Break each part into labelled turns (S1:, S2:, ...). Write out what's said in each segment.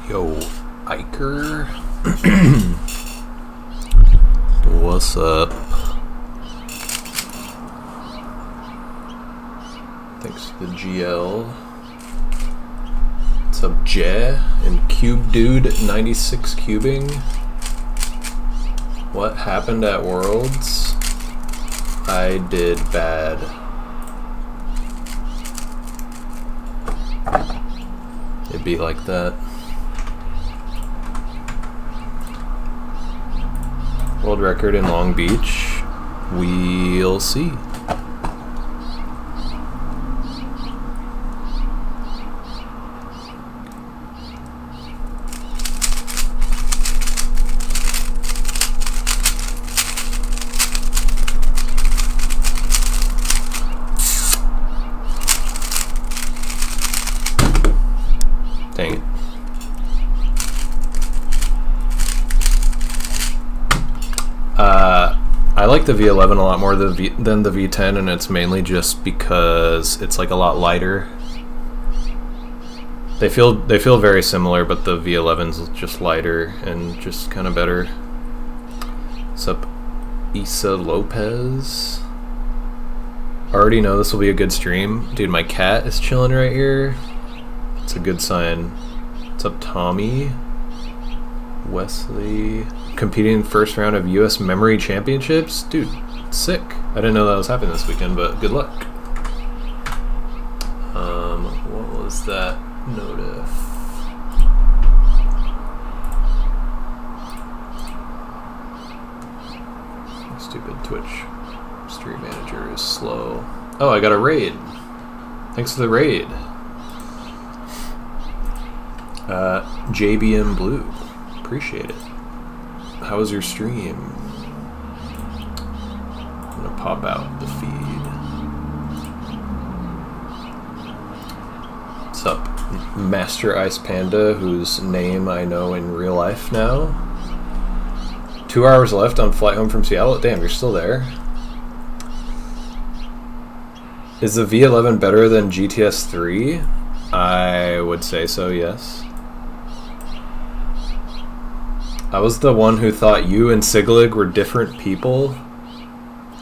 S1: Yo, Iker. What's up? Thanks for the GL. What's up, Jay? And Cube Dude 96 cubing. What happened at Worlds? I did bad. It'd be like that. World record in Long Beach. We'll see. Dang it. I like the V11 a lot more than the V10, and it's mainly just because it's like a lot lighter. They feel very similar, but the V11's just lighter and just kind of better. What's up, Isa Lopez? Already know this will be a good stream. Dude, my cat is chilling right here. It's a good sign. What's up, Tommy? Wesley. Competing in the first round of U.S. Memory Championships? Dude, sick. I didn't know that was happening this weekend, but good luck. What was that notif? Stupid Twitch stream manager is slow. Oh, I got a raid. Thanks for the raid. JBM Blue. Appreciate it. How was your stream? I'm gonna pop out the feed. What's up, Master Ice Panda, whose name I know in real life now? 2 hours left on flight home from Seattle. Damn, you're still there. Is the V11 better than GTS 3? I would say so, yes. I was the one who thought you and Siglig were different people.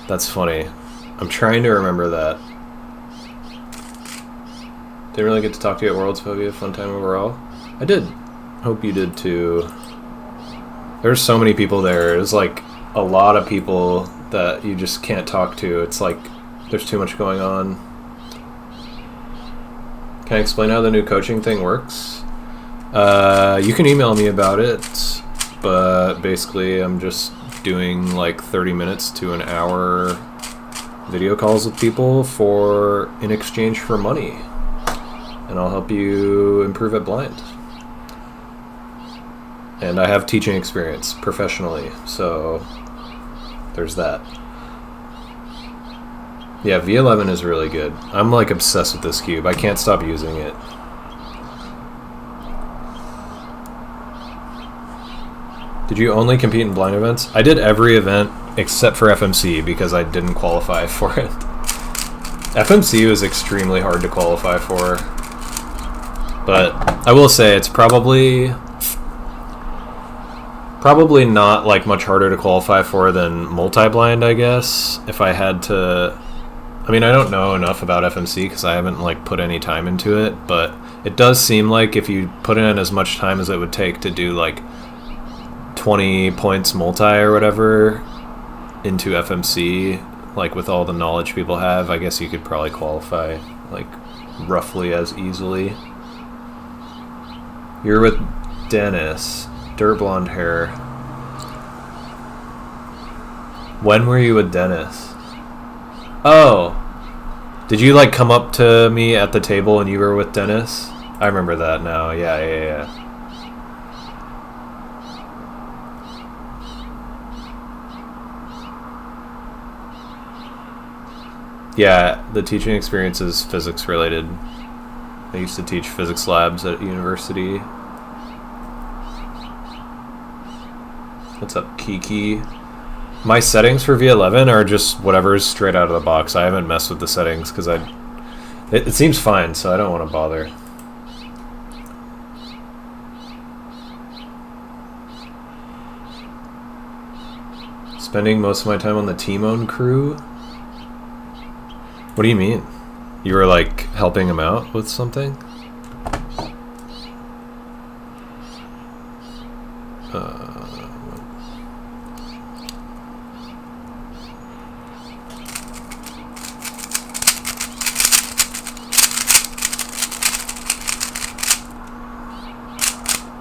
S1: That's funny. I'm trying to remember that. Didn't really get to talk to you at Worlds, but we had a fun time overall. I did. Hope you did too. There's so many people there. There's like a lot of people that you just can't talk to. It's like there's too much going on. Can I explain how the new coaching thing works? You can email me about it. But basically I'm just doing like 30 minutes to an hour video calls with people in exchange for money. And I'll help you improve at blind. And I have teaching experience professionally, so there's that. Yeah, V11 is really good. I'm like obsessed with this cube. I can't stop using it. Did you only compete in blind events? I did every event except for FMC because I didn't qualify for it. FMC was extremely hard to qualify for. But I will say it's probably not like much harder to qualify for than multi-blind, I guess. If I had to... I mean, I don't know enough about FMC because I haven't like put any time into it, but it does seem like if you put in as much time as it would take to do like 20 points multi or whatever into FMC, like with all the knowledge people have, I guess you could probably qualify like roughly as easily. You're with Dennis, dirt blonde hair. When were you with Dennis? Oh, did you like come up to me at the table and you were with Dennis? I remember that now. Yeah. Yeah, the teaching experience is physics related. I used to teach physics labs at university. What's up, Kiki? My settings for V11 are just whatever's straight out of the box. I haven't messed with the settings because it seems fine, so I don't want to bother. Spending most of my time on the Timon crew? What do you mean? You were like helping him out with something?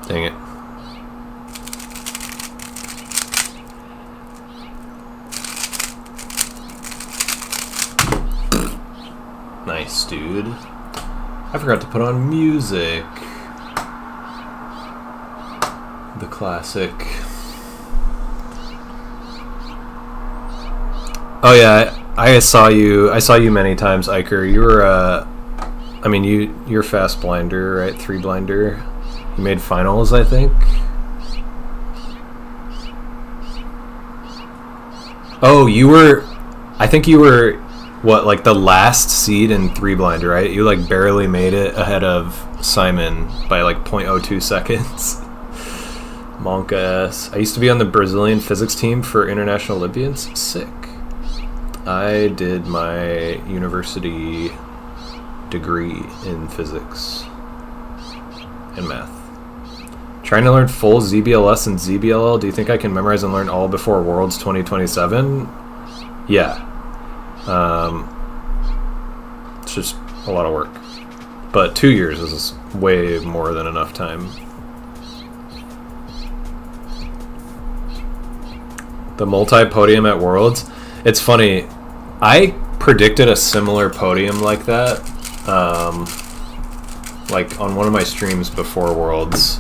S1: Dang it. Nice, dude. I forgot to put on music. The classic. Oh yeah, I saw you many times, Iker. You were I mean you're fast blinder, right? 3 blinder. You made finals, I think. Oh, I think you were what, like the last seed in 3 blind, right? You like barely made it ahead of Simon by like 0.02 seconds. Monk ass. I used to be on the Brazilian physics team for International Olympians. Sick. I did my university degree in physics and math. Trying to learn full ZBLS and ZBLL. Do you think I can memorize and learn all before Worlds 2027? Yeah. It's just a lot of work. But 2 years is way more than enough time. The multi-podium at Worlds. It's funny. I predicted a similar podium like that. Like on one of my streams before Worlds.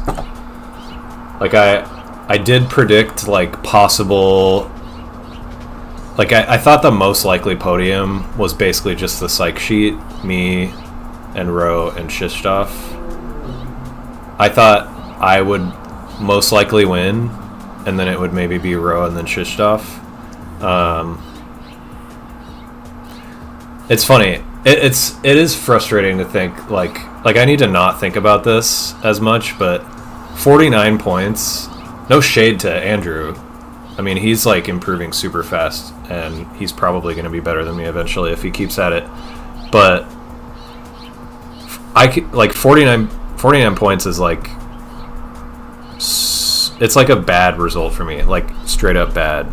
S1: Like I did predict like possible, like I thought the most likely podium was basically just the psych sheet, me and Ro and Shishtoff. I thought I would most likely win, and then it would maybe be Ro and then Shishtoff. It's funny. It is frustrating to think like I need to not think about this as much, but 49 points. No shade to Andrew. I mean, he's like improving super fast, and he's probably going to be better than me eventually if he keeps at it. But I could, like 49 points is like, it's like a bad result for me, like straight up bad.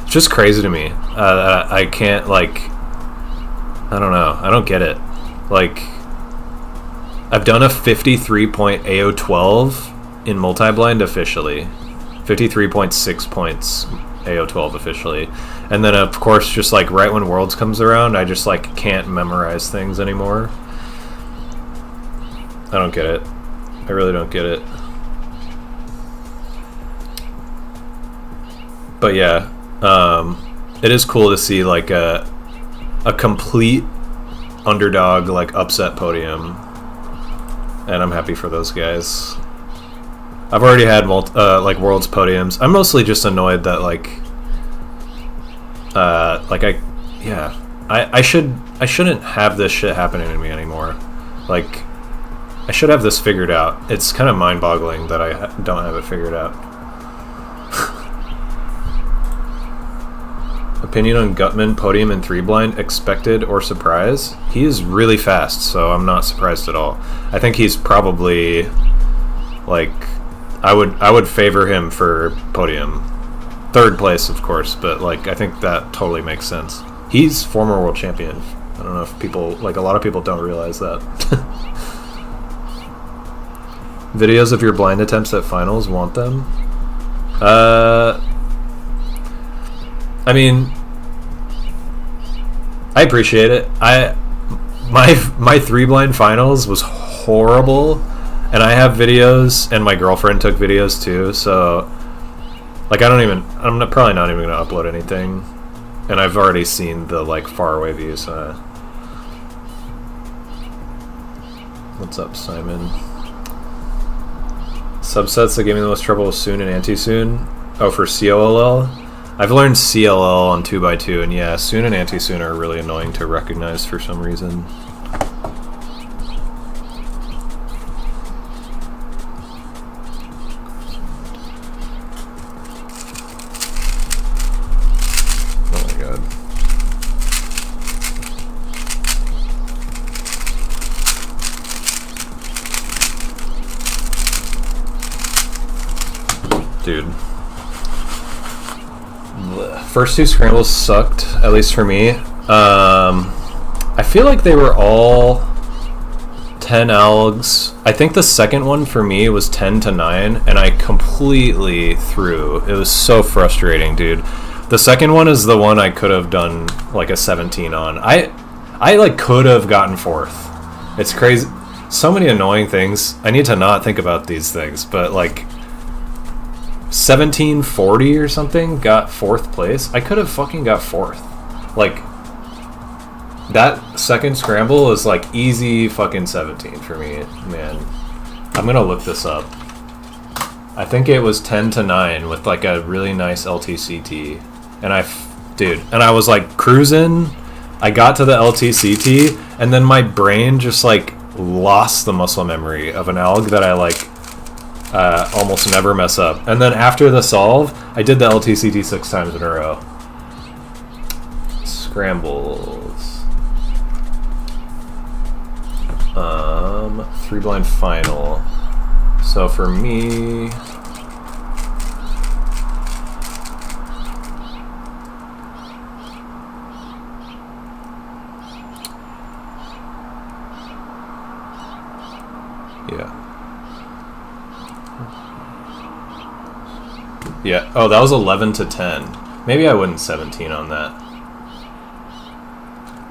S1: It's just crazy to me. I can't like, I don't know. I don't get it. Like, I've done a 53-point AO12 in multi-blind officially. 53.6 points AO12 officially. And then, of course, just like right when Worlds comes around, I just like can't memorize things anymore. I don't get it. I really don't get it. But yeah, it is cool to see like a complete underdog like upset podium. And I'm happy for those guys. I've already had like Worlds podiums. I'm mostly just annoyed that I shouldn't have this shit happening to me anymore. Like, I should have this figured out. It's kind of mind-boggling that I don't have it figured out. Opinion on Gutman, podium in 3 blind, expected or surprise? He is really fast, so I'm not surprised at all. I think he's probably like, I would favor him for podium. 3rd place, of course, but like I think that totally makes sense. He's former world champion. I don't know if people, like a lot of people don't realize that. Videos of your blind attempts at finals, want them? I mean, I appreciate it. My 3 blind finals was horrible, and I have videos, and my girlfriend took videos too. So, like, probably not even gonna upload anything, and I've already seen the like faraway views. What's up, Simon? Subsets that gave me the most trouble with soon and anti-soon. Oh, for COLL. I've learned CLL on 2x2, and yeah, soon and anti-soon are really annoying to recognize for some reason. Dude. First two scrambles sucked, at least for me. I feel like they were all 10 algs. I think the second one for me was 10 to 9, and I completely threw. It was so frustrating, dude. The second one is the one I could have done like a 17 on. I like could have gotten fourth. It's crazy. So many annoying things. I need to not think about these things, but like 1740 or something got fourth place. I could have fucking got fourth. Like, that second scramble is like easy fucking 17 for me, man. I'm gonna look this up. I think it was 10 to 9 with like a really nice LTCT. And and I was like cruising. I got to the LTCT, and then my brain just like lost the muscle memory of an alg that I like almost never mess up. And then after the solve, I did the LTCT 6 times in a row. Scrambles. 3 blind final. So for me, yeah. Oh, that was 11 to 10. Maybe I wouldn't 17 on that.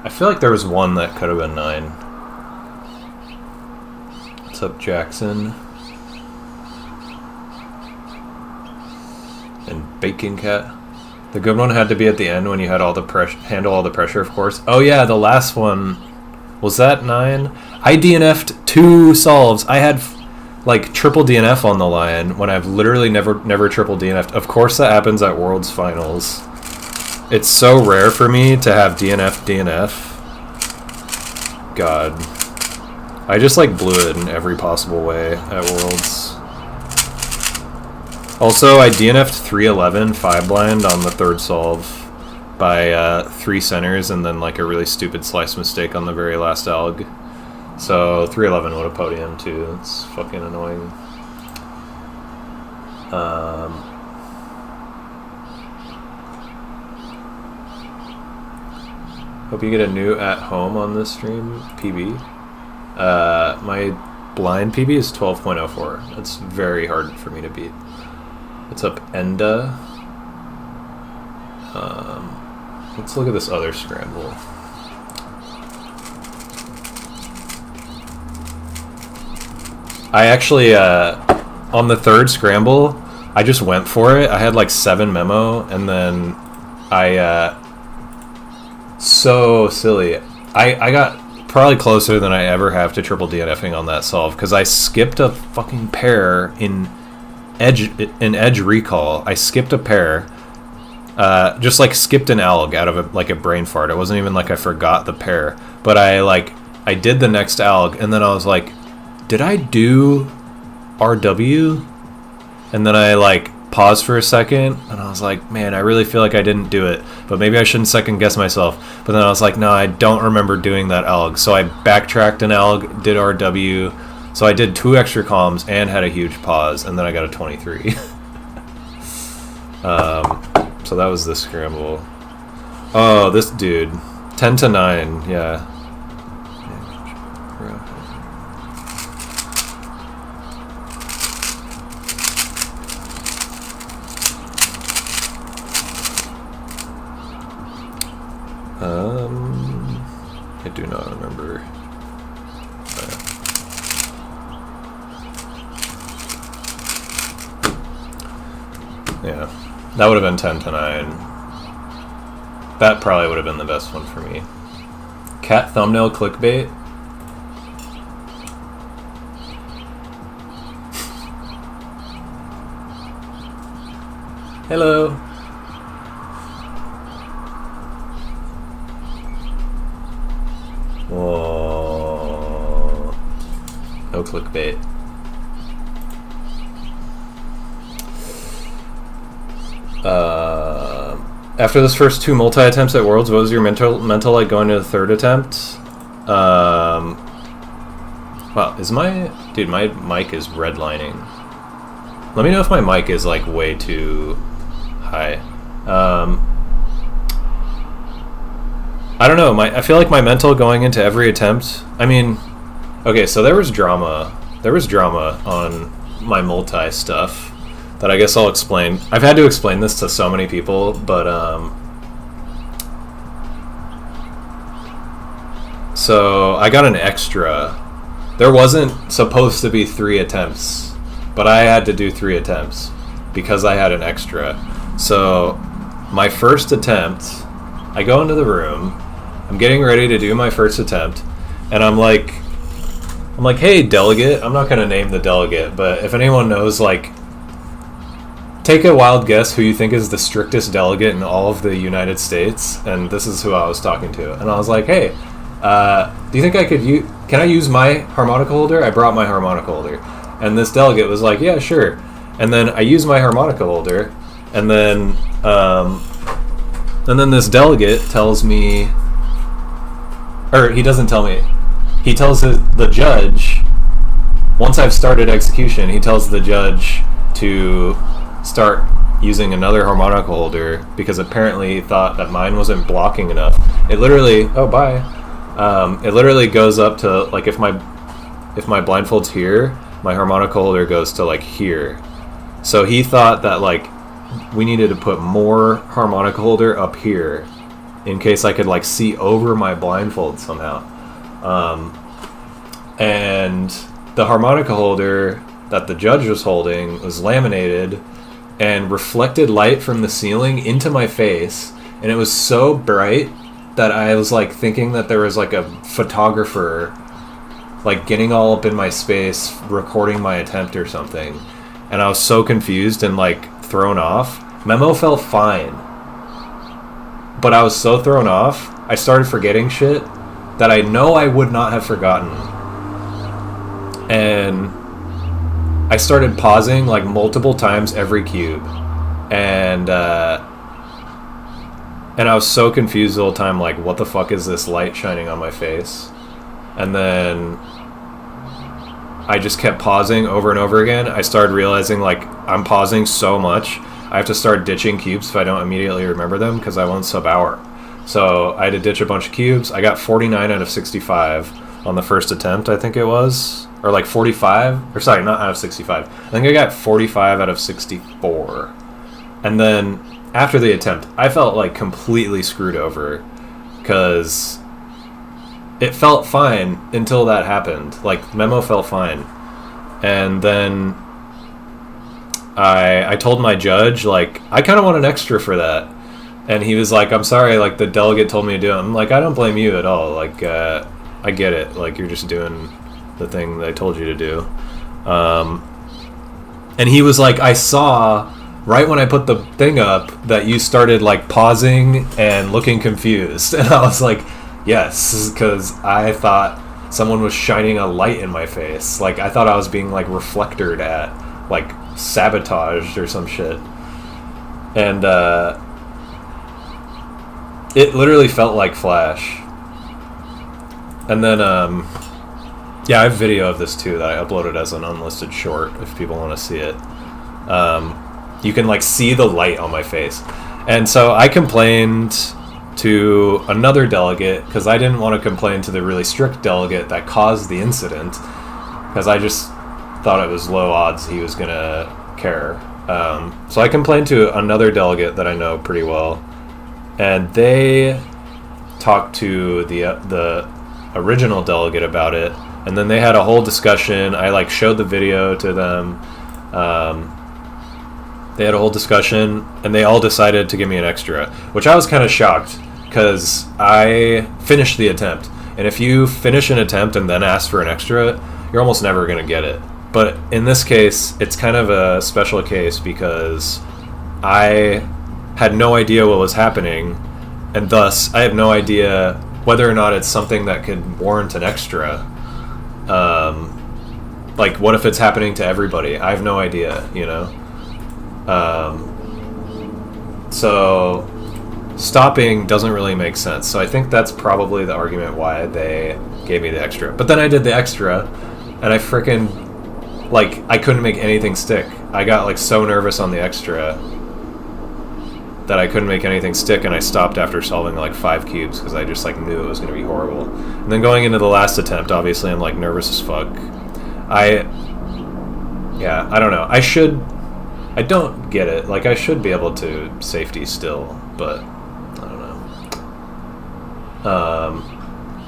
S1: I feel like there was one that could have been 9. What's up, Jackson? And Bacon Cat. The good one had to be at the end when you had all the handle all the pressure, of course. Oh yeah, the last one. Was that 9? I DNF'd 2 solves. I had like triple DNF on the line when I've literally never triple DNF'd. Of course that happens at Worlds Finals. It's so rare for me to have DNF. God. I just like blew it in every possible way at Worlds. Also, I DNF'd 311 5 blind on the third solve by 3 centers and then like a really stupid slice mistake on the very last alg. So 311 would have podium too. It's fucking annoying. Hope you get a new at home on this stream, PB. My blind PB is 12.04. That's very hard for me to beat. What's up, Enda? Let's look at this other scramble. I actually, on the third scramble, I just went for it. I had like 7 memo, and then so silly. I got probably closer than I ever have to triple DNFing on that solve, because I skipped a fucking pair in edge recall. I skipped a pair, just like skipped an alg out of like a brain fart. It wasn't even like I forgot the pair, but I did the next alg, and then I was like, did I do RW? And then I like paused for a second, and I was like, man, I really feel like I didn't do it, but maybe I shouldn't second guess myself. But then I was like, no, I don't remember doing that alg. So I backtracked an alg, did RW. So I did 2 extra columns and had a huge pause, and then I got a 23. So that was this scramble. Oh, this dude. 10 to 9, yeah. I do not remember. Yeah, that would have been 10 to 9. That probably would have been the best one for me. Cat thumbnail clickbait. Hello. Whoa. No clickbait. After those first 2 multi-attempts at Worlds, what was your mental like going to the third attempt? Wow, is my... Dude, my mic is redlining. Let me know if my mic is like way too high. I don't know. I feel like my mental going into every attempt. I mean, okay, so there was drama. There was drama on my multi stuff that I guess I'll explain. I've had to explain this to so many people, but so I got an extra. There wasn't supposed to be 3 attempts, but I had to do 3 attempts because I had an extra. So my first attempt, I go into the room, I'm getting ready to do my first attempt, and I'm like, hey, delegate. I'm not going to name the delegate, but if anyone knows, like, take a wild guess who you think is the strictest delegate in all of the United States, and this is who I was talking to. And I was like, hey, do you think I could can I use my harmonica holder? I brought my harmonica holder. And this delegate was like, yeah, sure. And then I use my harmonica holder, and then this delegate tells me, or he doesn't tell me, he tells the judge, once I've started execution, he tells the judge to start using another harmonica holder because apparently he thought that mine wasn't blocking enough. It literally, it literally goes up to, like, if my blindfold's here, my harmonica holder goes to, like, here. So he thought that, like, we needed to put more harmonica holder up here in case I could, like, see over my blindfold somehow. And the harmonica holder that the judge was holding was laminated and reflected light from the ceiling into my face, and it was so bright that I was, like, thinking that there was, like, a photographer, like, getting all up in my space recording my attempt or something. And I was so confused and, like, thrown off. Memo felt fine, but I was so thrown off, I started forgetting shit that I know I would not have forgotten. And I started pausing, like, multiple times every cube. And I was so confused the whole time, like, what the fuck is this light shining on my face? And then I just kept pausing over and over again. I started realizing, like, I'm pausing so much, I have to start ditching cubes if I don't immediately remember them because I won't sub-hour. So I had to ditch a bunch of cubes. I got 49 out of 65 on the first attempt, I think it was. Or like 45. Or sorry, not out of 65. I think I got 45 out of 64. And then after the attempt, I felt like completely screwed over because it felt fine until that happened. Like, memo felt fine. And then I told my judge, like, I kind of want an extra for that. And he was like, I'm sorry, like, the delegate told me to do it. I'm like, I don't blame you at all. Like, I get it. Like, you're just doing the thing that I told you to do. And he was like, I saw right when I put the thing up that you started, like, pausing and looking confused. And I was like, yes, because I thought someone was shining a light in my face. Like, I thought I was being, like, reflectored at, like, sabotaged or some shit. And it literally felt like Flash. And then yeah, I have video of this too that I uploaded as an unlisted short if people want to see it. You can, like, see the light on my face. And so I complained to another delegate because I didn't want to complain to the really strict delegate that caused the incident because I just thought it was low odds he was gonna care. So I complained to another delegate that I know pretty well, and they talked to the original delegate about it, and then they had a whole discussion. I, like, showed the video to them. They had a whole discussion, and they all decided to give me an extra, which I was kind of shocked because I finished the attempt. And if you finish an attempt and then ask for an extra, you're almost never going to get it. But in this case, it's kind of a special case because I had no idea what was happening, and thus I have no idea whether or not it's something that could warrant an extra. Like, what if it's happening to everybody? I have no idea, you know? So stopping doesn't really make sense. So I think that's probably the argument why they gave me the extra. But then I did the extra, and I frickin', like, I couldn't make anything stick. I got like so nervous on the extra that I couldn't make anything stick, and I stopped after solving like 5 cubes because I just like knew it was going to be horrible. And then going into the last attempt, obviously I'm like nervous as fuck. I don't know. I don't get it. Like, I should be able to safety still, but I don't know.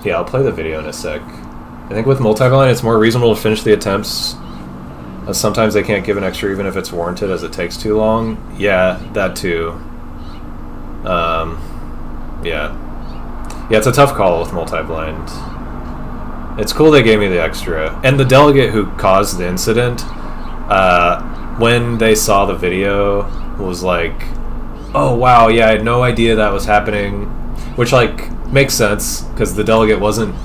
S1: Yeah, I'll play the video in a sec. I think with multi-blind, it's more reasonable to finish the attempts, as sometimes they can't give an extra even if it's warranted, as it takes too long. Yeah, that too. Yeah, it's a tough call with multi-blind. It's cool they gave me the extra. And the delegate who caused the incident, when they saw the video, was like, oh wow, yeah, I had no idea that was happening. Which, like, makes sense, because the delegate wasn't,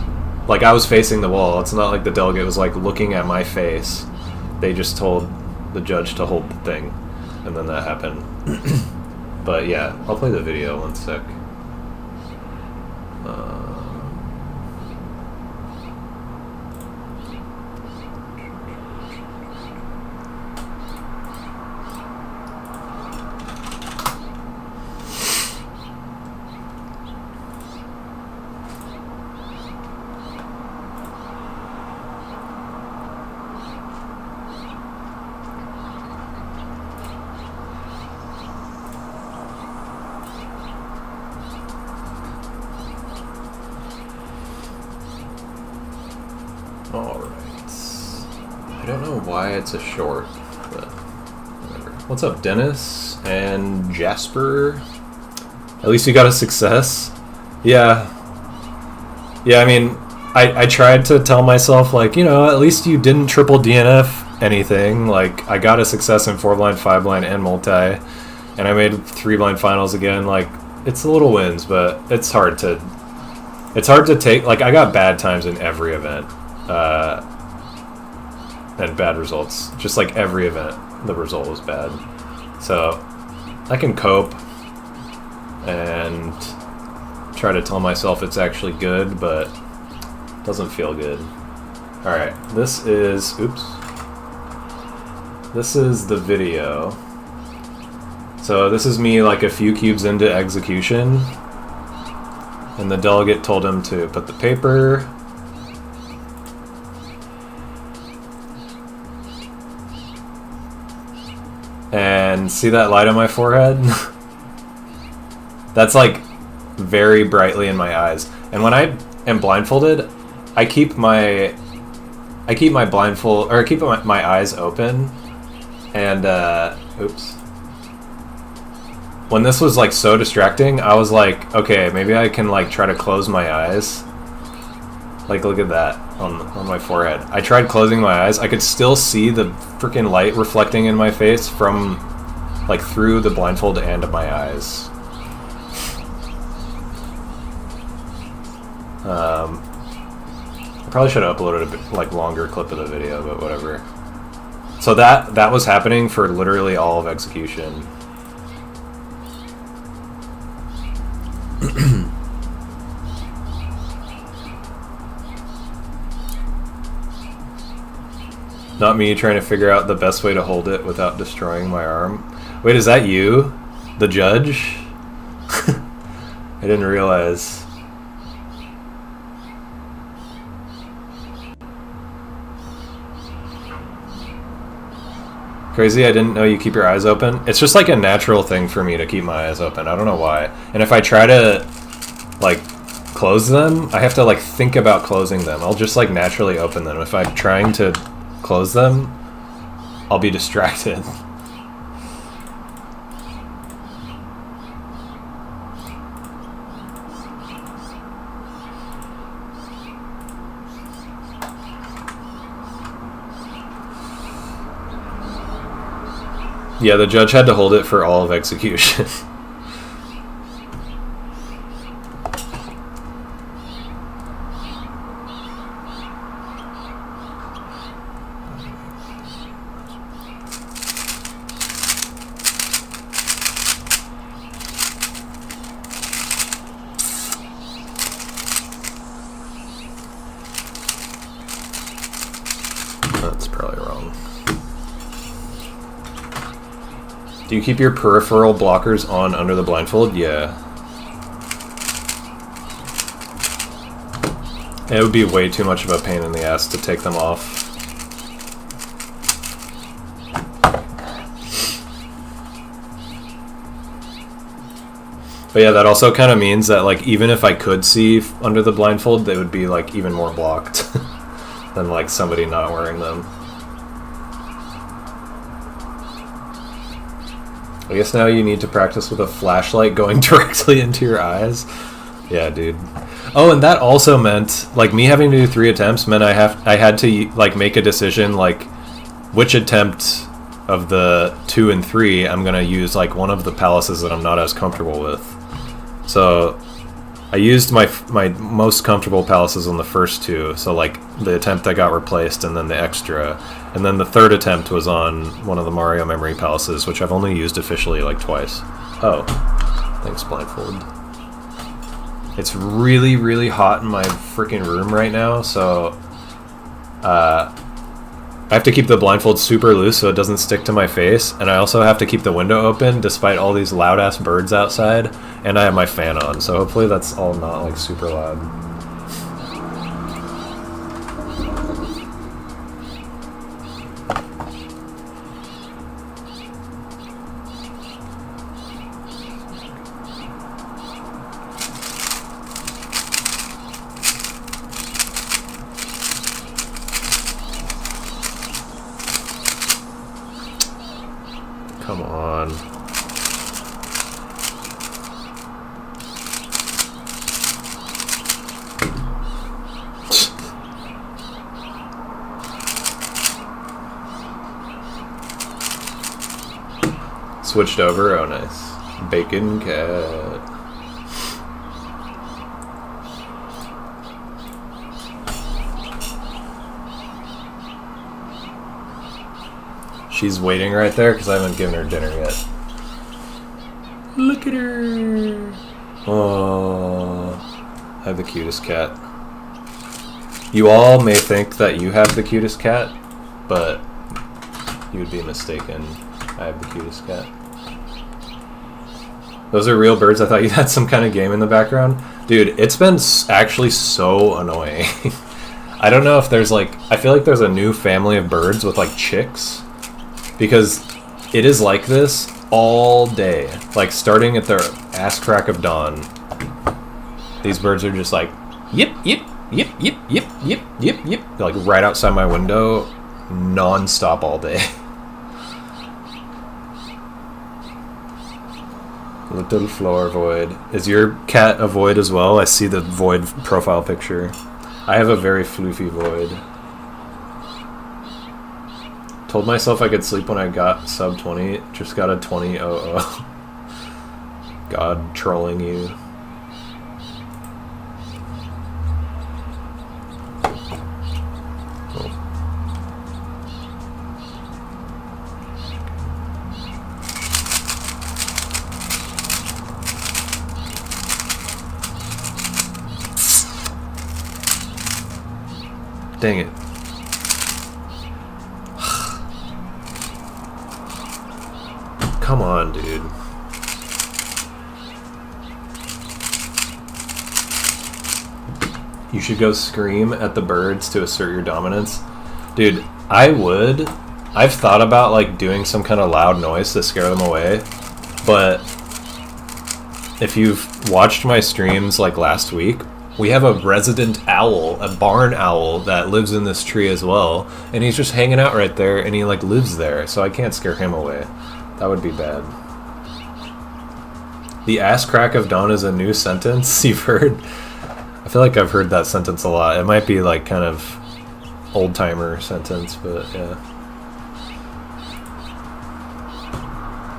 S1: like, I was facing the wall. It's not like the delegate was, like, looking at my face. They just told the judge to hold the thing, and then that happened. But yeah, I'll play the video one sec. I don't know why it's a short, but whatever. What's up, Dennis and Jasper? At least you got a success. Yeah, I mean, I tried to tell myself, like, you know, at least you didn't triple DNF anything. Like, I got a success in 4-blind, 5-blind, and multi, and I made 3-blind finals again. Like, it's a little wins, but it's hard to take. Like, I got bad times in every event. And bad results. Just like every event, the result was bad. So I can cope and try to tell myself it's actually good, but it doesn't feel good. Alright, this is the video. So this is me like a few cubes into execution, and the delegate told him to put the paper. And see that light on my forehead? That's like very brightly in my eyes. And when I am blindfolded, I keep my blindfold, or I keep my eyes open. And when this was like so distracting, I was like, okay, maybe I can like try to close my eyes. Like, look at that on my forehead. I tried closing my eyes. I could still see the freaking light reflecting in my face from, like, through the blindfold and my eyes. I probably should have uploaded a bit, like, longer clip of the video, but whatever. So that was happening for literally all of execution. Not me trying to figure out the best way to hold it without destroying my arm. Wait, is that you? The judge? I didn't realize. Crazy, I didn't know you keep your eyes open. It's just like a natural thing for me to keep my eyes open. I don't know why. And if I try to, like, close them, I have to, like, think about closing them. I'll just, like, naturally open them. If I'm trying to close them, I'll be distracted. Yeah, the judge had to hold it for all of execution. That's probably wrong. Do you keep your peripheral blockers on under the blindfold? Yeah. It would be way too much of a pain in the ass to take them off. But yeah, that also kind of means that, like, even if I could see under the blindfold, they would be, like, even more blocked than, like, somebody not wearing them. I guess now you need to practice with a flashlight going directly into your eyes. Yeah, dude. Oh, and that also meant, like, me having to do 3 attempts meant I had to, like, make a decision, like, which attempt of the 2 and 3 I'm gonna use, like, one of the palaces that I'm not as comfortable with. So I used my most comfortable palaces on the first 2, so, like, the attempt that got replaced and then the extra. And then the 3rd attempt was on one of the Mario memory palaces, which I've only used officially, like, twice. Oh, thanks, blindfold. It's really, really hot in my freaking room right now, so I have to keep the blindfold super loose so it doesn't stick to my face, and I also have to keep the window open despite all these loud-ass birds outside, and I have my fan on, so hopefully that's all not, like, super loud. Come on. Switched over? Oh, nice. Bacon cat. She's waiting right there because I haven't given her dinner yet. Look at her. Oh, I have the cutest cat. You all may think that you have the cutest cat, but you would be mistaken. I have the cutest cat. Those are real birds. I thought you had some kind of game in the background. Dude, it's been actually so annoying. I don't know if there's, like, I feel like there's a new family of birds with, like, chicks. Because it is like this all day. Like, starting at their ass crack of dawn. These birds are just like, yip, yip, yip, yip, yip, yip, yip, yip. Like, right outside my window, non-stop all day. Little floor void. Is your cat a void as well? I see the void profile picture. I have a very floofy void. Told myself I could sleep when I got sub 20. Just got a 20.00. God trolling you. Dang it. Come on, dude. You should go scream at the birds to assert your dominance. Dude, I would. I've thought about, like, doing some kind of loud noise to scare them away, but if you've watched my streams, like, last week, we have a resident owl, a barn owl, that lives in this tree as well, and he's just hanging out right there, and he, like, lives there, so I can't scare him away. That would be bad. The ass crack of dawn is a new sentence you've heard? I feel like I've heard that sentence a lot. It might be, like, kind of old-timer sentence, but yeah.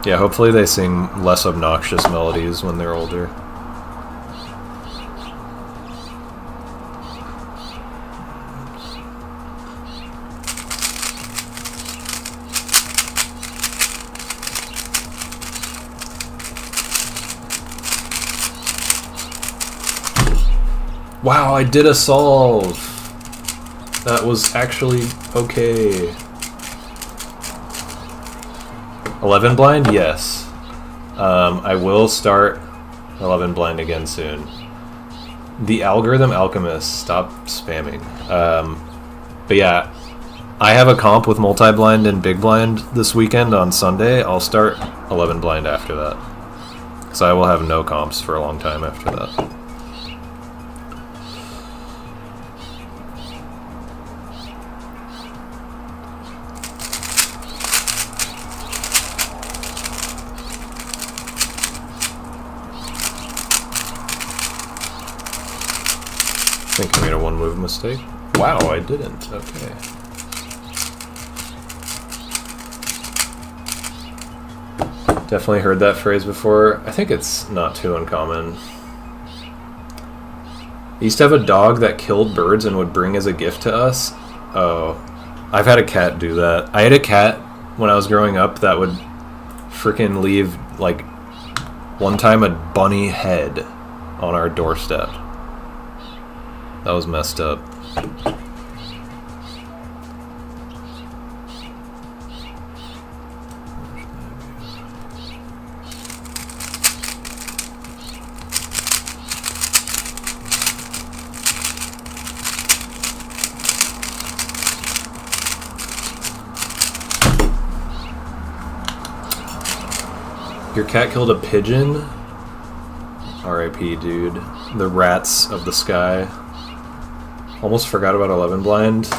S1: Yeah, hopefully they sing less obnoxious melodies when they're older. Wow, I did a solve! That was actually okay. 11 blind, yes. I will start 11 blind again soon. The Algorithm Alchemist, stop spamming. But yeah, I have a comp with multi-blind and big blind this weekend on Sunday. I'll start 11 blind after that. So I will have no comps for a long time after that. I think I made a one move mistake. Wow, I didn't. Okay. Definitely heard that phrase before. I think it's not too uncommon. I used to have a dog that killed birds and would bring as a gift to us. Oh, I've had a cat do that. I had a cat when I was growing up that would freaking leave, like, one time a bunny head on our doorstep. That was messed up. Your cat killed a pigeon? R.I.P. dude. The rats of the sky. Almost forgot about 11 blind.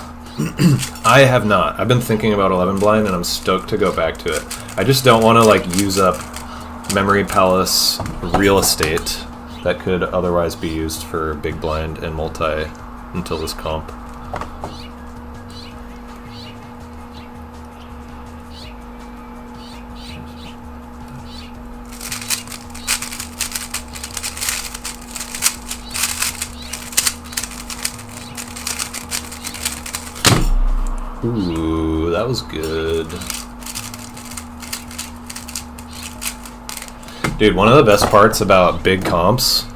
S1: I have not. I've been thinking about 11 blind and I'm stoked to go back to it. I just don't want to like use up Memory Palace real estate that could otherwise be used for big blind and multi until this comp. Ooh, that was good. Dude, one of the best parts about big comps,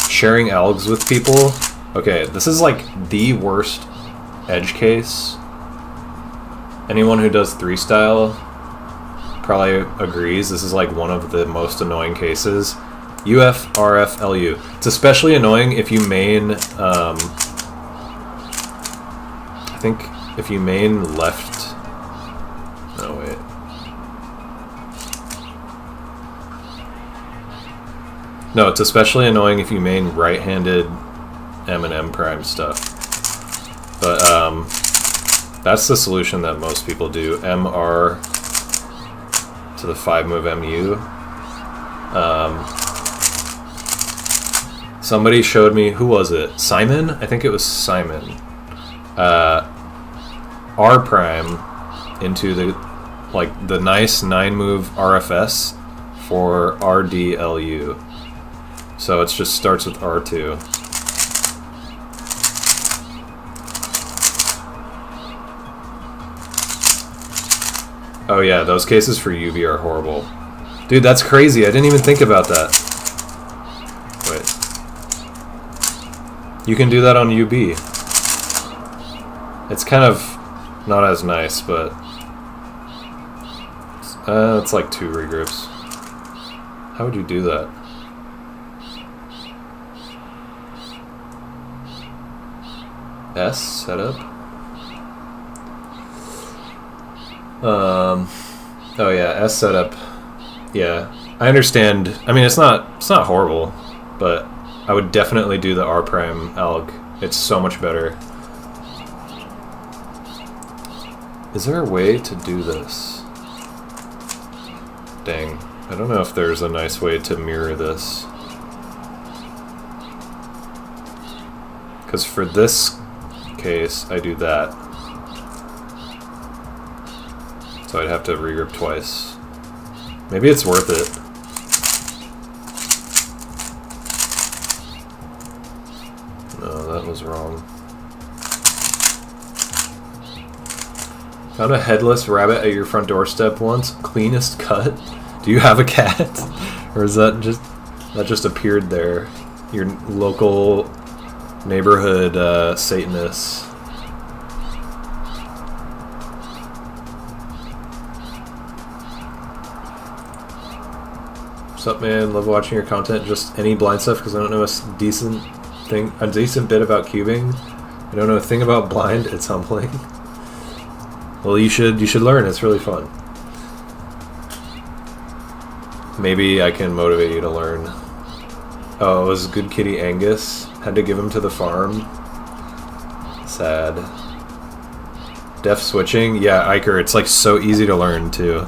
S1: sharing algs with people. Okay, this is like the worst edge case. Anyone who does 3-style probably agrees this is like one of the most annoying cases. UF, RF, LU. It's especially annoying if you main, I think if you main left, no wait. No, it's especially annoying if you main right-handed M and M prime stuff. But that's the solution that most people do. MR to the 5-move MU. Somebody showed me, who was it? Simon? I think it was Simon. R prime into the the nice 9-move RFS for RDLU. So it just starts with R2. Oh yeah, those cases for UB are horrible. Dude, that's crazy. I didn't even think about that. Wait. You can do that on UB. It's kind of not as nice, but it's like 2 regrips. How would you do that? S setup. Oh yeah, S setup. Yeah, I understand. I mean, it's not horrible, but I would definitely do the R prime alg. It's so much better. Is there a way to do this? Dang, I don't know if there's a nice way to mirror this. Because for this case, I do that. So I'd have to regrip twice. Maybe it's worth it. No, that was wrong. Found a headless rabbit at your front doorstep once. Cleanest cut. Do you have a cat? Or is that just appeared there? Your local neighborhood Satanist. What's up, man? Love watching your content. Just any blind stuff because I don't know a decent bit about cubing. I don't know a thing about blind. It's humbling. Well, you should learn. It's really fun. Maybe I can motivate you to learn. Oh, it was Good Kitty Angus. Had to give him to the farm. Sad. Def switching? Yeah, Iker, it's like so easy to learn too.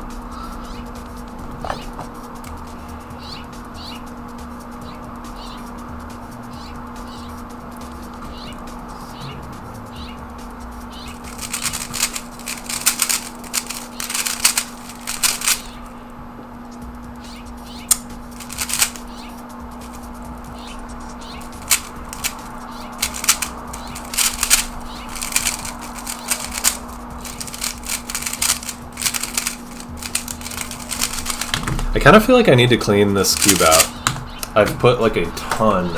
S1: I kind of feel like I need to clean this cube out. I've put like a ton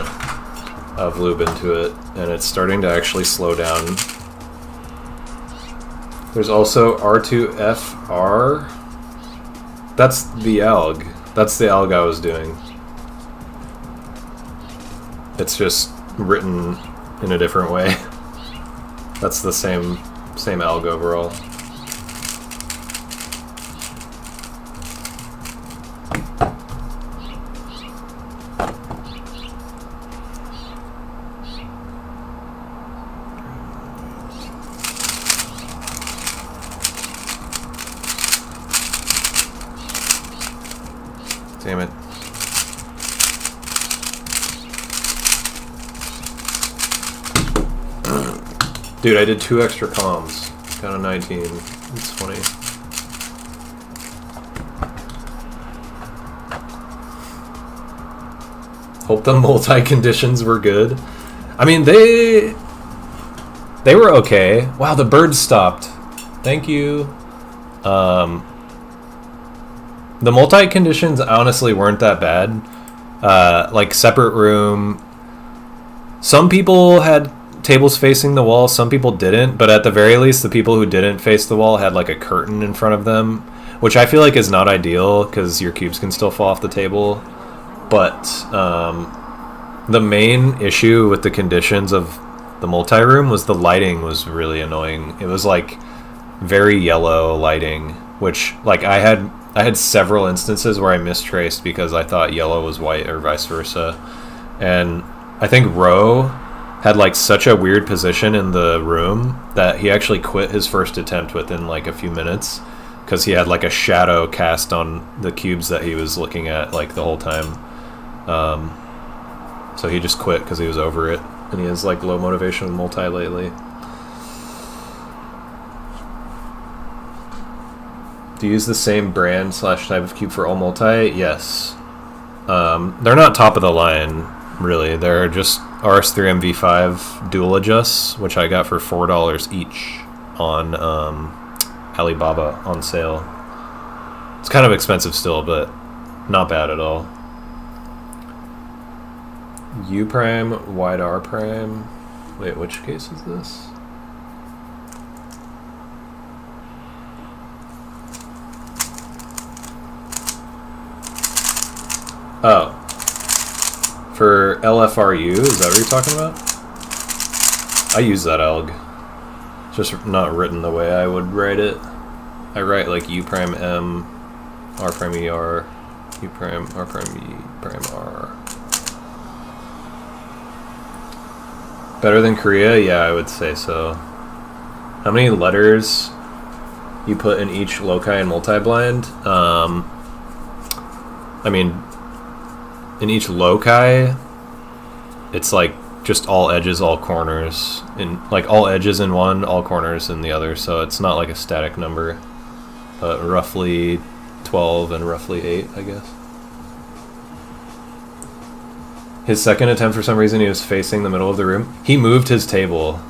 S1: of lube into it, and it's starting to actually slow down. There's also R2FR. That's the alg. That's the alg I was doing. It's just written in a different way. That's the same alg overall. Damn it. Dude, I did 2 extra comms. Got a 19. It's funny. Hope the multi-conditions were good. I mean, they were okay. Wow, the birds stopped. Thank you. The multi-conditions honestly weren't that bad. Like separate room. Some people had tables facing the wall, some people didn't, but at the very least the people who didn't face the wall had like a curtain in front of them, which I feel like is not ideal because your cubes can still fall off the table. But the main issue with the conditions of the multi-room was the lighting was really annoying. It was like very yellow lighting, which like I had several instances where I mistraced because I thought yellow was white or vice versa. And I think Roe had like such a weird position in the room that he actually quit his first attempt within like a few minutes because he had like a shadow cast on the cubes that he was looking at like the whole time. So he just quit because he was over it, and he has like low motivation with multi lately. Do you use the same brand / type of cube for all multi? Yes. They're not top of the line, really. They're just RS3 MV5 dual adjusts, which I got for $4 each on Alibaba on sale. It's kind of expensive still, but not bad at all. U prime, wide R prime. Wait, which case is this? Oh. For LFRU, is that what you're talking about? I use that alg. Just not written the way I would write it. I write like U prime M, R prime ER, U prime, R prime E prime R. Better than Korea? Yeah, I would say so. How many letters you put in each loci and multi-blind? I mean, in each loci, it's like just all edges, all corners. In like all edges in one, all corners in the other. So it's not like a static number, but roughly 12 and roughly 8, I guess. His second attempt, for some reason, he was facing the middle of the room. He moved his table.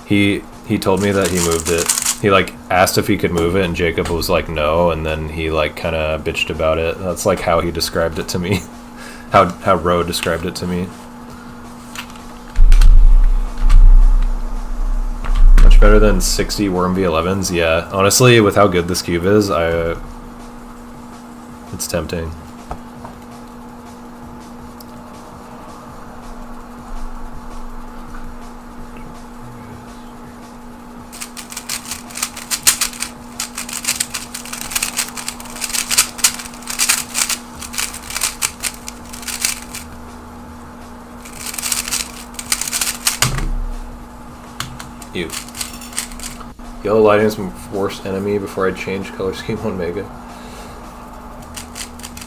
S1: He told me that he moved it. He like asked if he could move it, and Jacob was like no, and then he like kind of bitched about it. That's like how he described it to me. How Ro described it to me. Much better than 60 Worm V11s. Yeah, honestly, with how good this cube is, it's tempting. Ew. Yellow lighting is my worst enemy before I change color scheme on Mega.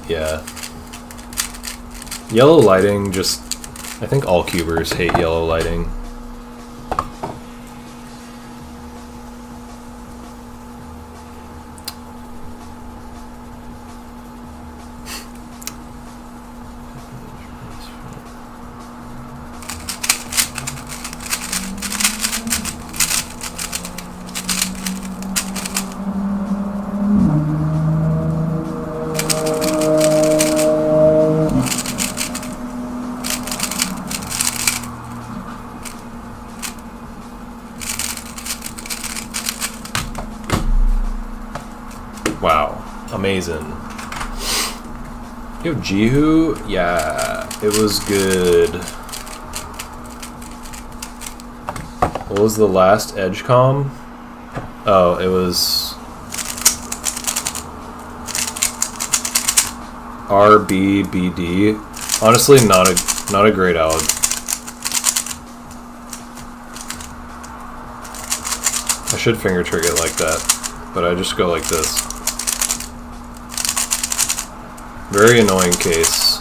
S1: Yeah. Yellow lighting just... I think all cubers hate yellow lighting. Wow, amazing. Yo, Jihu? Yeah, it was good. What was the last EdgeCom? Oh, it was RBBD. Honestly, not a great alg. I should finger trick it like that, but I just go like this. Very annoying case.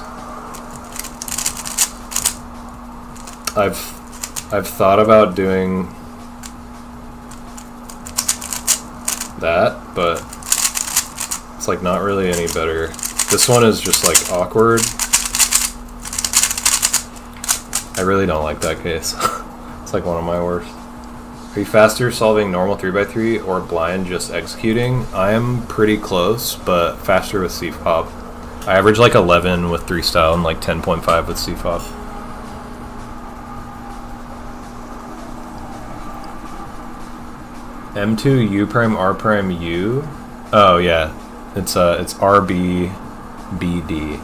S1: I've thought about doing that, but it's like not really any better. This one is just like awkward. I really don't like that case. It's like one of my worst. Are you faster solving normal 3x3 or blind just executing? I am pretty close, but faster with C-Fob. I average like 11 with 3 style and like 10.5 with C-Fob. M2 U prime R prime U. Oh yeah, it's RB BD.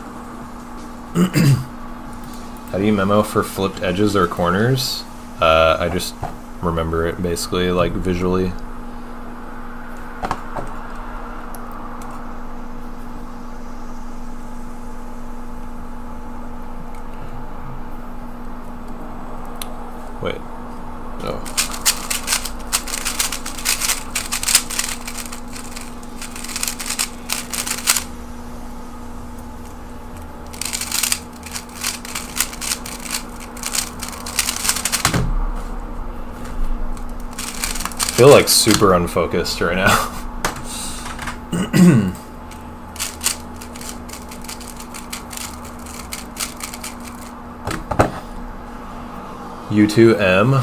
S1: How do you memo for flipped edges or corners? I just remember it basically, like visually. Wait. Oh. I feel like super unfocused right now. U2M.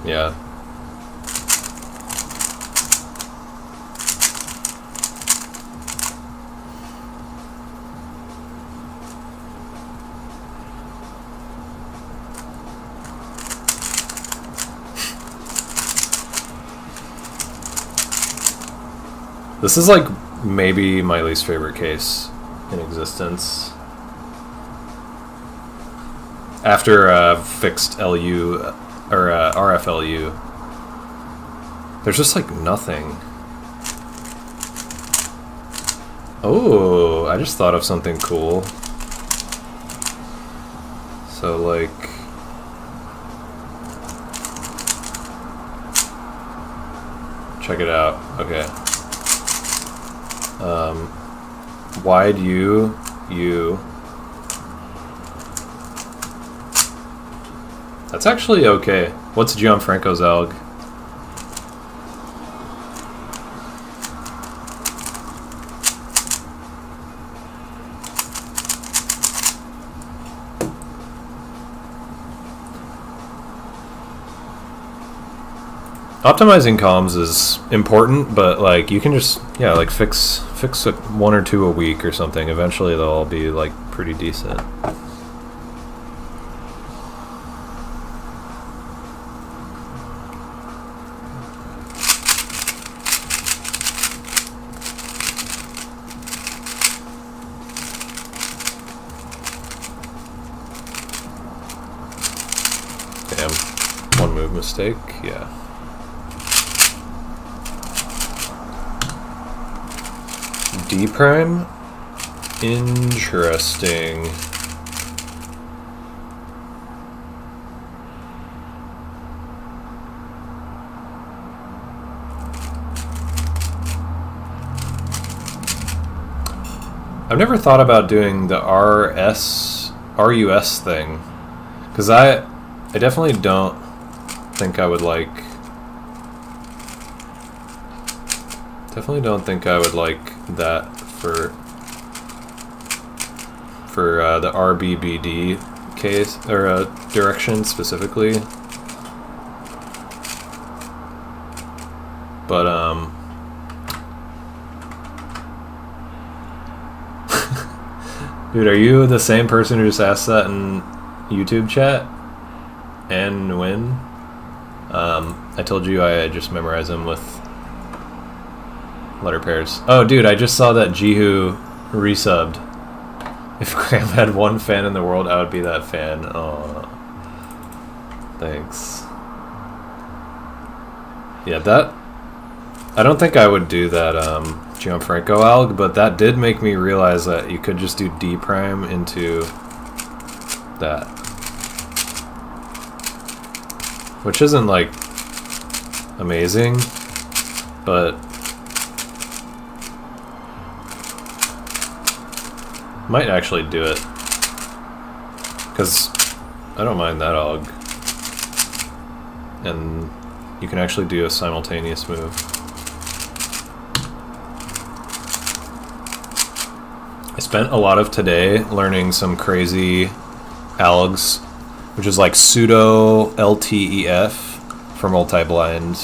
S1: Yeah. This is like maybe my least favorite case in existence. After fixed LU or RFLU, there's just like nothing. Oh, I just thought of something cool. So like, check it out. Okay. Wide U. That's actually okay. What's Gianfranco's alg? Optimizing comms is important, but like you can just like fix it 1 or 2 a week or something. Eventually they'll all be like pretty decent. Damn, 1 move mistake, yeah. D prime? Interesting. I've never thought about doing the RUS thing, because I definitely don't think I would like. Definitely don't think I would like that for the RBBD case or direction specifically. But dude, are you the same person who just asked that in YouTube chat? And when? I told you I just memorized them with letter pairs. Oh, dude, I just saw that Jihu resubbed. If Graham had one fan in the world, I would be that fan. Oh, thanks. Yeah, that... I don't think I would do that Gianfranco alg, but that did make me realize that you could just do D prime into that. Which isn't, like, amazing, but... might actually do it. Because I don't mind that alg. And you can actually do a simultaneous move. I spent a lot of today learning some crazy algs, which is like pseudo LTEF for multi-blind.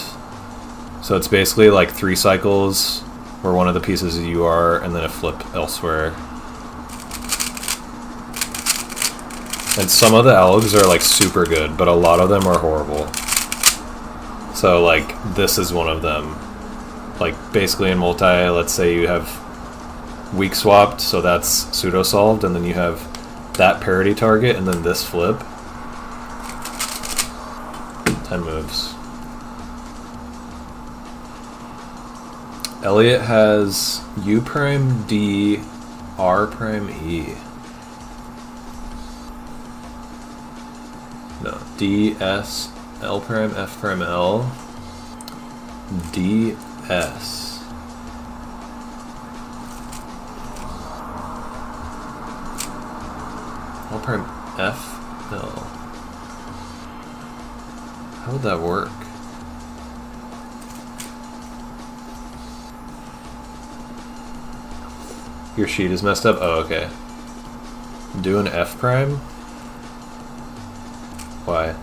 S1: So it's basically like 3 cycles where one of the pieces is UR and then a flip elsewhere. And some of the algs are like super good, but a lot of them are horrible. So like this is one of them. Like basically in multi, let's say you have weak swapped, so that's pseudo solved, and then you have that parity target and then this flip. 10 moves. Elliot has U prime D, R prime E. No, D, S, L prime, F prime, L, D, S. L prime, F, L. How would that work? Your sheet is messed up? Oh, okay. Do an F prime? Why?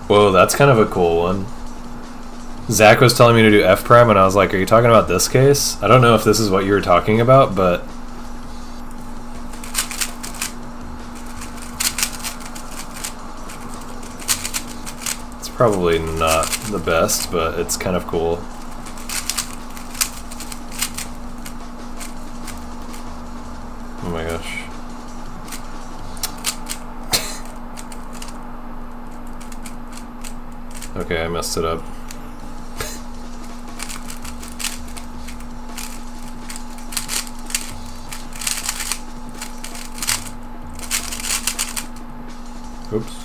S1: Whoa, that's kind of a cool one. Zach was telling me to do F prime, and I was like, are you talking about this case? I don't know if this is what you were talking about, but... it's probably not the best, but it's kind of cool. Oh my gosh. Okay, I messed it up. Oops.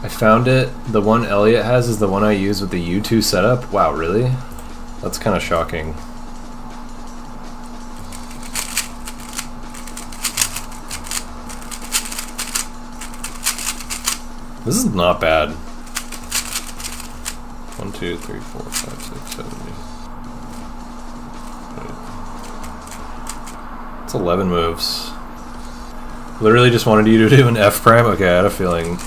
S1: I found it. The one Elliot has is the one I use with the U2 setup. Wow, really? That's kind of shocking. This is not bad. 1, 2, 3, 4, 5, 6, 7, 8. It's 11 moves. Literally just wanted you to do an F prime? Okay, I had a feeling.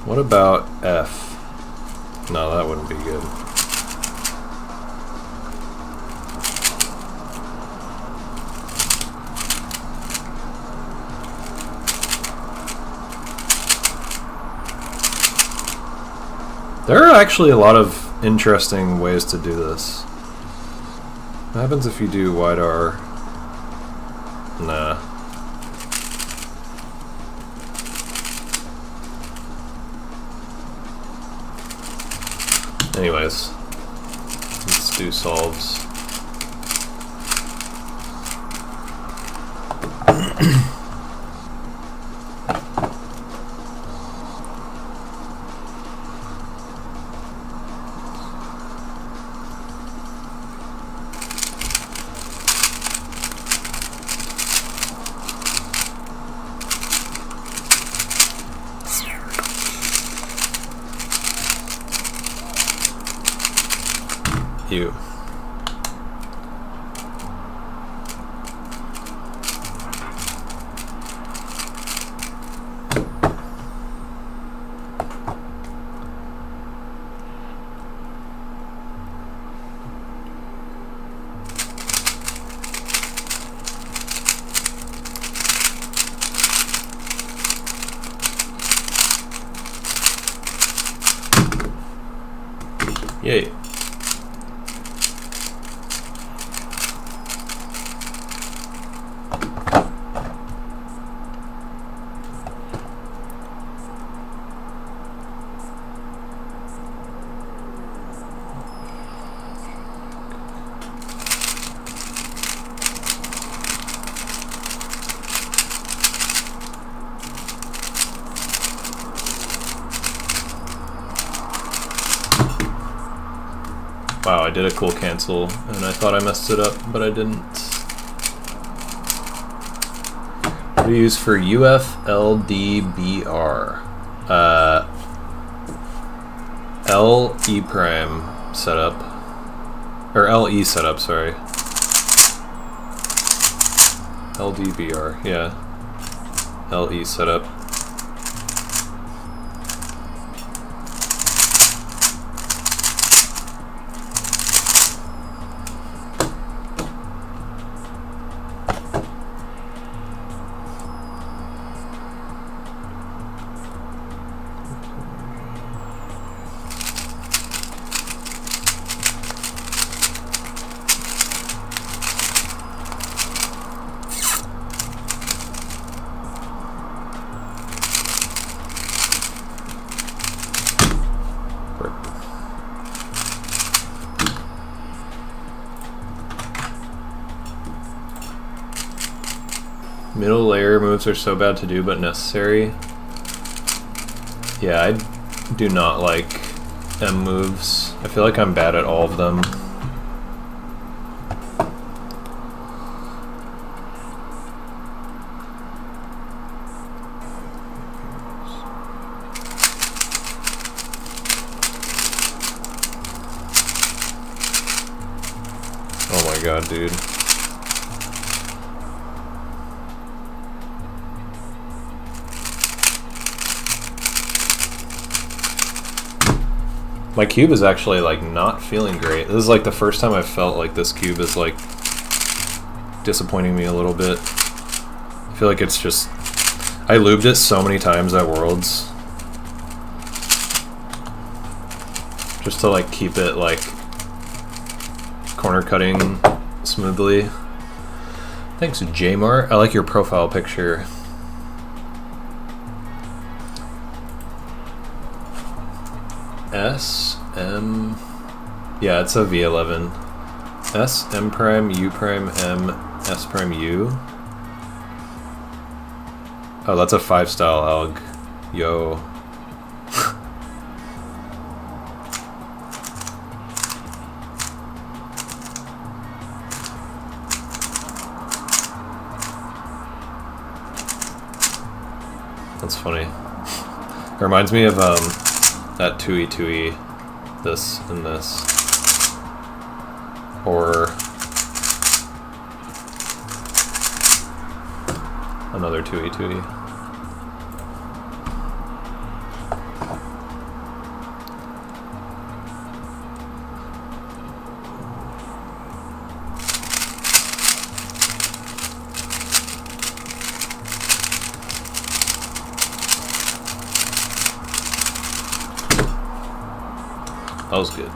S1: What about F? No, that wouldn't be good. There are actually a lot of interesting ways to do this. What happens if you do wide R? Nah. Anyways, let's do solves. You. Yay. Wow, I did a cool cancel, and I thought I messed it up, but I didn't. What do you use for UFLDBR? LE prime setup, or LE setup, sorry. LDBR, yeah. LE setup. Middle layer moves are so bad to do, but necessary. Yeah, I do not like M moves. I feel like I'm bad at all of them. Oh my god, dude. My cube is actually like not feeling great. This is like the first time I've felt like this cube is like disappointing me a little bit. I feel like it's just, I lubed it so many times at Worlds just to like keep it like corner cutting smoothly. Thanks, Jmart. I like your profile picture. S, M, yeah, it's a V11. S, M prime, U prime, M, S prime, U. Oh, that's a 5 style alg. Yo. That's funny. It reminds me of that 2E2E, this and this, or another 2E2E. That was good.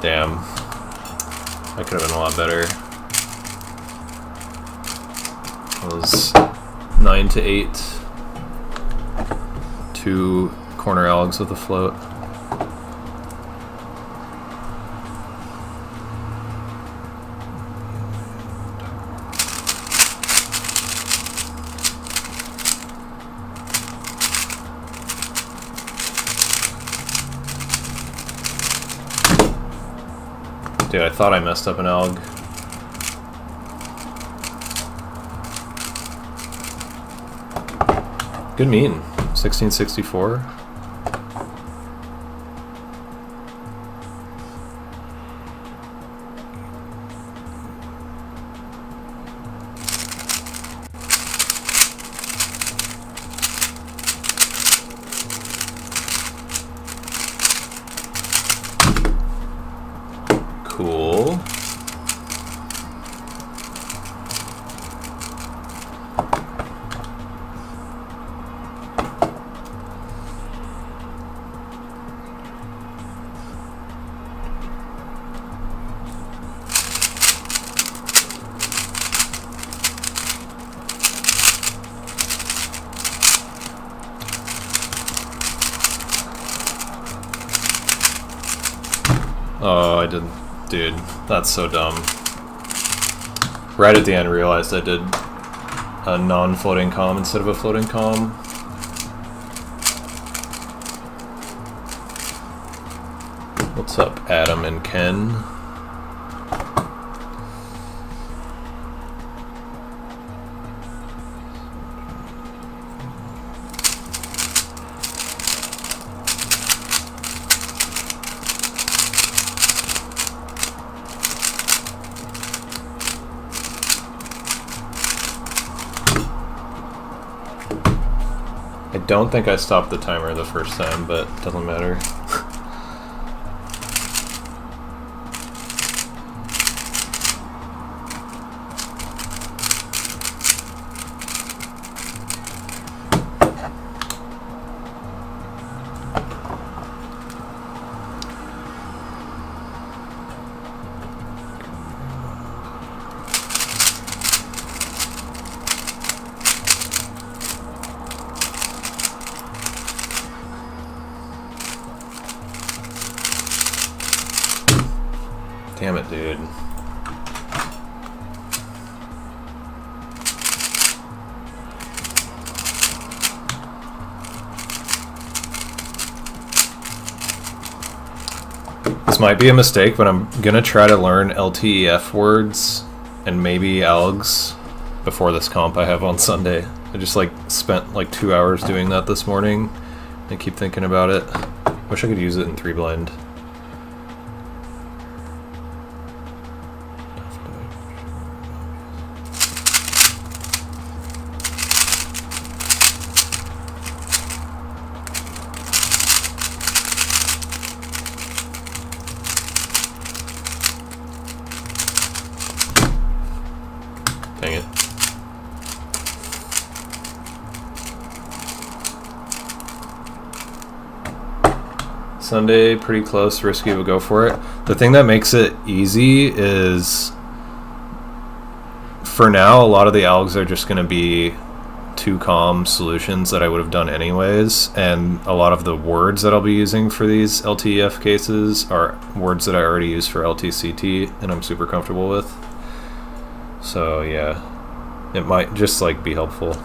S1: Damn. That could have been a lot better. It was 9 to 8. 2 corner algs with a float. Dude, I thought I messed up an alg. Good mean. 1664. Cool. Oh, I didn't. Dude, that's so dumb. Right at the end, realized I did a non-floating comm instead of a floating comm. What's up, Adam and Ken? I don't think I stopped the timer the first time, but it doesn't matter. Damn it, dude. This might be a mistake, but I'm gonna try to learn LTEF words and maybe algs before this comp I have on Sunday. I just spent 2 hours doing that this morning and keep thinking about it. Wish I could use it in 3 blind. Dang it. Sunday, pretty close, risky, but go for it. The thing that makes it easy is, for now, a lot of the algs are just going to be 2 comm solutions that I would have done anyways, and a lot of the words that I'll be using for these LTEF cases are words that I already use for LTCT, and I'm super comfortable with. So yeah, it might just be helpful.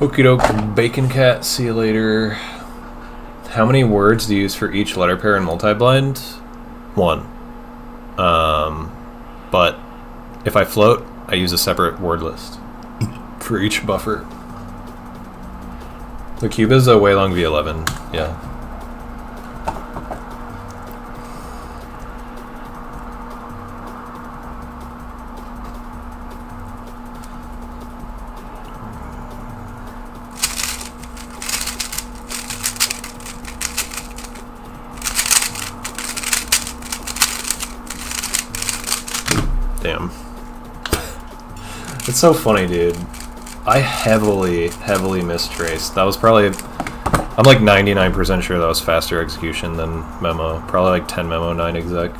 S1: Okie doke, Bacon Cat, see you later. How many words do you use for each letter pair in multi-blind? 1. But if I float, I use a separate word list for each buffer. The cube is a Weilong V11, yeah. Damn. It's so funny, dude. I heavily mistraced. That was probably... I'm like 99% sure that was faster execution than memo. Probably like 10 memo, 9 exec.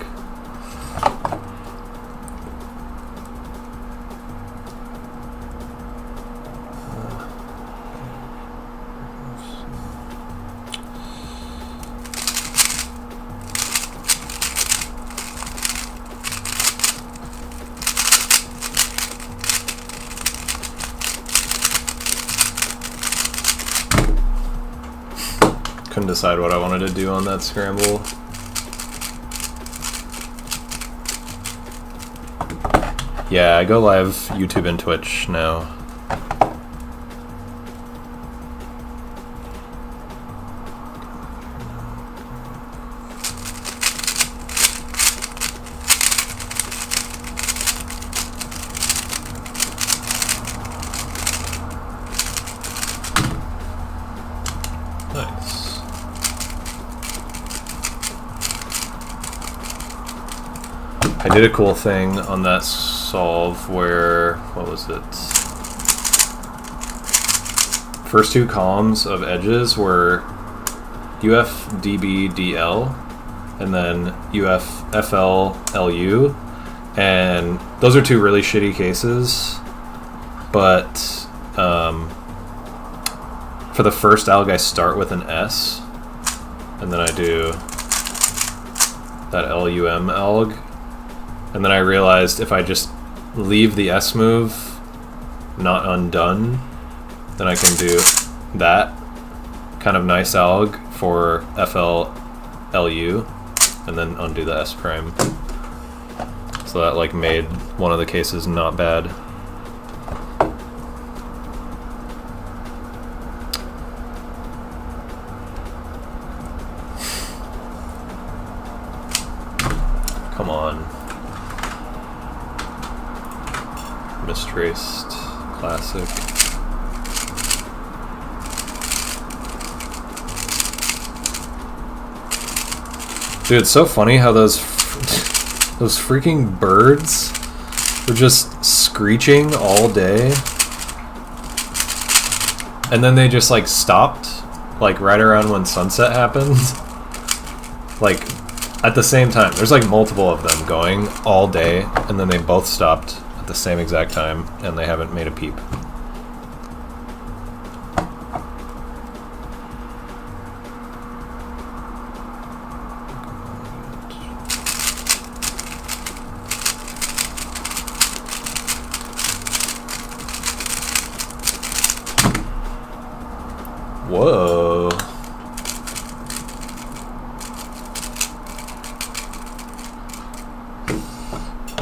S1: Couldn't decide what I wanted to do on that scramble. Yeah, I go live YouTube and Twitch now. Nice. I did a cool thing on that solve where, what was it? First 2 columns of edges were UFDBDL and then UFFLLU, and those are 2 really shitty cases, but for the first alg I start with an S, and then I do that LUM alg. And then I realized if I just leave the S move not undone, then I can do that kind of nice alg for FLLU and then undo the S prime. So that like made one of the cases not bad. Come on. Mistraced. Classic. Dude, it's so funny how those freaking birds were just screeching all day. And then they just like stopped, like right around when sunset happened. Like at the same time. There's like multiple of them going all day, and then they both stopped at the same exact time, and they haven't made a peep. Whoa.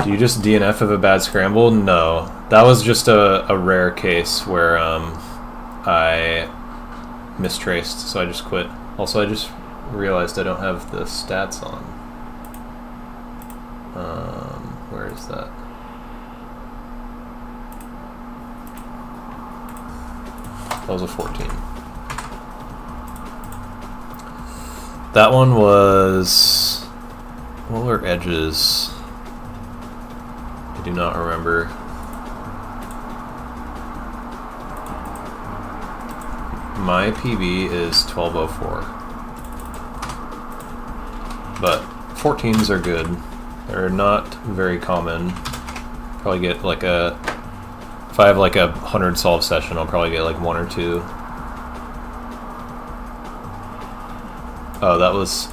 S1: Do you just DNF of a bad scramble? No. That was just a rare case where I mistraced, so I just quit. Also, I just realized I don't have the stats on. Where is that? That was a 14. That one was... what were edges? I do not remember. My PB is 1204. But 14s are good. They're not very common. Probably get like a... if I have like a 100 solve session, I'll probably get like 1 or 2. Oh, that was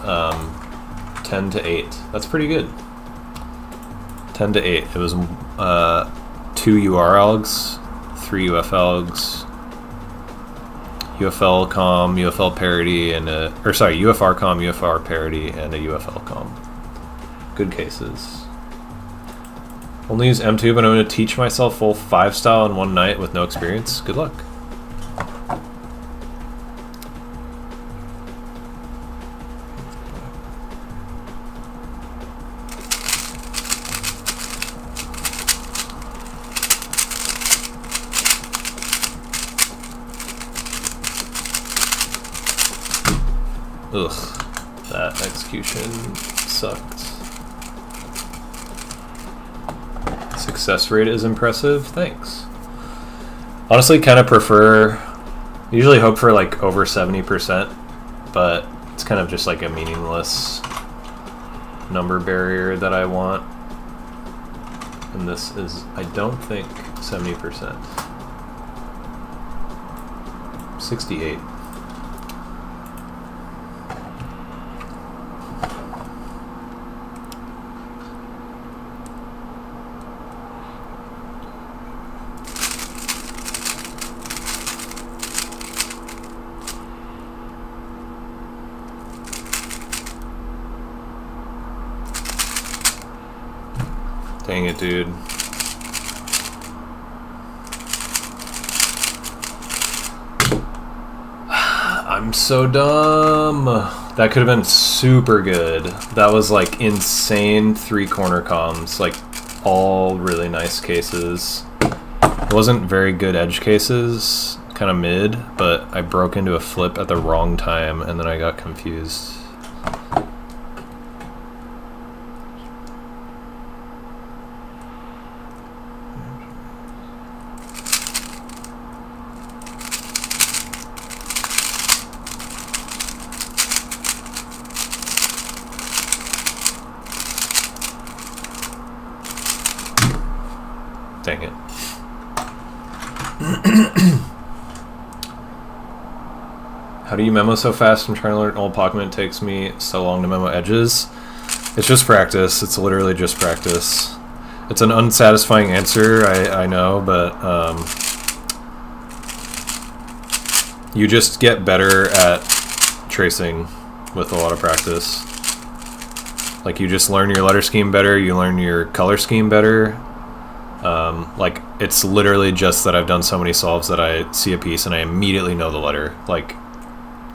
S1: 10 to 8. That's pretty good. 10 to 8. It was 2 UR algs, 3 UF algs, UFL com, UFL parity, and UFR com, UFR parity, and a UFL com. Good cases. Only use M2, but I'm going to teach myself full 5 style in one night with no experience. Good luck. Ugh, that execution sucked. Success rate is impressive. Thanks. Honestly, kind of prefer. Usually hope for like over 70%, but it's kind of just like a meaningless number barrier that I want. And this is, I don't think, 70%. 68. Dang it, dude. I'm so dumb. That could have been super good. That was like insane 3-corner comms, like all really nice cases. It wasn't very good edge cases, kind of mid, but I broke into a flip at the wrong time and then I got confused. Dang it. How do you memo so fast? I'm trying to learn old Pokemon. It takes me so long to memo edges. It's just practice. It's literally just practice. It's an unsatisfying answer, I know, but you just get better at tracing with a lot of practice. Like, you just learn your letter scheme better, you learn your color scheme better. Like, it's literally just that I've done so many solves that I see a piece and I immediately know the letter, like,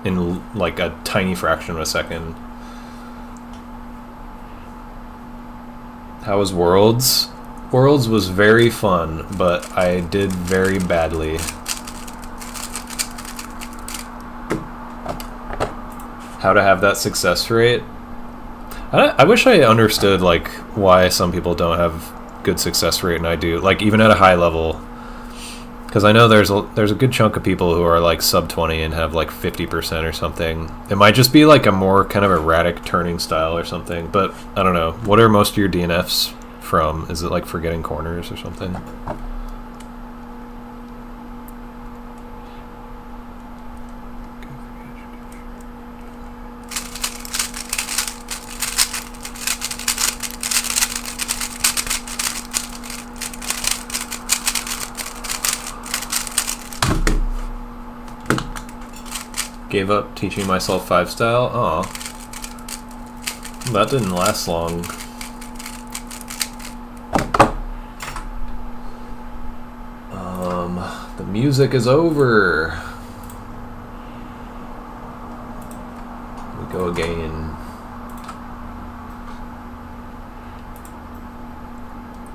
S1: in like a tiny fraction of a second. How was Worlds? Worlds was very fun, but I did very badly. How to have that success rate? I wish I understood, like, why some people don't have good success rate and I do, like, even at a high level, because I know there's a good chunk of people who are like sub 20 and have like 50% or something. It might just be like a more kind of erratic turning style or something, but I don't know. What are most of your DNFs from? Is it like forgetting corners or something? Gave up teaching myself 5 style? Aw. That didn't last long. The music is over. We go again.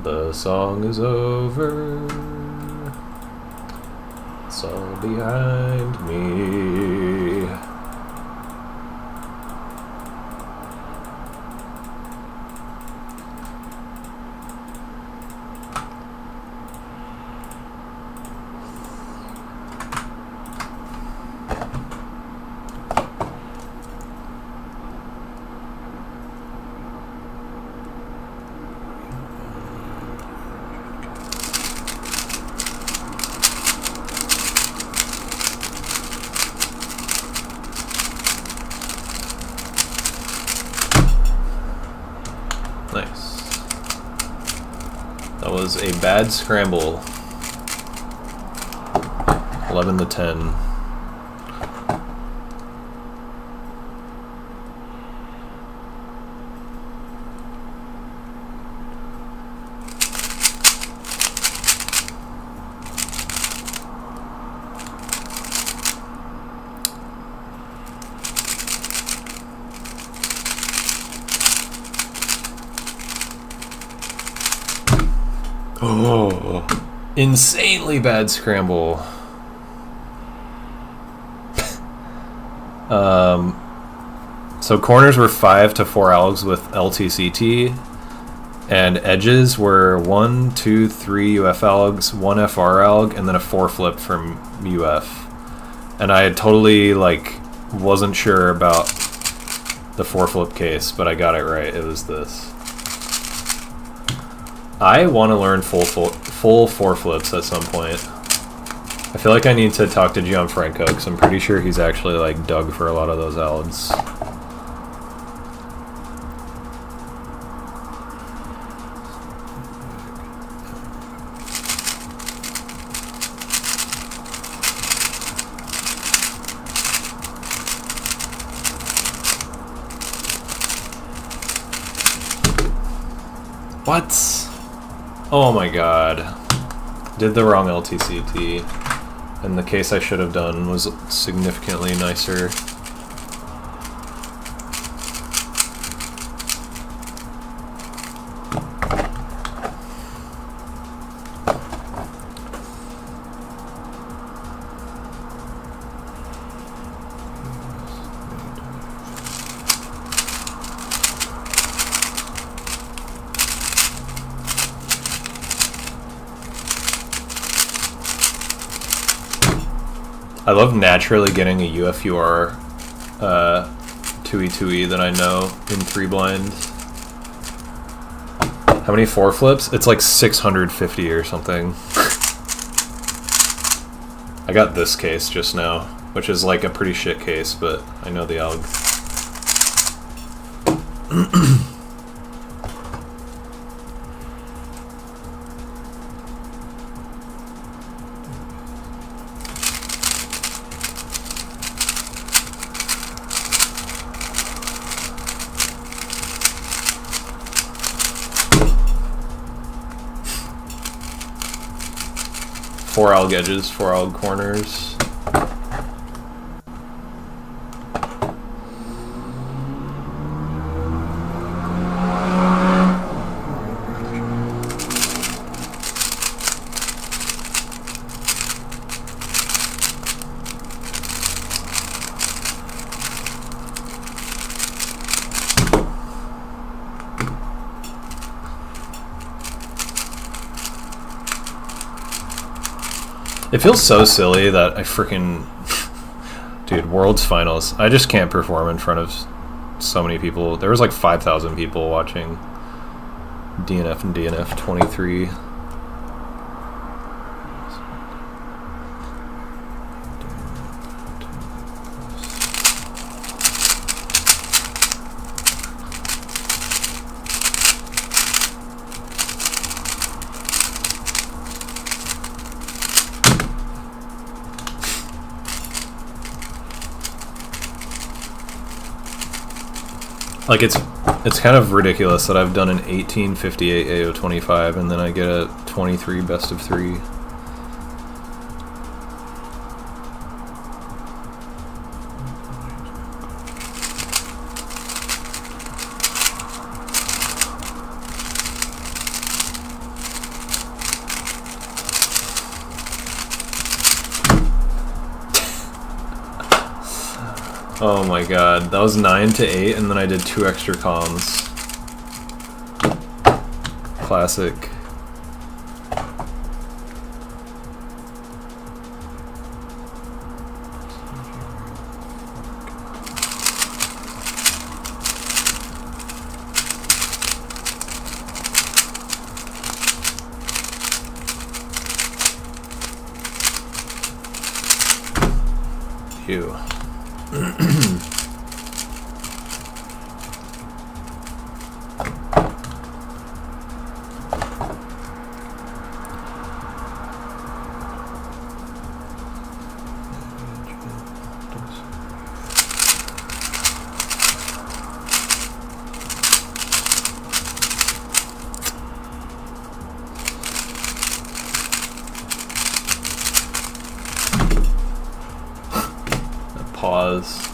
S1: The song is over. It's all behind me. Nice. That was a bad scramble. 11 to 10. Oh, insanely bad scramble. So corners were 5 to 4 algs with LTCT, and edges were 1, 2, 3 UF algs, 1 FR alg, and then a 4 flip from UF. And I totally wasn't sure about the 4 flip case, but I got it right. It was this. I want to learn full 4 flips at some point. I feel like I need to talk to Gianfranco because I'm pretty sure he's actually dug for a lot of those algs. What? Oh my god. Did the wrong LTCT. And the case I should have done was significantly nicer. I love naturally getting a UFUR 2E2E that I know in 3 blind. How many 4 flips? It's like 650 or something. I got this case just now, which is like a pretty shit case, but I know the alg. 4 alg edges, 4 alg corners. It feels so silly that I freaking... Dude, Worlds Finals. I just can't perform in front of so many people. There was like 5,000 people watching DNF and DNF 23. Like, it's kind of ridiculous that I've done an 1858 AO25 and then I get a 23 best of 3. Oh my god, that was 9 to 8 and then I did 2 extra comms. Classic. Phew. Pause.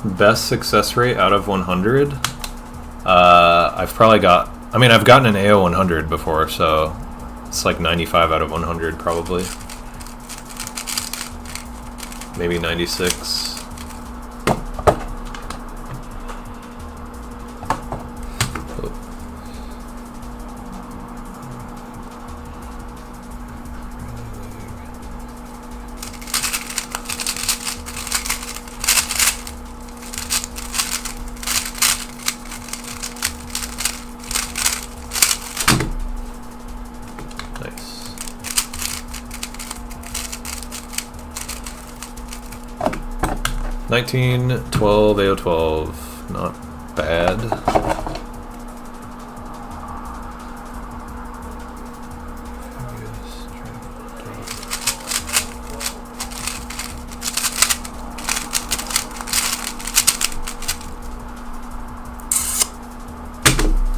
S1: Best success rate out of 100? I've probably got... I mean, I've gotten an AO 100 before, so It's like 95 out of 100 probably. Maybe 96. Nice. 19, 12, AO12. Not bad.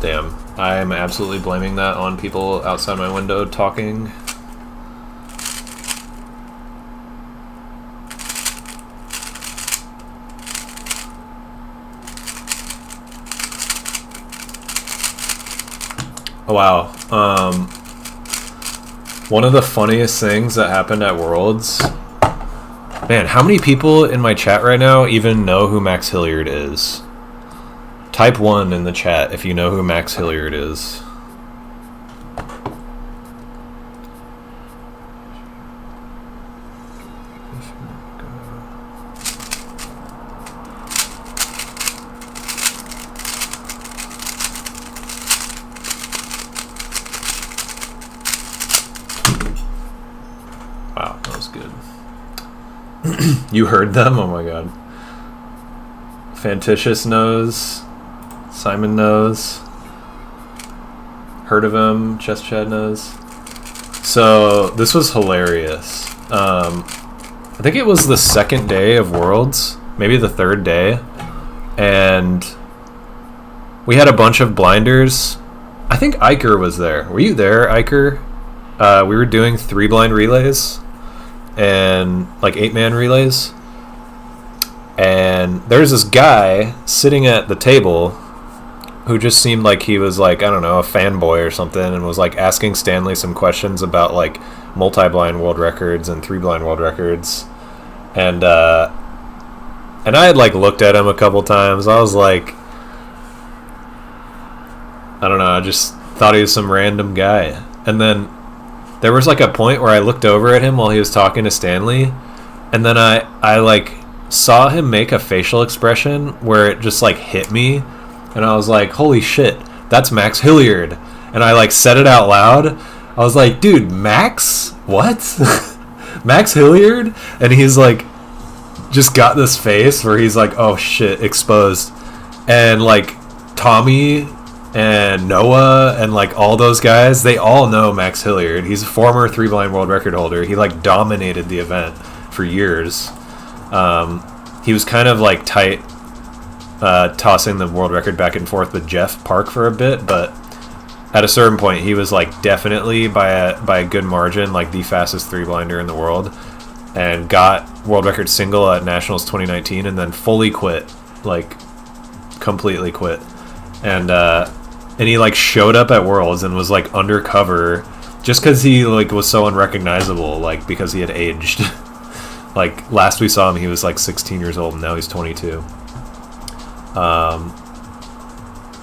S1: Damn. I'm absolutely blaming that on people outside my window talking. Oh, wow. One of the funniest things that happened at Worlds... Man, how many people in my chat right now even know who Max Hillard is? Type 1 in the chat if you know who Max Hillard is. Wow, that was good. You heard them? Oh my god. Fanticious knows. Simon knows. Heard of him. Chest Chad knows. So this was hilarious. I think it was the second day of Worlds, maybe the third day, and we had a bunch of blinders. I think Iker was there. Were you there, Iker? We were doing 3 blind relays and like 8-man relays, and there's this guy sitting at the table who just seemed like he was like, I don't know, a fanboy or something, and was like asking Stanley some questions about like multi-blind world records and 3-blind world records. And I had like looked at him a couple times. I was like, I don't know, I just thought he was some random guy. And then there was like a point where I looked over at him while he was talking to Stanley, and then I like saw him make a facial expression where it just like hit me. And I was like, holy shit, that's Max Hillard. And I like said it out loud. I was like, dude, Max? What? Max Hillard? And he's like, just got this face where he's like, oh shit, exposed. And like Tommy and Noah and like all those guys, they all know Max Hillard. He's a former 3-blind world record holder. He like dominated the event for years. He was kind of like tight, tossing the world record back and forth with Jeff Park for a bit, but at a certain point he was like definitely by a good margin like the fastest 3-blinder in the world, and got world record single at Nationals 2019, and then fully quit, like completely quit, and he like showed up at Worlds and was like undercover just because he like was so unrecognizable, like because he had aged. Like last we saw him he was like 16 years old, and now he's 22.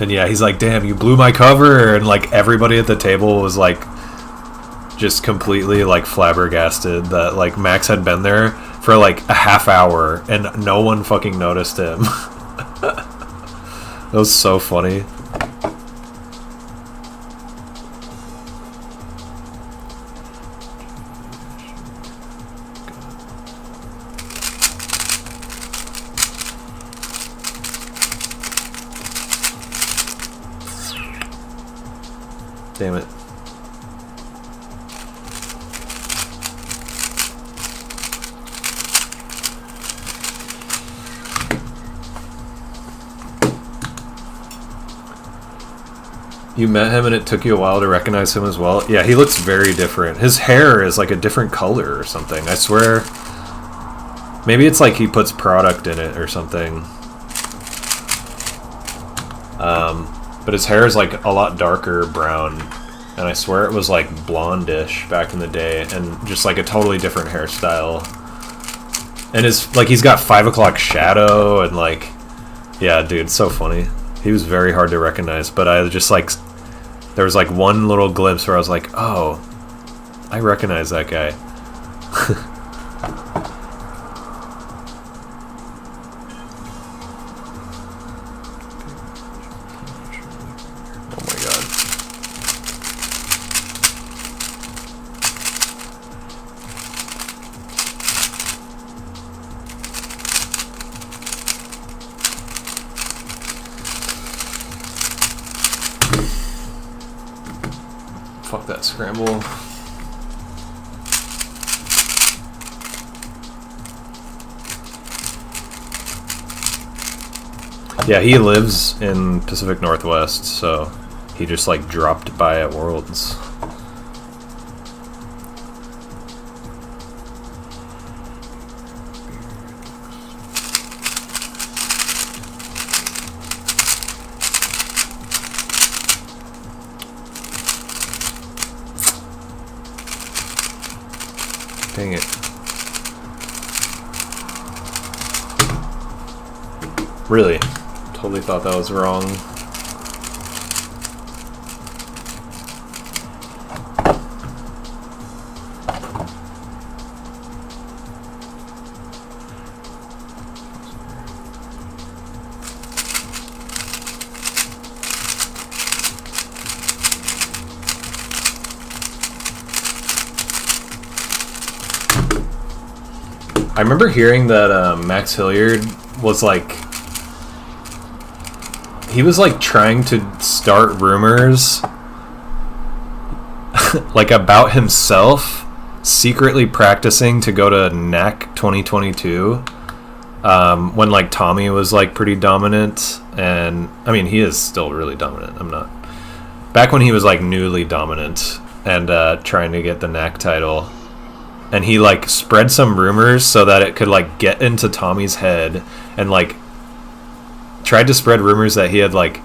S1: And yeah, he's like, damn, you blew my cover, and like everybody at the table was like just completely like flabbergasted that like Max had been there for like a half hour and no one fucking noticed him. It was so funny. Damn it. You met him and it took you a while to recognize him as well? Yeah, he looks very different. His hair is like a different color or something. I swear. Maybe it's like he puts product in it or something. But his hair is like a lot darker brown and I swear it was like blondish back in the day, and just like a totally different hairstyle. And he's got 5 o'clock shadow, and like, yeah, dude, so funny. He was very hard to recognize, but I just like, there was like one little glimpse where I was like, oh, I recognize that guy. Oh my god. Fuck that scramble. Yeah, he lives in Pacific Northwest, so he just like dropped by at Worlds. Dang it. Really? Totally thought that was wrong. I remember hearing that Max Hillard was like, he was like trying to start rumors like about himself secretly practicing to go to NAC 2022 when like Tommy was like pretty dominant, and I mean he is still really dominant. I'm not, back when he was like newly dominant and trying to get the NAC title, and he like spread some rumors so that it could like get into Tommy's head, and like tried to spread rumors that he had like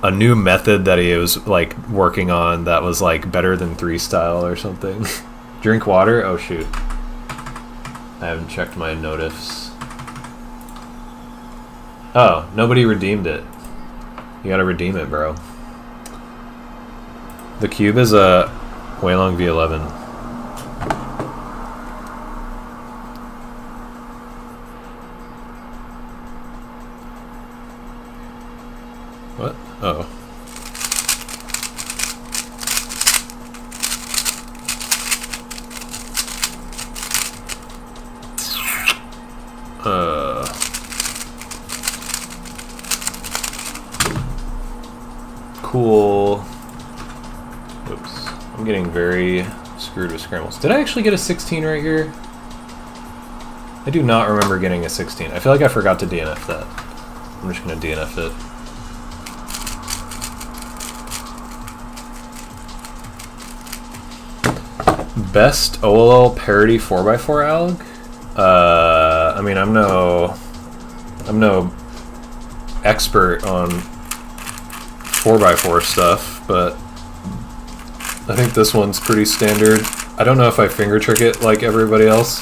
S1: a new method that he was like working on that was like better than 3-style or something. Drink water? Oh shoot, I haven't checked my notifs. Oh, nobody redeemed it. You gotta redeem it, bro. The cube is a Weilong V11. What? Oh. Cool. Oops. I'm getting very screwed with scrambles. Did I actually get a 16 right here? I do not remember getting a 16. I feel like I forgot to DNF that. I'm just going to DNF it. Best OLL parity 4x4 alg? I mean, I'm no expert on 4x4 stuff, but I think this one's pretty standard. I don't know if I finger trick it like everybody else,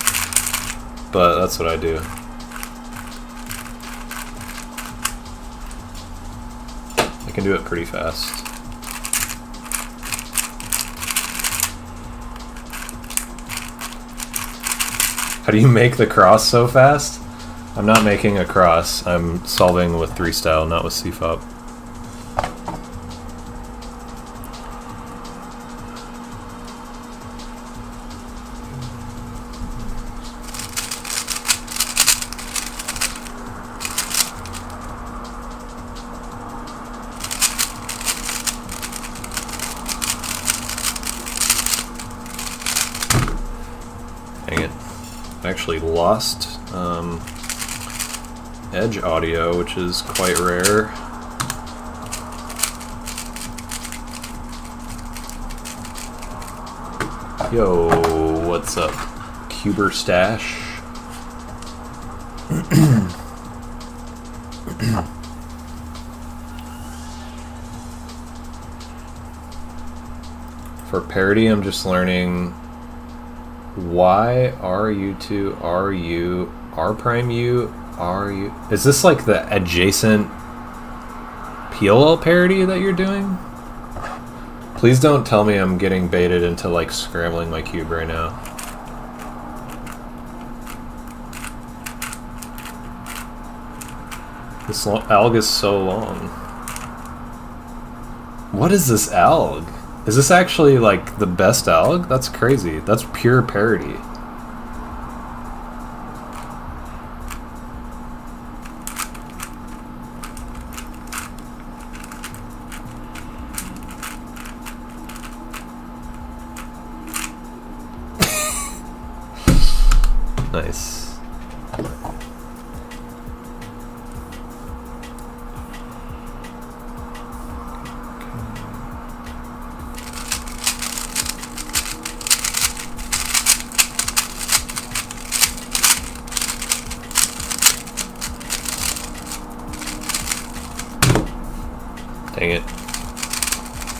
S1: but that's what I do. I can do it pretty fast. How do you make the cross so fast? I'm not making a cross. I'm solving with 3-style, not with CFOP. Dang it. I actually lost edge audio, which is quite rare. Yo, what's up, Cuber Stash? For parity, I'm just learning Y, R, U2, R, U, R prime U, R, U. Is this like the adjacent PLL parity that you're doing? Please don't tell me I'm getting baited into like scrambling my cube right now. This alg is so long. What is this alg? Is this actually like the best alg? That's crazy. That's pure parity. Nice. Dang it.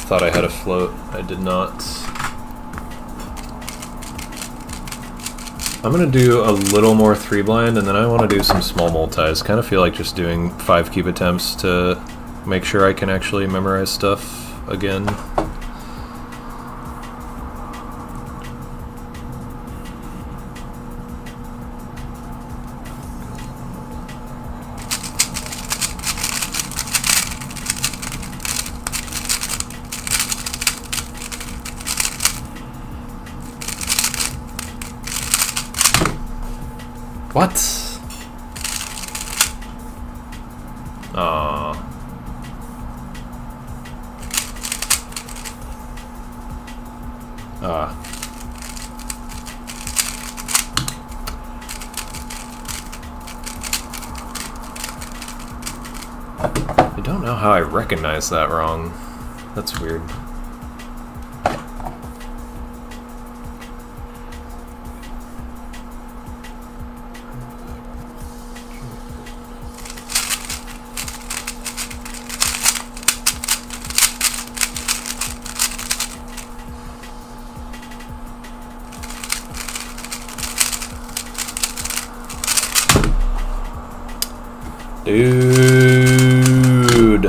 S1: Thought I had a float. I did not. I'm gonna do a little more 3-blind, and then I want to do some small multis. Kind of feel like just doing 5 cube attempts to make sure I can actually memorize stuff again. What? Aww. I don't know how I recognize that wrong. That's weird. Dude.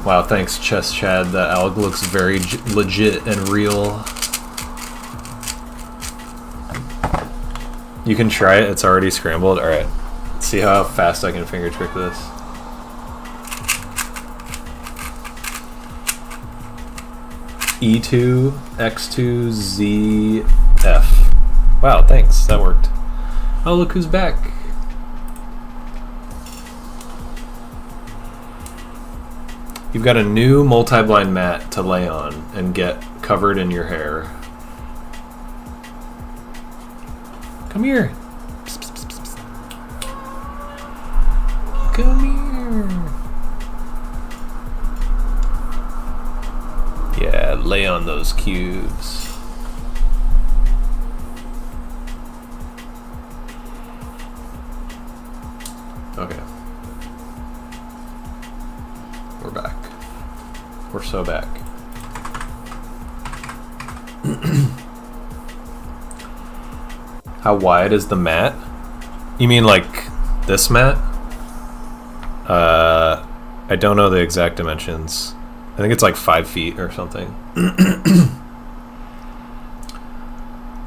S1: Wow, thanks, Chess Chad. That alg looks very legit and real. You can try it. It's already scrambled. All right. Let's see how fast I can finger trick this. E2, X2, Z, F. Wow, thanks. That worked. Oh, look who's back. You've got a new multi-blind mat to lay on and get covered in your hair. Come here. Psst, psst, psst, psst. Come here. Yeah, lay on those cubes. Okay. We're back. We're so back. How wide is the mat? You mean like this mat? I don't know the exact dimensions. I think it's like 5 feet or something.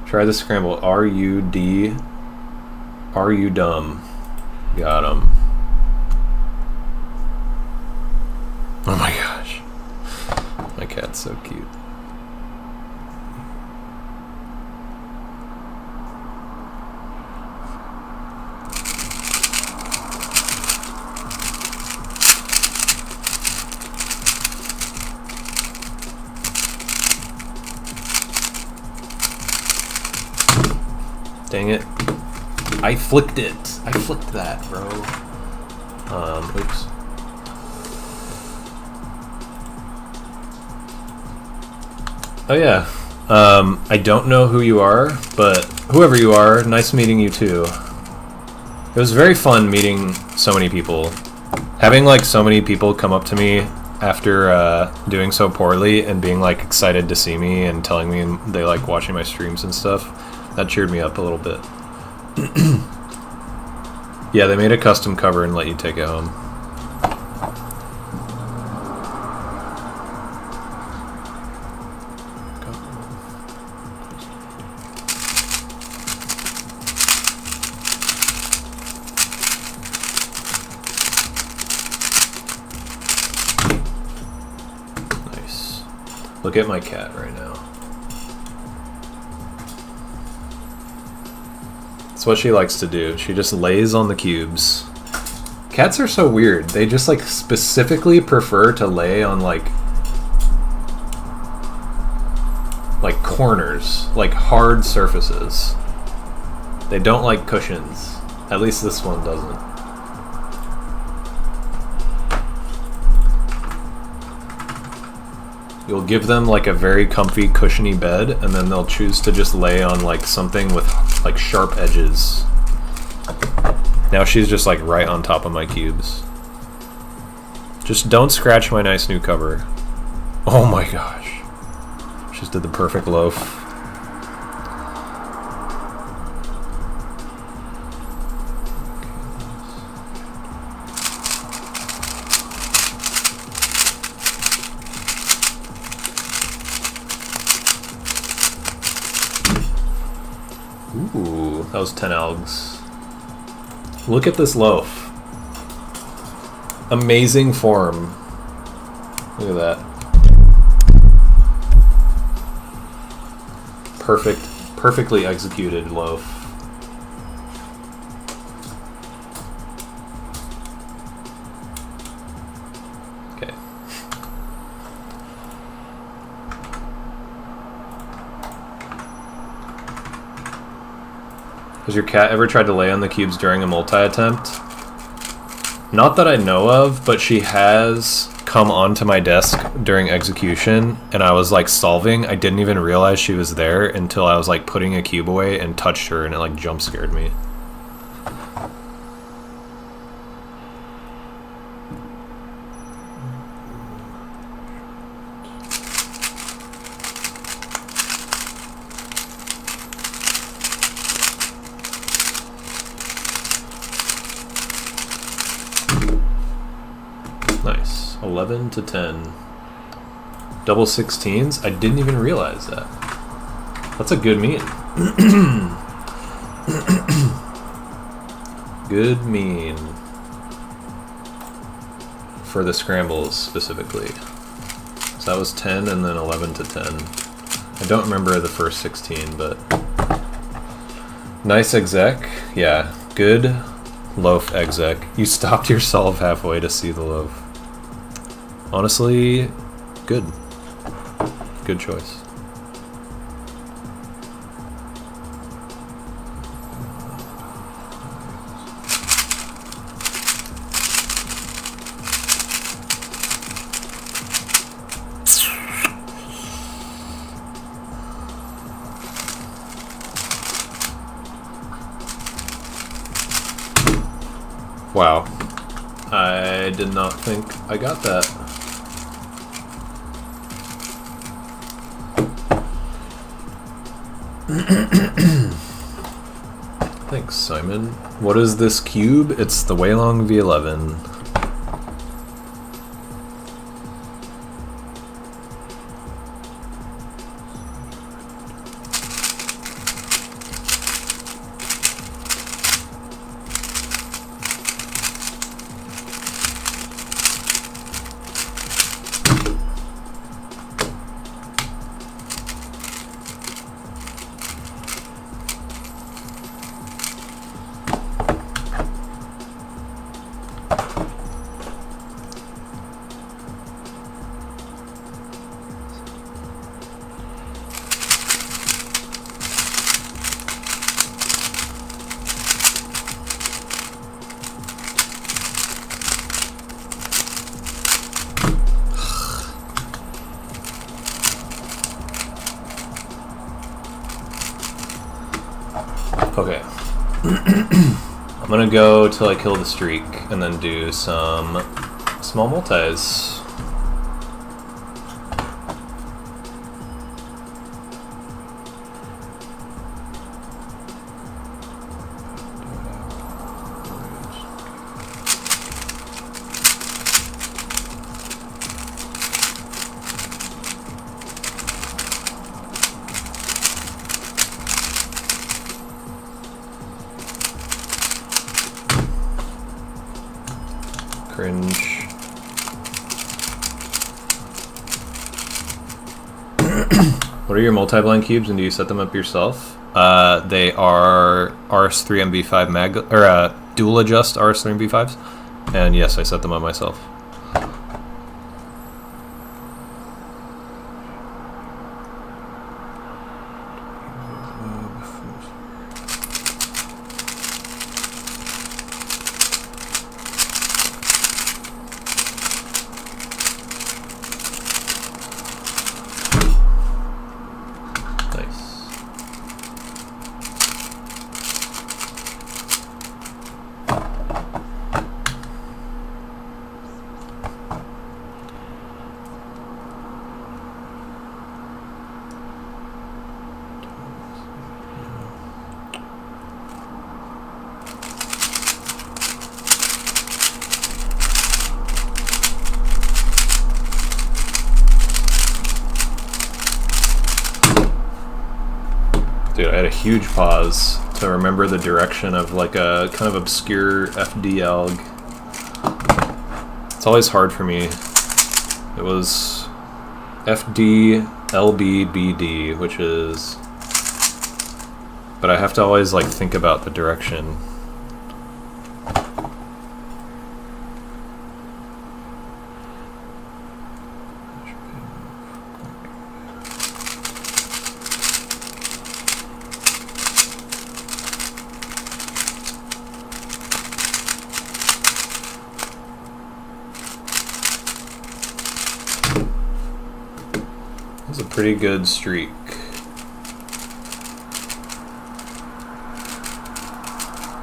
S1: Try the scramble. R-U-D. Are you dumb? Got him. Oh my gosh. My cat's so cute. Dang it. I flicked it. I flicked that, bro. Oops. Oh yeah. I don't know who you are, but whoever you are, nice meeting you too. It was very fun meeting so many people. Having like so many people come up to me after doing so poorly and being like excited to see me and telling me they like watching my streams and stuff, that cheered me up a little bit. Yeah, they made a custom cover and let you take it home. Nice. Look at my cat right now. That's what she likes to do. She just lays on the cubes. Cats are so weird. They just like specifically prefer to lay on like corners, like hard surfaces. They don't like cushions. At least this one doesn't. You'll give them like a very comfy, cushiony bed, and then they'll choose to just lay on like something with like sharp edges. Now she's just like right on top of my cubes. Just don't scratch my nice new cover. Oh my gosh. Just did the perfect loaf. Ooh, that was 10 algs. Look at this loaf. Amazing form. Look at that. Perfectly executed loaf. Okay. Has your cat ever tried to lay on the cubes during a multi-attempt? Not that I know of, but she has come onto my desk during execution, and I was like solving. I didn't even realize she was there until I was like putting a cube away and touched her, and it like jump scared me. Nice. 11 to 10. Double 16s? I didn't even realize that. That's a good mean. Good mean. For the scrambles, specifically. So that was 10 and then 11 to 10. I don't remember the first 16, but... Nice exec. Yeah, good loaf exec. You stopped your solve halfway to see the loaf. Honestly, good. Good choice. Wow. I did not think I got that. Thanks, Simon. What is this cube? It's the Weilong V11. Okay. I'm gonna go till I kill the streak and then do some small multis. Cringe. What are your multi-blind cubes, and do you set them up yourself? They are RS3MB5 mag or dual adjust RS3MB5s, and yes, I set them up myself. Dude, I had a huge pause to remember the direction of like a kind of obscure FD alg. It's always hard for me. It was FD LBBD, which is... But I have to always like think about the direction. That's a pretty good streak.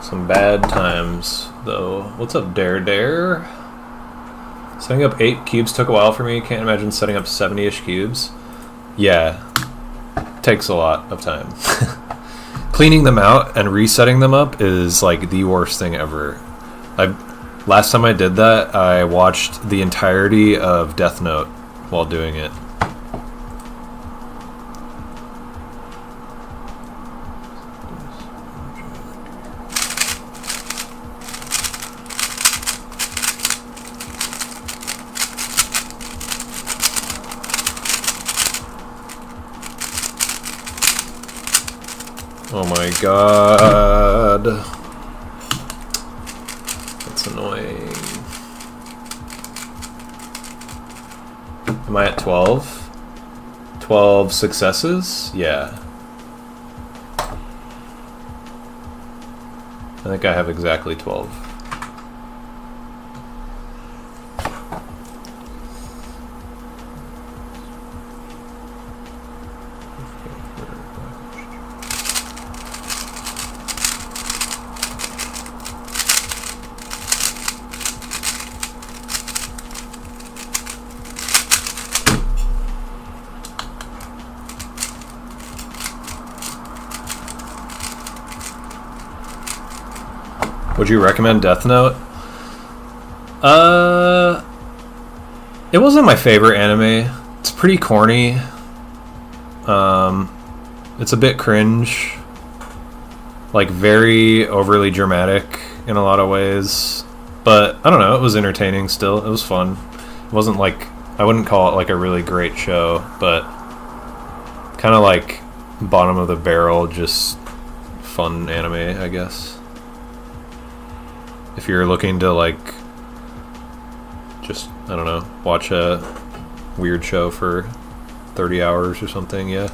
S1: Some bad times, though. What's up, Dare? Setting up 8 cubes took a while for me. Can't imagine setting up 70-ish cubes. Yeah, takes a lot of time. Cleaning them out and resetting them up is like the worst thing ever. Last time I did that, I watched the entirety of Death Note while doing it. Oh my god. That's annoying. Am I at 12? 12 successes? Yeah. I think I have exactly 12. Would you recommend Death Note? It wasn't my favorite anime. It's pretty corny. It's a bit cringe. Like, very overly dramatic in a lot of ways. But, I don't know, it was entertaining still. It was fun. It wasn't like... I wouldn't call it like a really great show, but... kind of like bottom of the barrel, just fun anime, I guess. If you're looking to, like, just, I don't know, watch a weird show for 30 hours or something, yeah.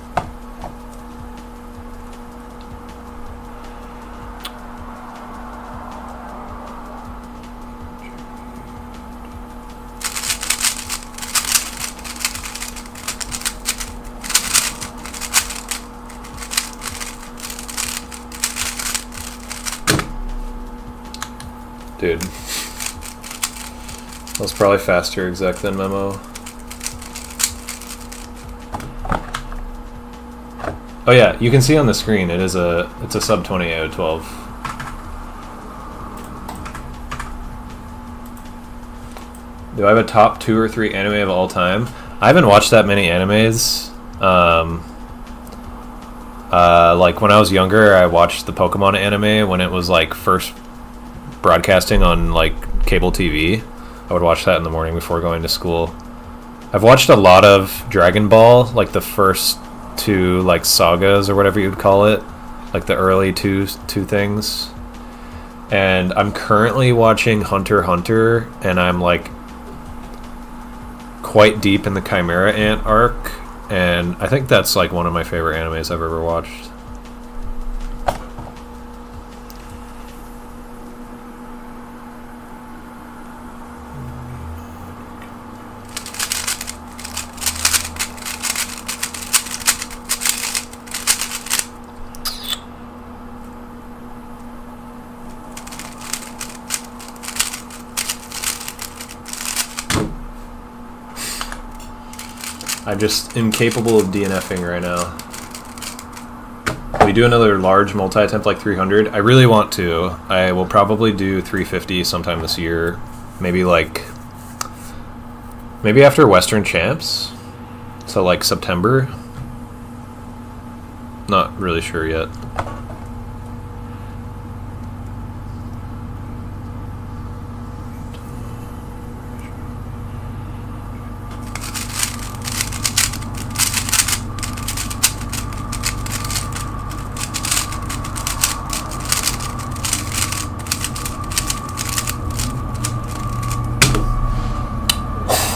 S1: Dude. That was probably faster exec than memo. Oh yeah, you can see on the screen it's a sub 20 out of 12. Do I have a top 2 or 3 anime of all time? I haven't watched that many animes. Like when I was younger, I watched the Pokemon anime when it was like first broadcasting on like cable TV. I would watch that in the morning before going to school. I've watched a lot of Dragon Ball, like the first 2 like sagas or whatever you'd call it, like the early two things. And I'm currently watching Hunter x Hunter, and I'm like quite deep in the Chimera Ant arc, and I think that's like one of my favorite animes I've ever watched. I'm just incapable of DNFing right now. We do another large multi-attempt like 300. I really want to. I will probably do 350 sometime this year. Maybe after Western Champs. So like September. Not really sure yet.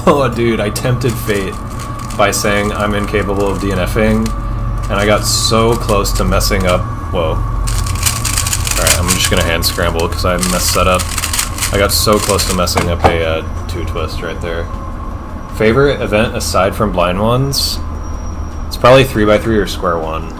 S1: Oh, dude, I tempted fate by saying I'm incapable of DNFing, and I got so close to messing up. Whoa. Alright, I'm just gonna hand scramble because I messed that up. I got so close to messing up a 2-twist right there. Favorite event aside from blind ones? It's probably 3x3 or square one.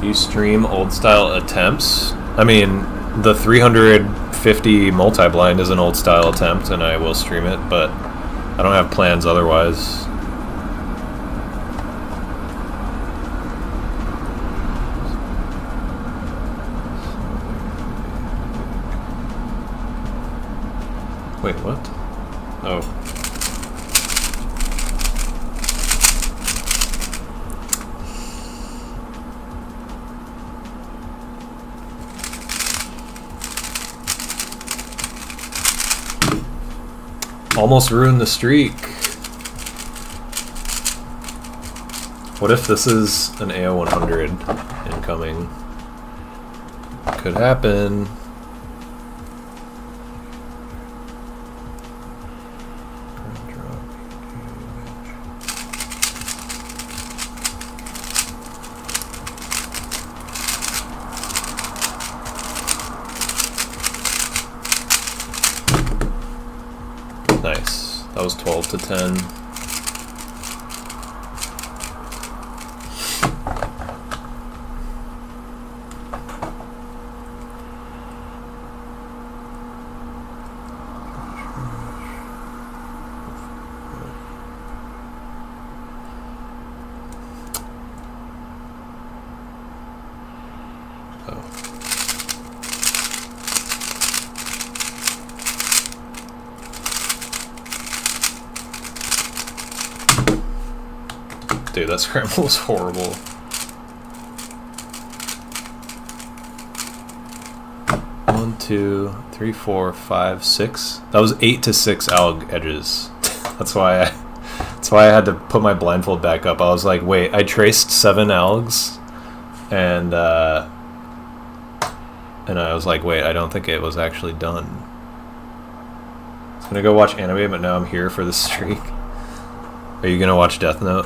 S1: You stream old style attempts? I mean, the 350 multi-blind is an old style attempt, and I will stream it, but I don't have plans otherwise. Wait, what? Oh. Almost ruined the streak. What if this is an AO 100 incoming? Could happen. Nice. That was 12 to 10. Dude, that scramble was horrible. One, two, three, four, five, six. That was 8 to 6 alg edges. That's why I had to put my blindfold back up. I was like, wait, I traced 7 algs, and I was like, wait, I don't think it was actually done. I was gonna go watch anime, but now I'm here for the streak. Are you gonna watch Death Note?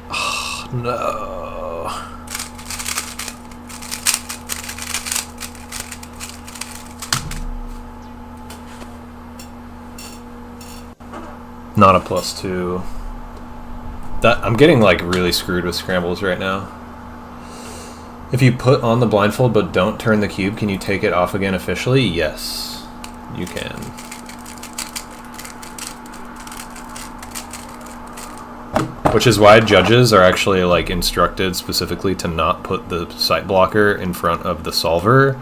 S1: Oh, no. Not a +2. That I'm getting like really screwed with scrambles right now. If you put on the blindfold but don't turn the cube, can you take it off again officially? Yes, you can. Which is why judges are actually like instructed specifically to not put the sight blocker in front of the solver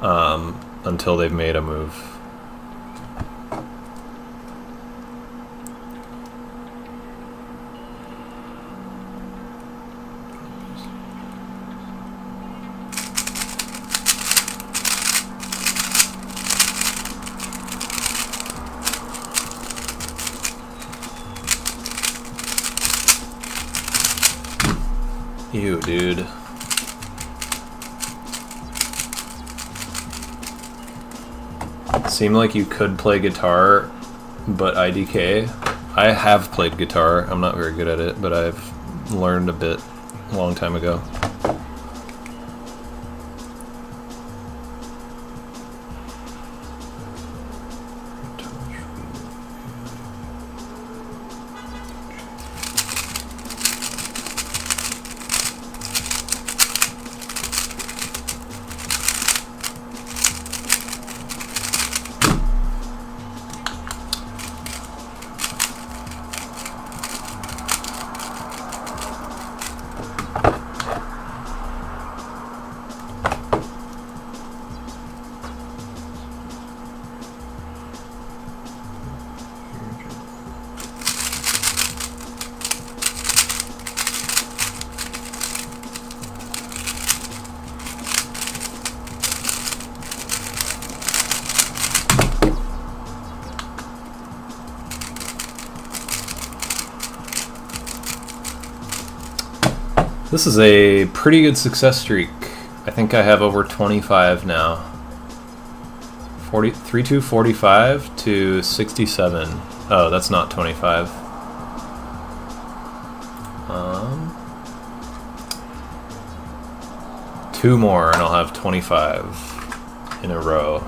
S1: until they've made a move. Ew, dude. Seemed like you could play guitar, but IDK. I have played guitar. I'm not very good at it, but I've learned a bit a long time ago. This is a pretty good success streak. I think I have over 25 now. 45 to 67. Oh, that's not 25. Two more and I'll have 25 in a row.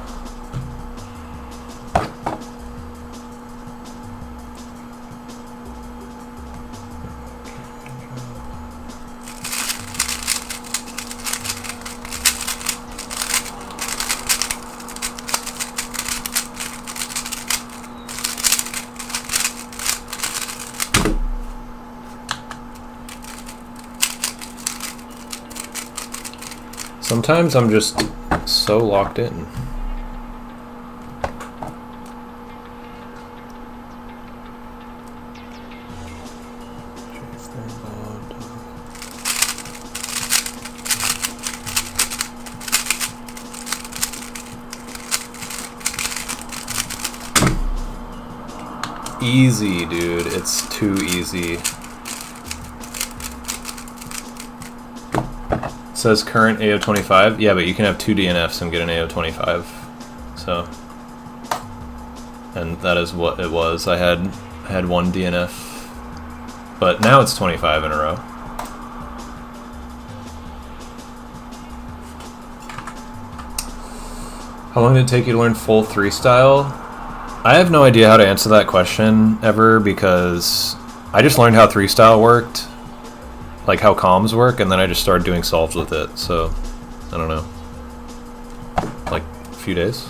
S1: Sometimes I'm just so locked in. Easy, dude. It's too easy. Says current AO25. Yeah, but you can have 2 DNFs and get an AO25. So, and that is what it was. I had 1 DNF, but now it's 25 in a row. How long did it take you to learn full 3-style? I have no idea how to answer that question ever, because I just learned how 3-style worked, like how comms work, and then I just started doing solves with it. So I don't know, like a few days.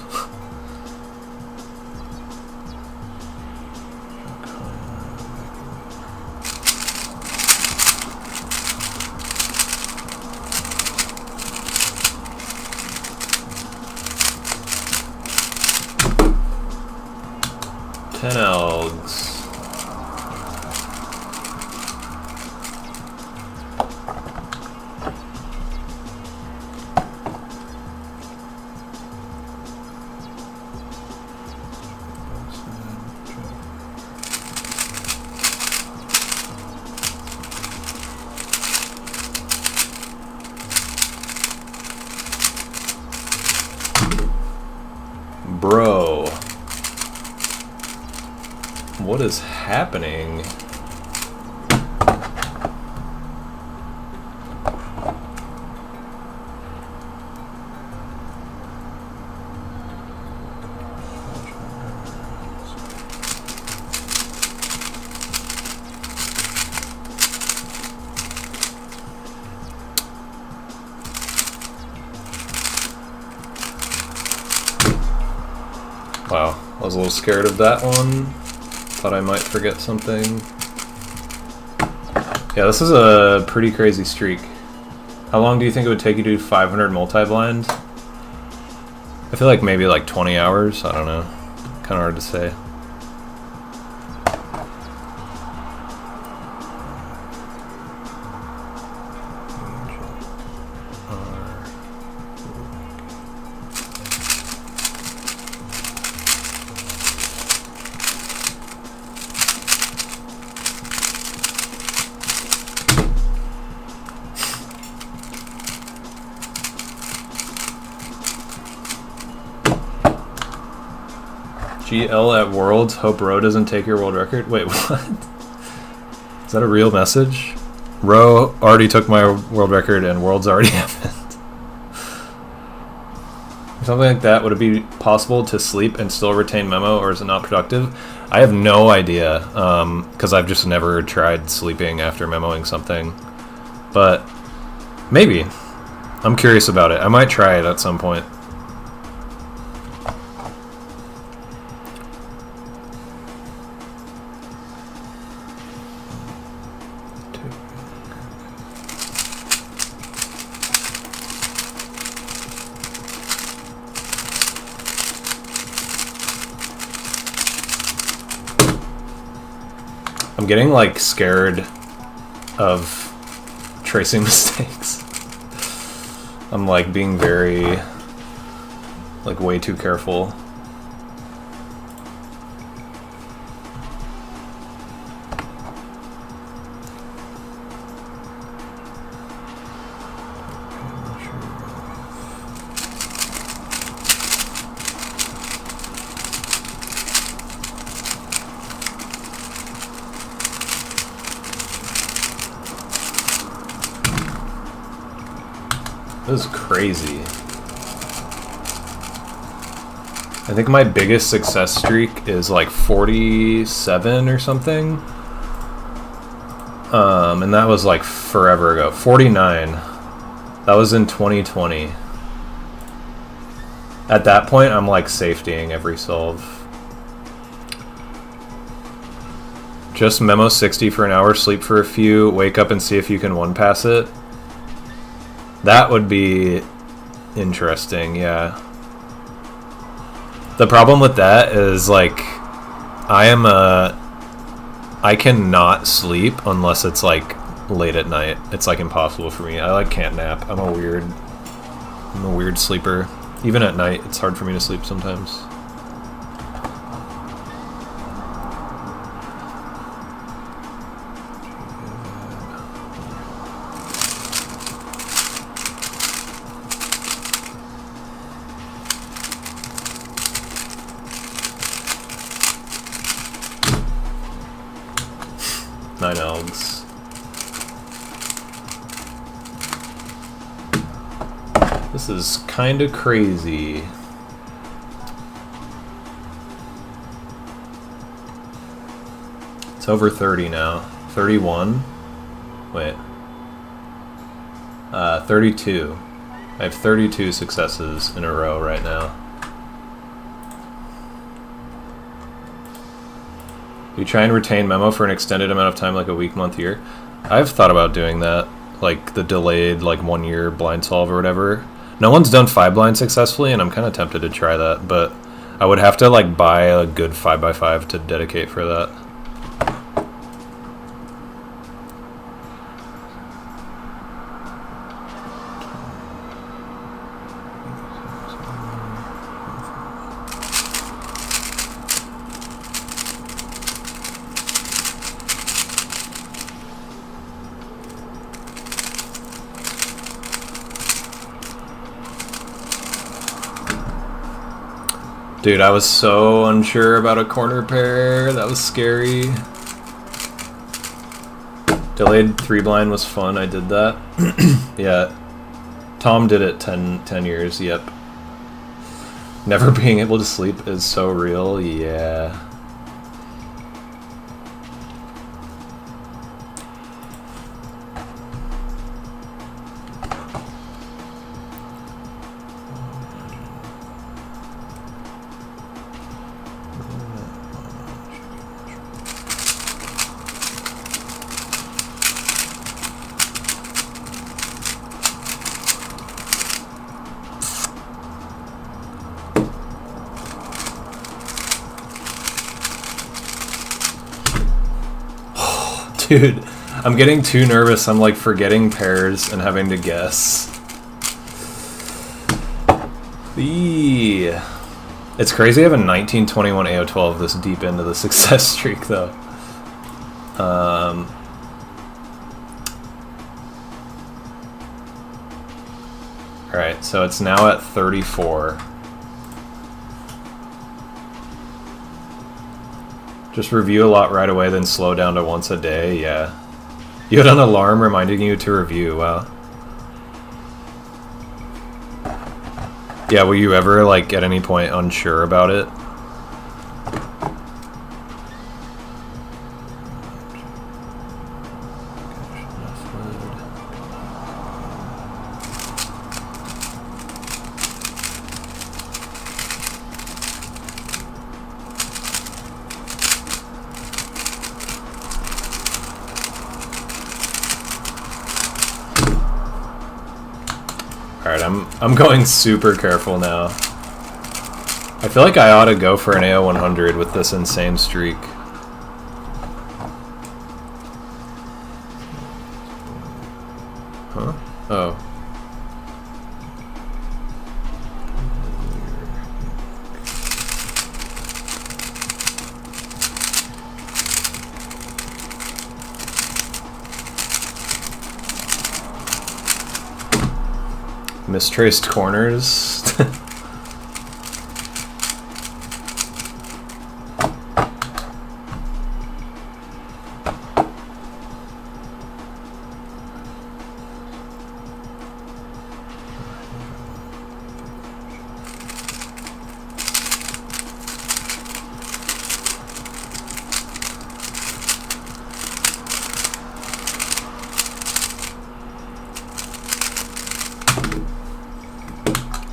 S1: Ten elgs. Bro. What is happening? Wow, I was a little scared of that one. Thought I might forget something. Yeah, this is a pretty crazy streak. How long do you think it would take you to do 500 multi-blind? I feel like maybe like 20 hours. I don't know. Kind of hard to say. GL at Worlds, hope Ro doesn't take your world record. Wait, what? Is that a real message? Ro already took my world record and Worlds already happened. Something like that, would it be possible to sleep and still retain memo, or is it not productive? I have no idea, because I've just never tried sleeping after memoing something. But maybe. I'm curious about it. I might try it at some point. I'm getting like scared of tracing mistakes. I'm like being very, like way too careful. This is crazy. I think my biggest success streak is like 47 or something. And that was like forever ago. 49. That was in 2020. At that point, I'm like safetying every solve. Just memo 60 for an hour, sleep for a few, wake up and see if you can one pass it. That would be interesting, yeah. The problem with that is, like, I cannot sleep unless it's, like, late at night. It's, like, impossible for me. I, like, can't nap. I'm a weird sleeper. Even at night, it's hard for me to sleep sometimes. Nine elves. This is kind of crazy. It's over 30 now. 31? Wait. 32. I have 32 successes in a row right now. You try and retain memo for an extended amount of time, like a week, month, year. I've thought about doing that, like the delayed, like 1 year blind solve or whatever. No one's done 5 blind successfully, and I'm kind of tempted to try that, but I would have to like buy a good 5x5 to dedicate for that. Dude, I was so unsure about a corner pair. That was scary. Delayed 3-blind was fun. I did that. Yeah. Tom did it 10 years. Yep. Never being able to sleep is so real. Yeah. Dude, I'm getting too nervous. I'm like forgetting pairs and having to guess. It's crazy having 1921 AO12 this deep into the success streak though. Alright, so it's now at 34. Just review a lot right away, then slow down to once a day, yeah. You had an alarm reminding you to review, wow. Yeah, were you ever, like, at any point unsure about it? Alright, I'm going super careful now. I feel like I ought to go for an AO 100 with this insane streak. Huh? Oh. Mistraced corners.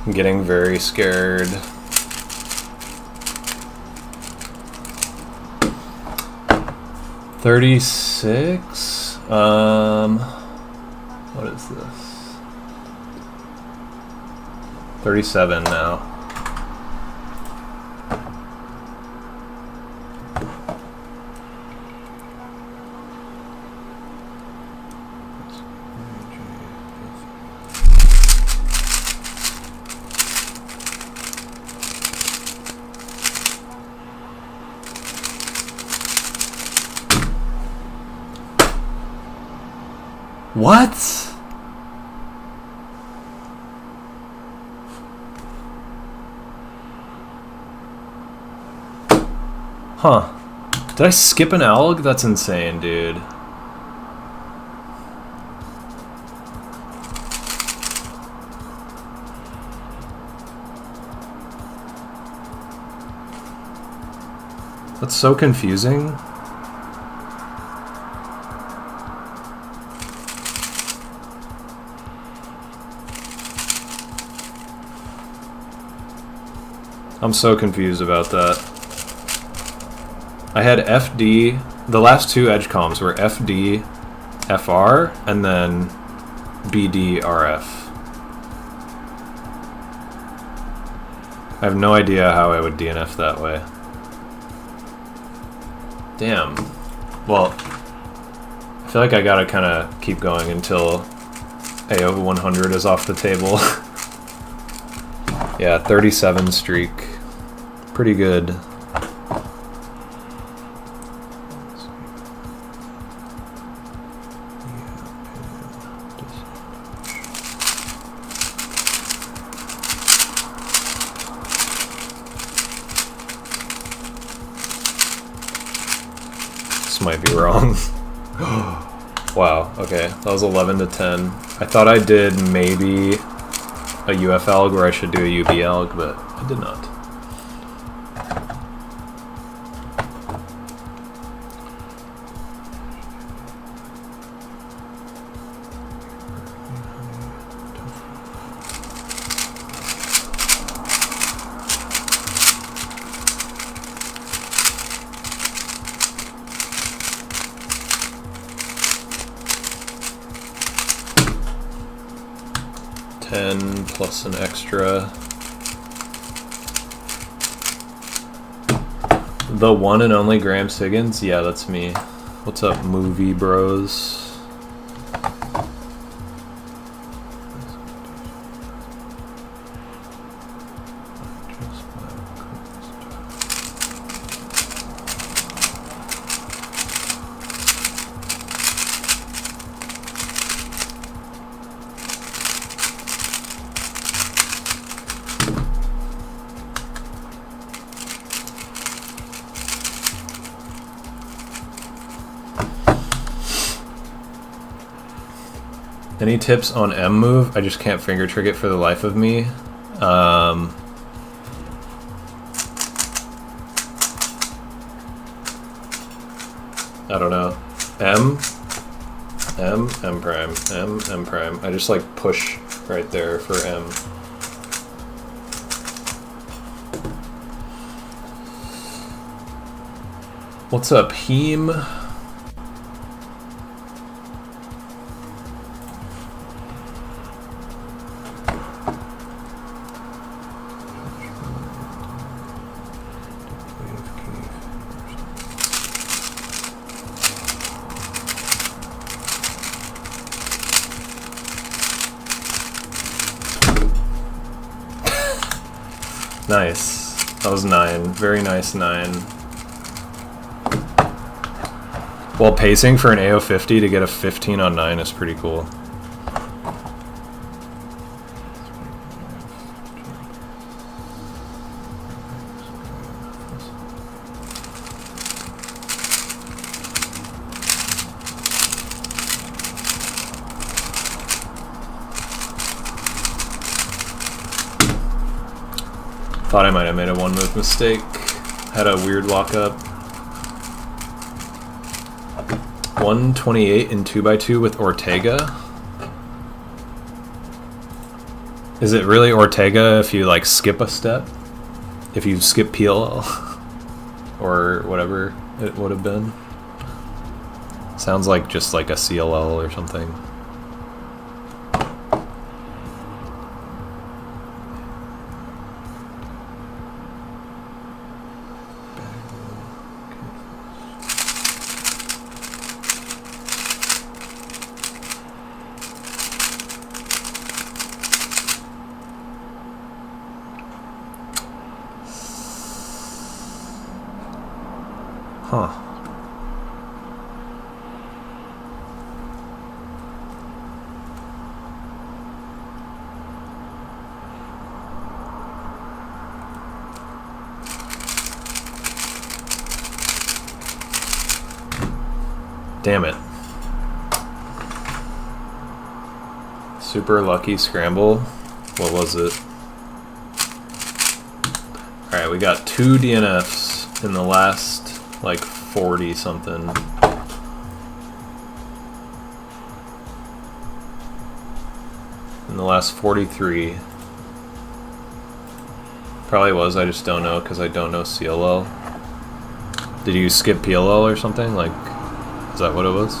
S1: I'm getting very scared. $36? What is this? 37 now. What? Huh. Did I skip an alg? That's insane, dude. That's so confusing. I'm so confused about that. I had FD, the last two edge comms were FD, FR, and then BD, RF. I have no idea how I would DNF that way. Damn. Well, I feel like I gotta kind of keep going until AO 100 is off the table. Yeah, 37 streak. Pretty good. might be wrong. Wow, okay. That was 11 to 10. I thought I did maybe a UF alg where I should do a UB alg, but I did not. Plus an extra. The one and only Graham Siggins? Yeah, that's me. What's up, movie bros? Any tips on M move? I just can't finger trick it for the life of me. I don't know. M prime, M prime. I just like push right there for M. What's up, Heem? Nice. That was 9. Very nice 9. Well, pacing for an AO50 to get a 15 on 9 is pretty cool. Thought I might have made a one move mistake. Had a weird walk up. 128 in 2x2 with Ortega. Is it really Ortega if you like skip a step? If you skip PLL? Or whatever it would have been? Sounds like just like a CLL or something. Huh. Damn it. Super lucky scramble. What was it? Alright, we got 2 DNFs in the last like 40 something. In the last 43. Probably was, I just don't know because I don't know CLL. Did you skip PLL or something? Like, is that what it was?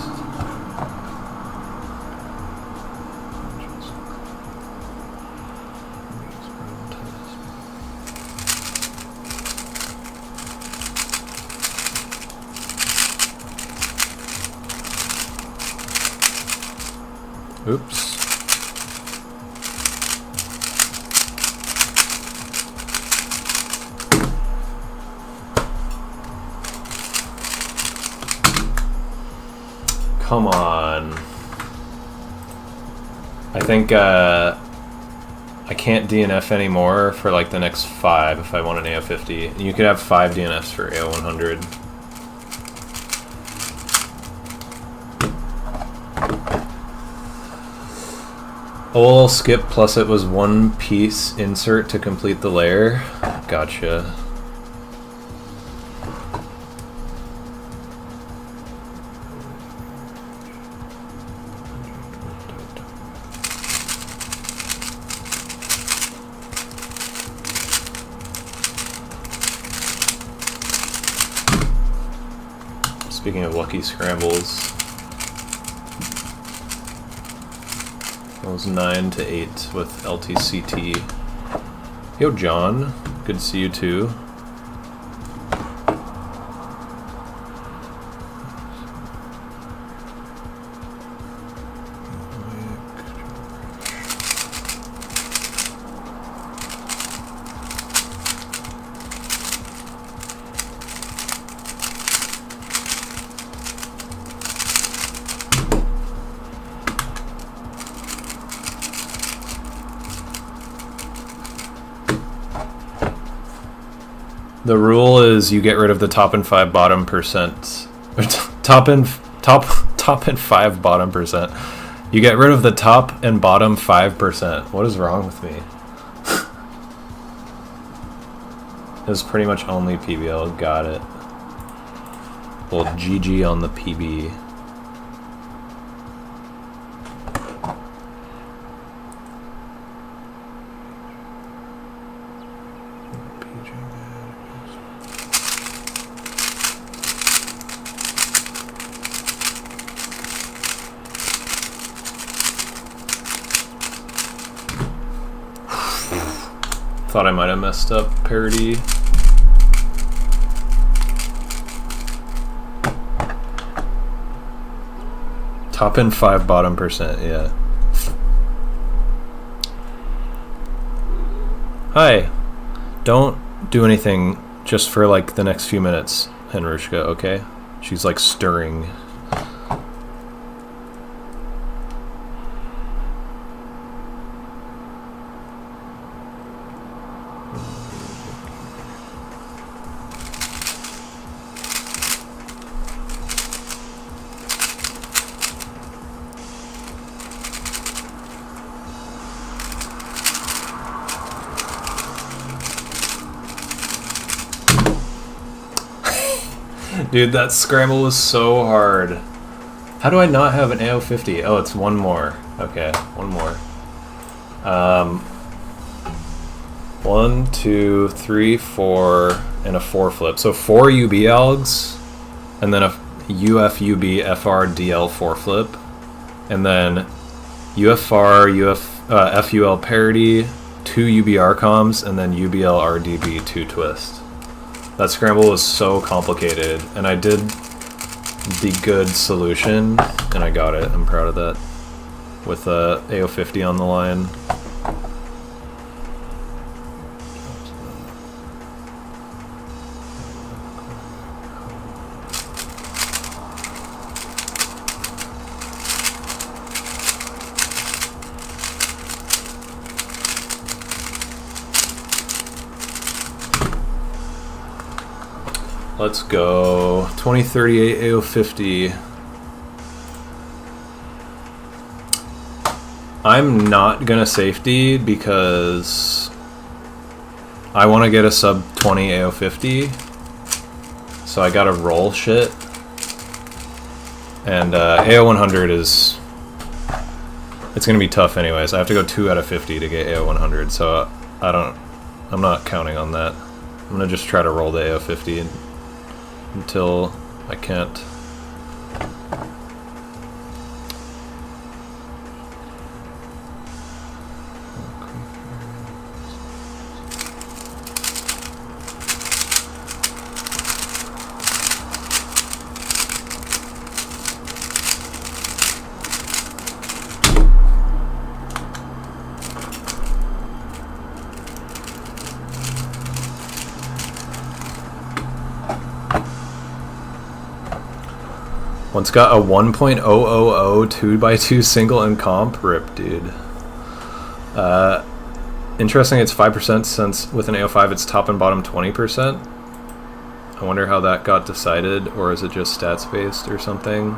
S1: Oops. Come on. I think I can't DNF anymore for like the next 5 if I want an AO50. You could have 5 DNFs for AO100. OL skip plus it was one piece insert to complete the layer. Gotcha. Speaking of lucky scrambles, it was 9 to 8 with LTCT. Yo, John, good to see you too. The rule is you get rid of the top and 5 bottom percent. Top and 5 bottom percent. You get rid of the top and bottom 5%. What is wrong with me? It's pretty much only PBL. Got it. Well, GG on the PB. Thought I might have messed up parity. Top and 5 bottom percent, yeah. Hi. Don't do anything just for like the next few minutes, Henrushka, okay? She's like stirring. Dude, that scramble was so hard. How do I not have an AO50? Oh, it's one more. Okay, one more. 1, 2, 3, 4, and a 4 flip. So 4 UB algs, and then a UF, UB, FR, DL 4 flip, and then UFR, FUL parity, 2 UBR comms, and then UBL RDB 2 twist. That scramble was so complicated, and I did the good solution, and I got it. I'm proud of that. With AO50 on the line. Let's go 2038 AO50. I'm not gonna safety because I want to get a sub 20 AO50, so I gotta roll shit. And AO100 is, it's gonna be tough anyways. I have to go 2 out of 50 to get AO100, so I'm not counting on that. I'm gonna just try to roll the AO50 until I can't. One's got a 1.000 2x2 single and comp. Rip, dude. Interesting, it's 5% since with an AO5 it's top and bottom 20%. I wonder how that got decided, or is it just stats based or something?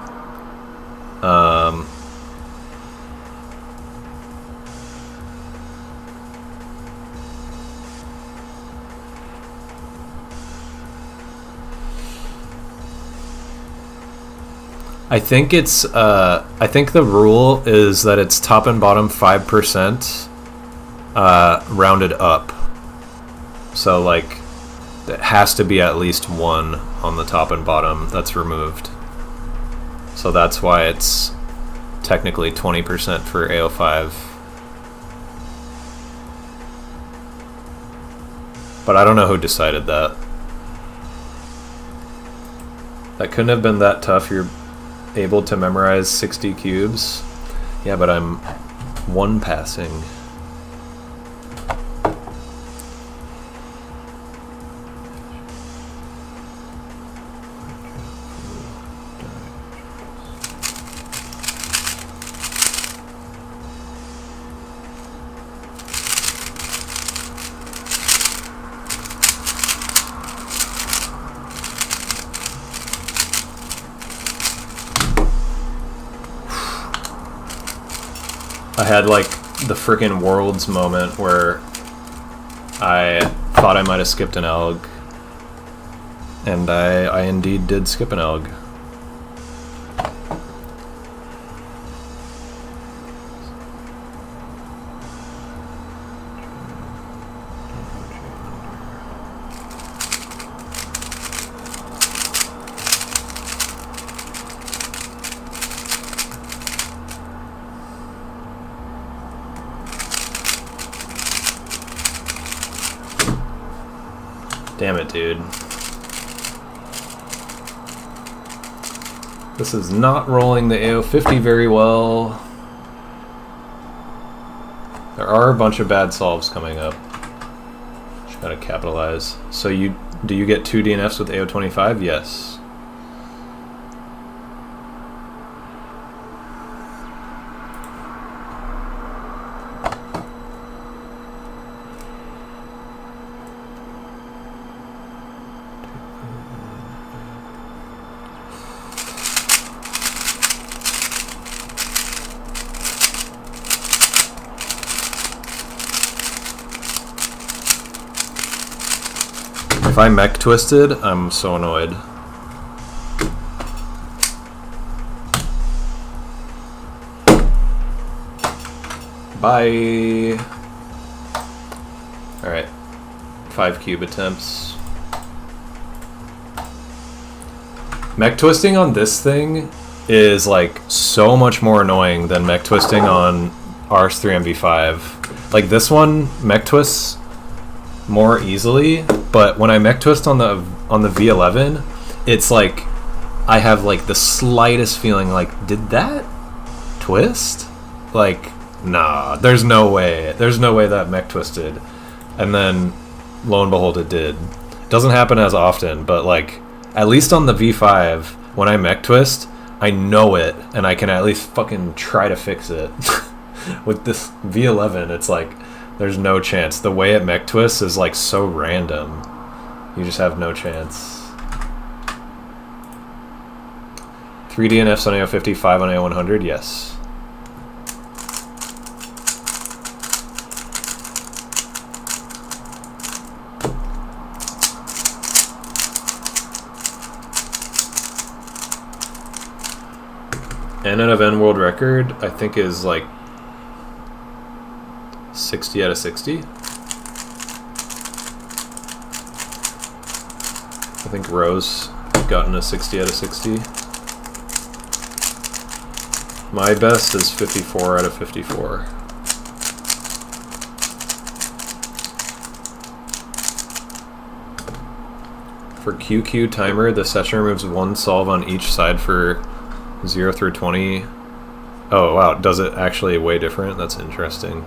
S1: I think it's I think the rule is that it's top and bottom 5% rounded up. So like it has to be at least 1 on the top and bottom that's removed. So that's why it's technically 20% for AO5. But I don't know who decided that. That couldn't have been that tough. You're able to memorize 60 cubes. Yeah, but I'm 1 passing. I had like the freaking Worlds moment where I thought I might have skipped an ELG, and I indeed did skip an ELG. Damn it, dude. This is not rolling the AO50 very well. There are a bunch of bad solves coming up. Just gotta capitalize. So do you get 2 DNFs with AO25? Yes. If I mech twisted, I'm so annoyed. Bye. Alright. 5 cube attempts. Mech twisting on this thing is like so much more annoying than mech twisting on RS3MV5. Like this one, mech twists more easily, but when I mech twist on the V11, it's like I have like the slightest feeling like, did that twist? Like, nah, there's no way that mech twisted. And then lo and behold, it did. Doesn't happen as often, but like at least on the V5, when I mech twist, I know it and I can at least fucking try to fix it. With this V11, it's like there's no chance. The way it mech twists is like so random. You just have no chance. 3 DNFs on AO50, 5 on AO100, yes. N out of N world record, I think, is like 60 out of 60. I think Rose gotten a 60 out of 60. My best is 54 out of 54. For QQ timer, the session removes 1 solve on each side for 0 through 20. Oh wow, does it actually way different? That's interesting.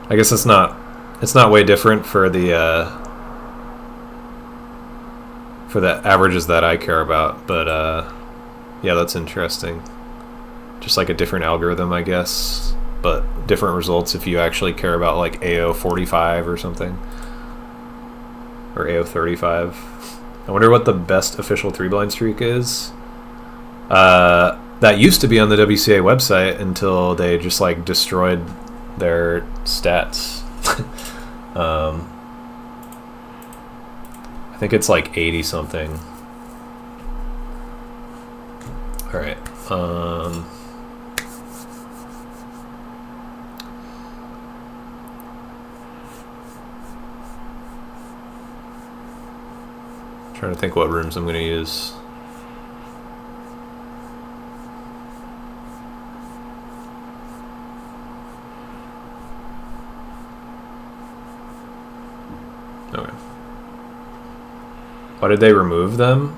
S1: I guess it's not way different for the averages that I care about, but yeah, that's interesting. Just like a different algorithm, I guess, but different results if you actually care about like AO45 or something, or AO35. I wonder what the best official 3-blind streak is. That used to be on the WCA website until they just like destroyed their stats. I think it's like 80 something. All right. Trying to think what rooms I'm going to use. Okay. Why did they remove them?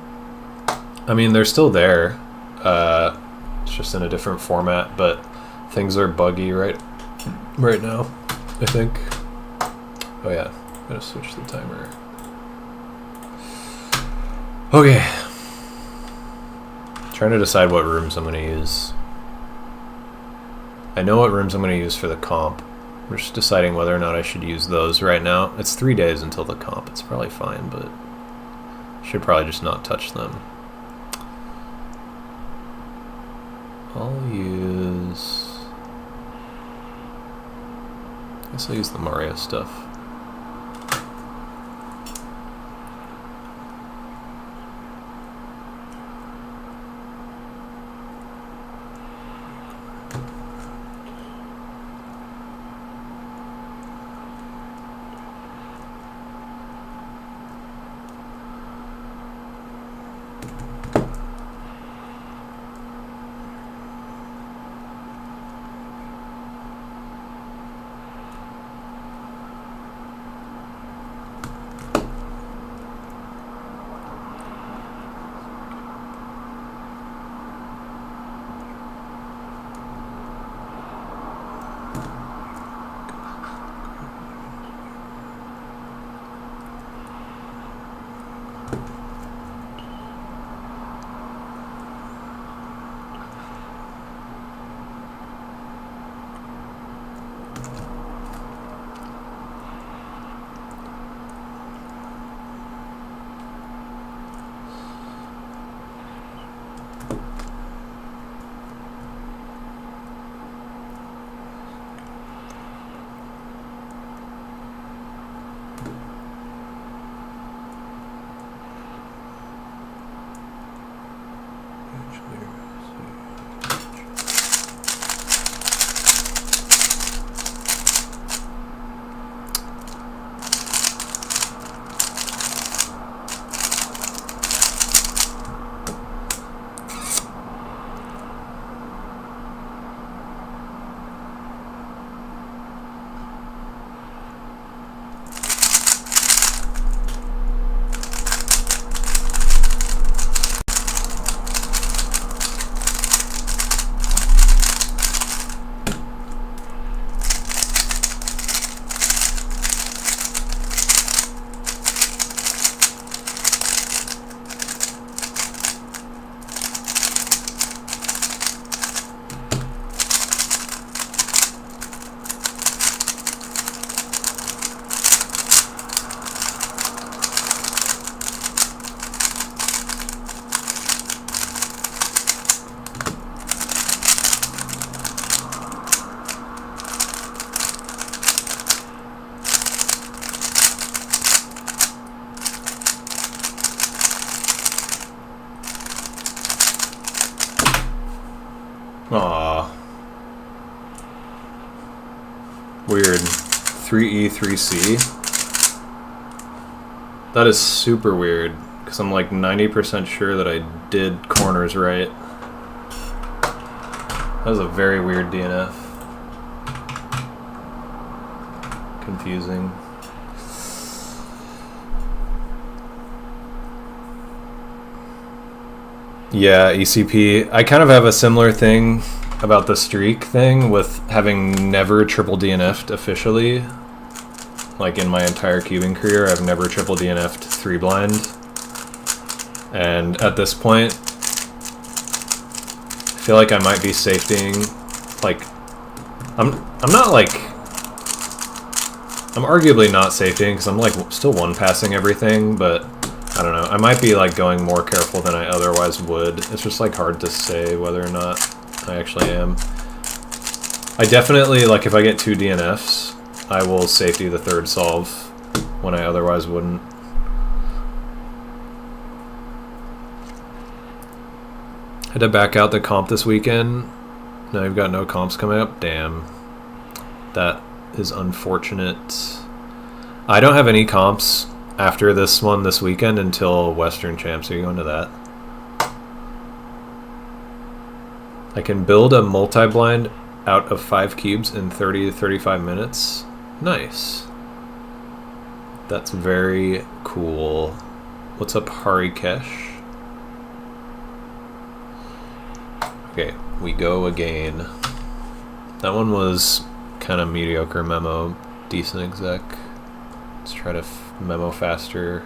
S1: I mean, they're still there. It's just in a different format, but things are buggy right now, I think. Oh yeah, I'm gonna switch the timer. Okay. Trying to decide what rooms I'm gonna use. I know what rooms I'm gonna use for the comp. We're just deciding whether or not I should use those right now. It's 3 days until the comp. It's probably fine, but should probably just not touch them. I'll use... I guess I'll use the Mario stuff. Aww. Weird. 3E, 3C. That is super weird, because I'm like 90% sure that I did corners right. That was a very weird DNF. Confusing. Yeah, ECP. I kind of have a similar thing about the streak thing with having never triple DNF'd officially. Like in my entire cubing career, I've never triple DNF'd 3 blind. And at this point, I feel like I might be safetying. Like, I'm not like... I'm arguably not safetying because I'm like still one-passing everything, but I don't know. I might be like going more careful than I otherwise would. It's just like hard to say whether or not I actually am. I definitely, like, if I get 2 DNFs, I will safety the third solve when I otherwise wouldn't. Had to back out the comp this weekend. Now you've got no comps coming up. Damn. That is unfortunate. I don't have any comps after this one this weekend until Western Champs. Are you going to that? I can build a multi-blind out of 5 cubes in 30 to 35 minutes. Nice. That's very cool. What's up, Harikesh? Okay, we go again. That one was kind of mediocre memo, decent exec. Let's try to memo faster.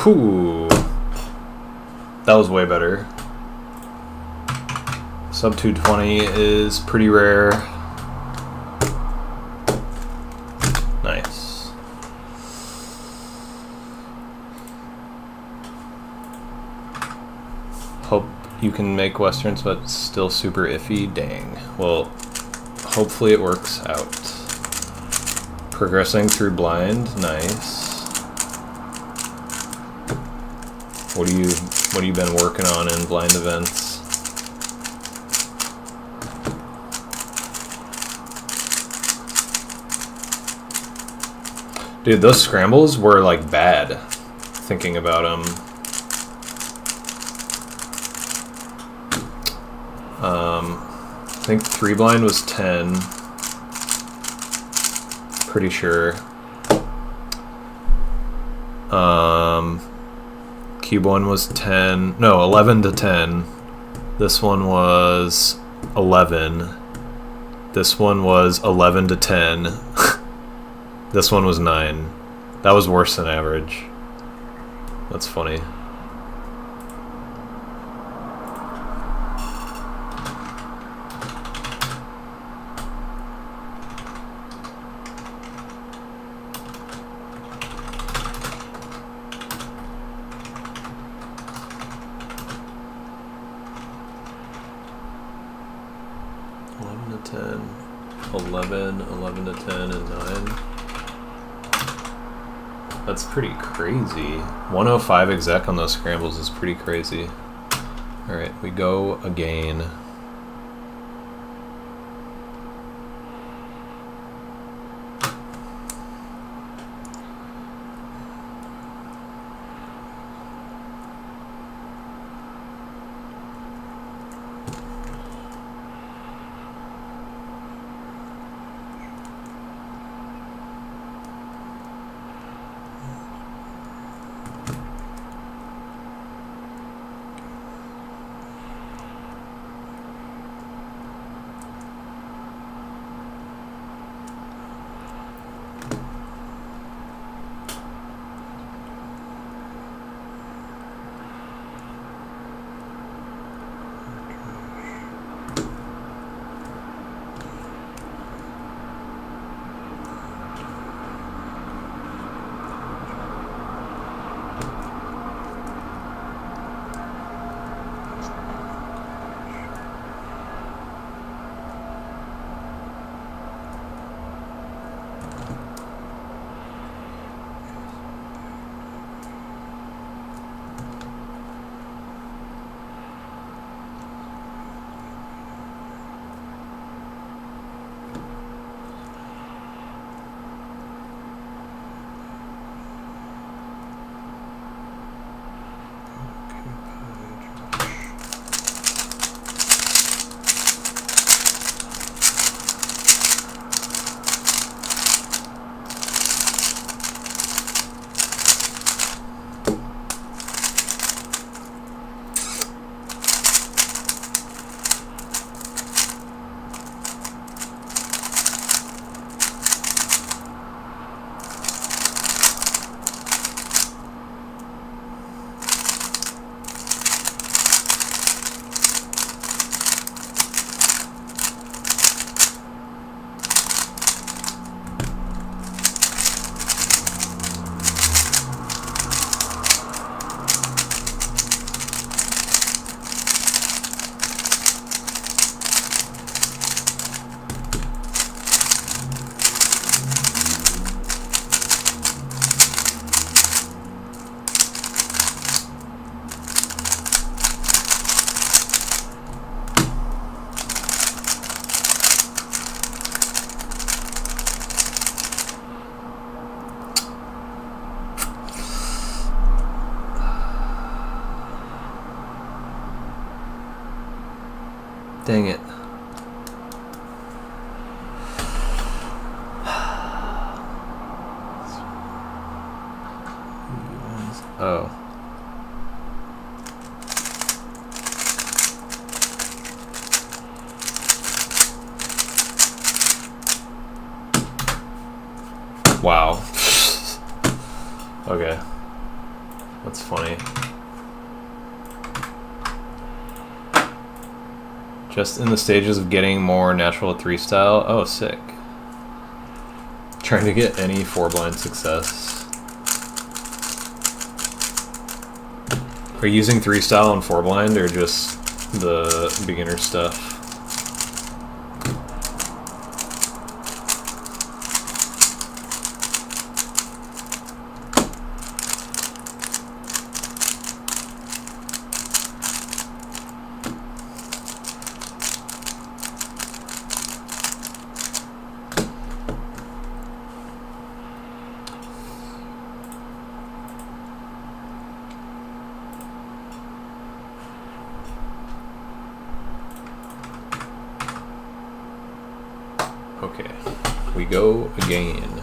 S1: Whew. That was way better. Sub 220 is pretty rare. Nice. Hope you can make Westerns, but it's still super iffy. Dang. Well, hopefully it works out. Progressing through blind. Nice. What have you been working on in blind events? Dude, those scrambles were like bad. Thinking about them. I think 3 blind was 10. Pretty sure. Cube 1 was 10. No, 11 to 10. This one was 11. This one was 11 to 10. This one was 9. That was worse than average. That's funny. That's pretty crazy. 105 exec on those scrambles is pretty crazy. Alright, we go again. Dang it. Oh. Wow. Okay. That's funny. Just in the stages of getting more natural at 3 style. Oh, sick. Trying to get any 4-blind success. Are you using 3 style and 4-blind or just the beginner stuff? Okay, we go again.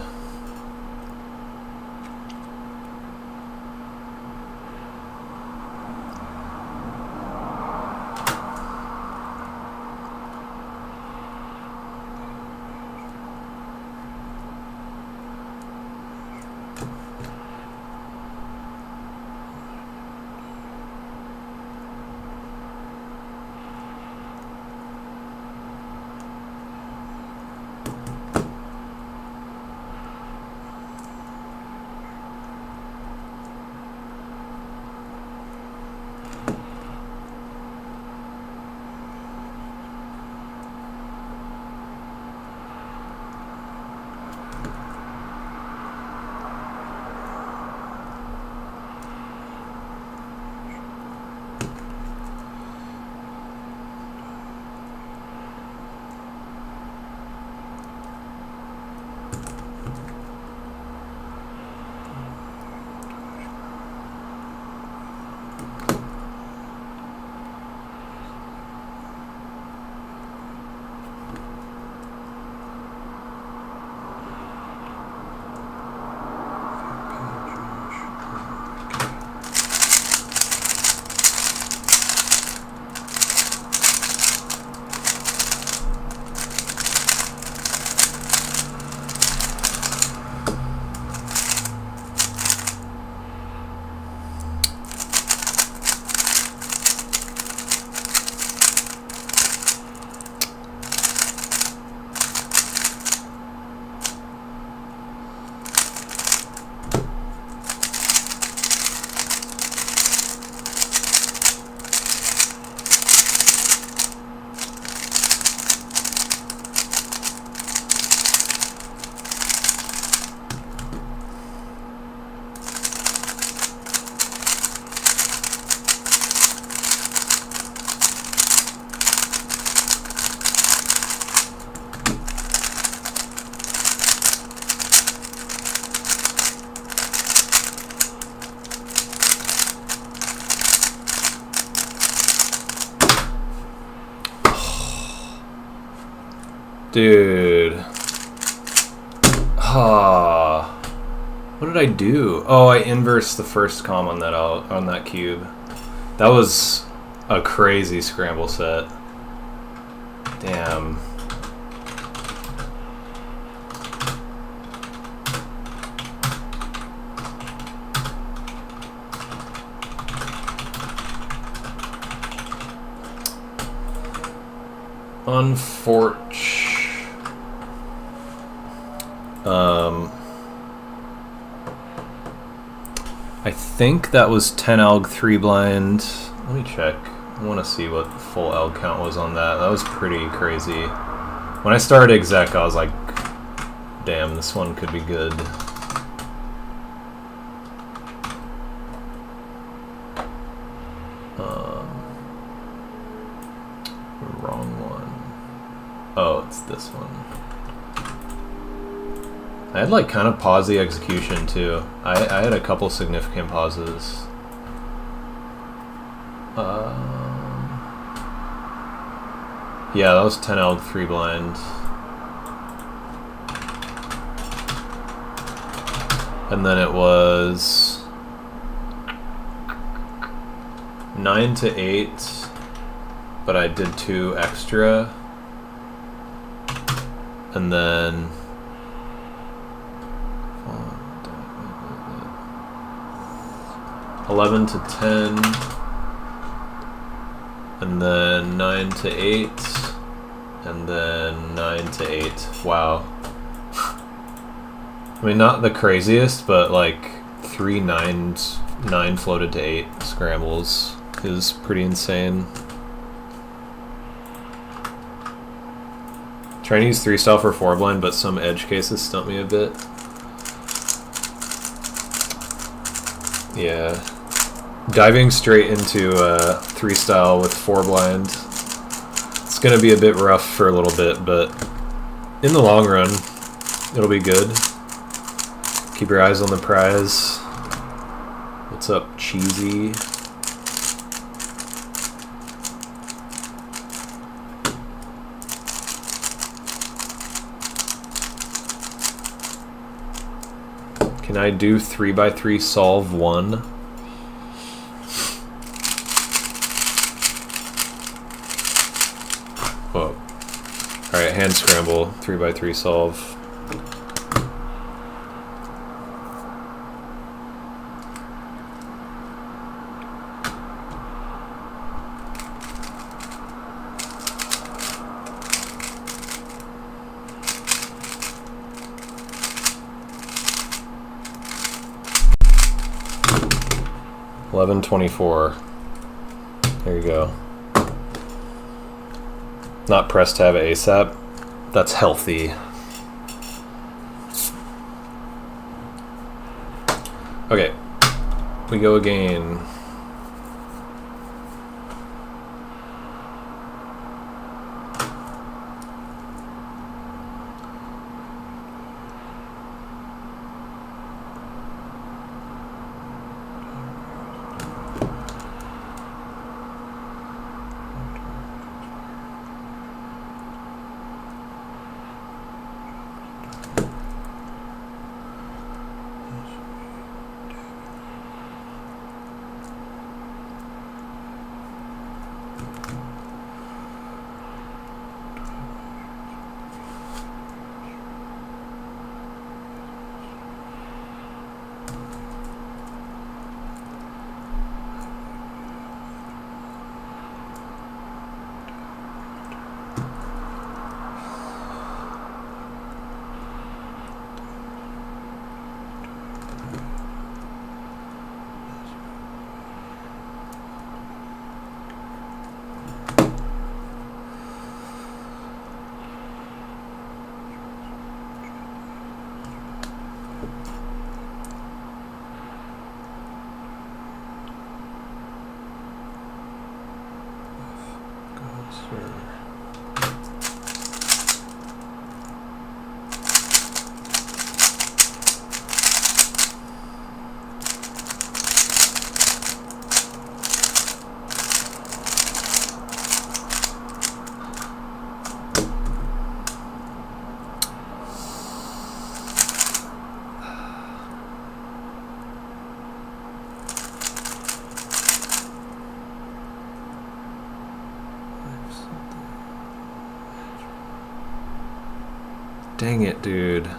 S1: Dude. What did I do? Oh, I inversed the first comm on that cube. That was a crazy scramble set. Damn. Unfortunate. I think that was 10 alg 3 blind. Let me check. I want to see what full alg count was on that. That was pretty crazy. When I started exec, I was like, damn, this one could be good. Wrong one. Oh, it's this one. I had like kind of pause the execution too. I had a couple significant pauses. Yeah, that was 10L 3 blind. And then it was 9 to 8, but I did 2 extra. And then 11 to 10, and then 9 to 8, and then 9 to 8. Wow. I mean, not the craziest, but like 3 9s, 9 floated to 8 scrambles is pretty insane. Trying to use 3 style for 4 blind, but some edge cases stump me a bit. Yeah. Diving straight into 3 style with 4 blind, it's going to be a bit rough for a little bit, but in the long run, it'll be good. Keep your eyes on the prize. What's up, Cheesy? Can I do 3x3 solve 1? Whoa. Alright, hand scramble, 3x3 solve. $11.24. There you go. Not pressed to have it ASAP. That's healthy. Okay, we go again. Dang it, dude.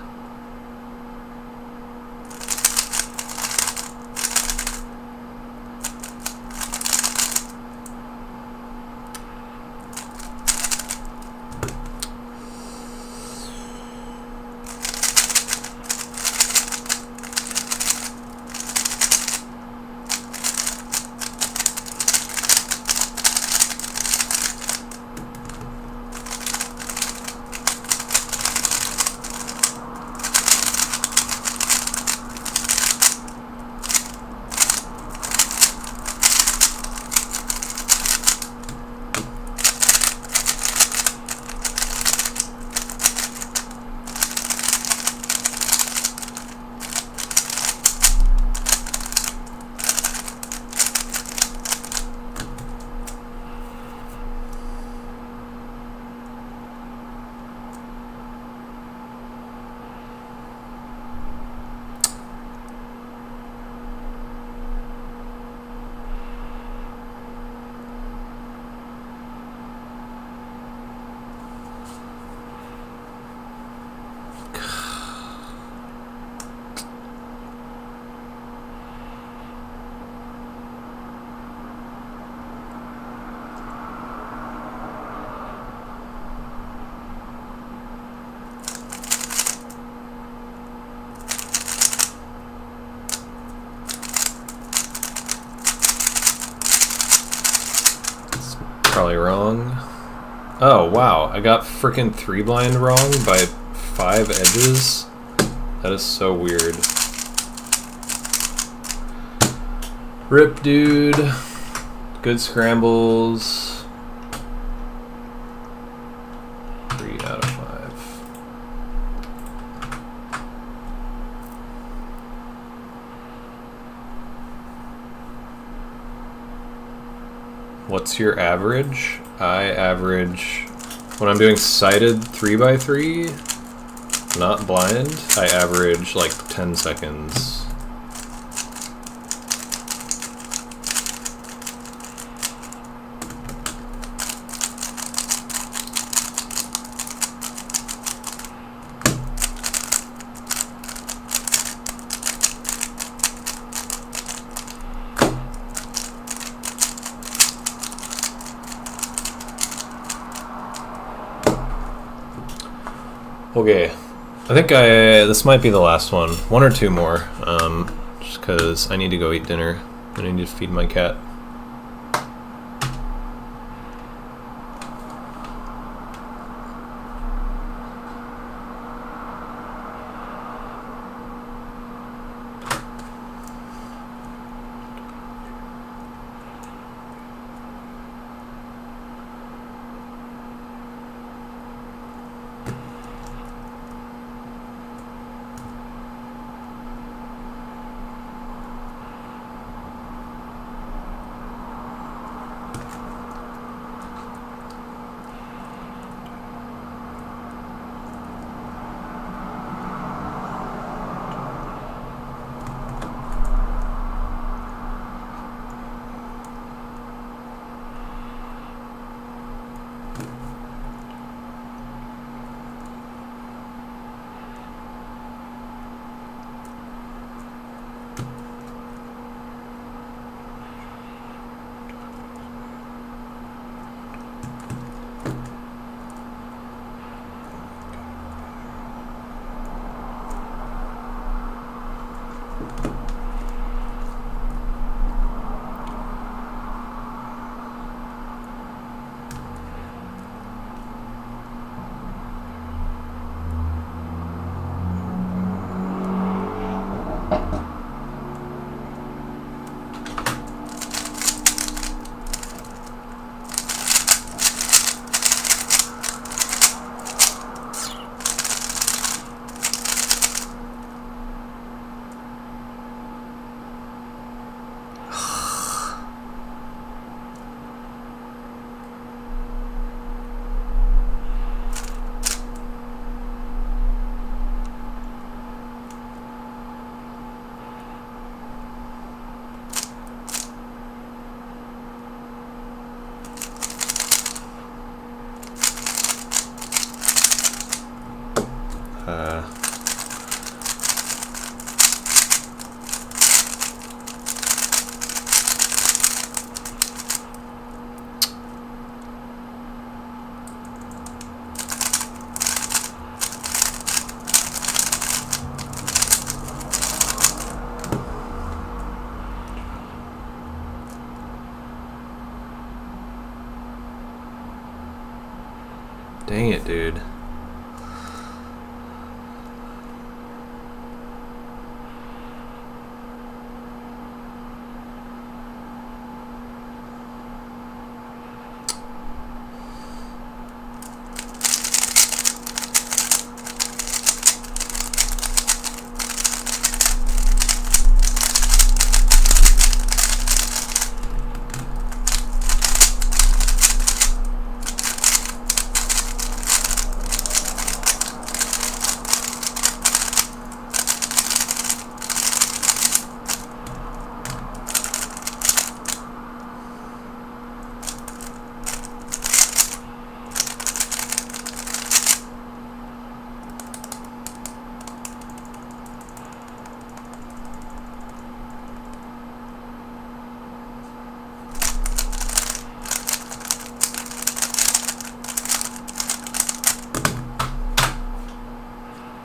S1: probably wrong. Oh, wow. I got frickin' 3 blind wrong by 5 edges. That is so weird. Rip, dude. Good scrambles. 3 out of 5. What's your average? I average, when I'm doing sighted 3x3, not blind, I average like 10 seconds. Okay, I think this might be the last one. 1 or 2 more, just because I need to go eat dinner. I need to feed my cat. Dang it, dude.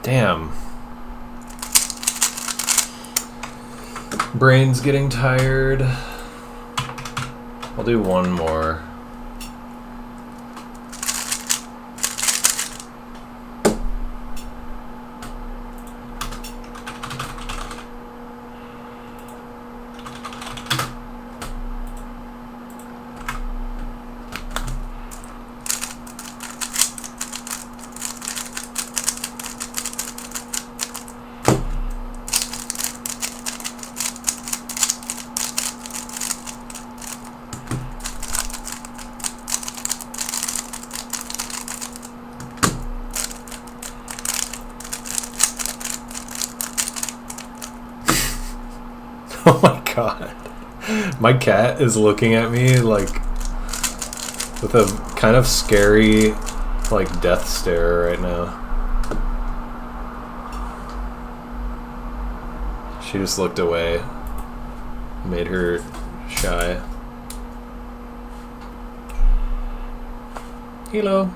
S1: Damn. Brain's getting tired. I'll do one more. god. My cat is looking at me like with a kind of scary like death stare right now. She just looked away. Made her shy. Hello.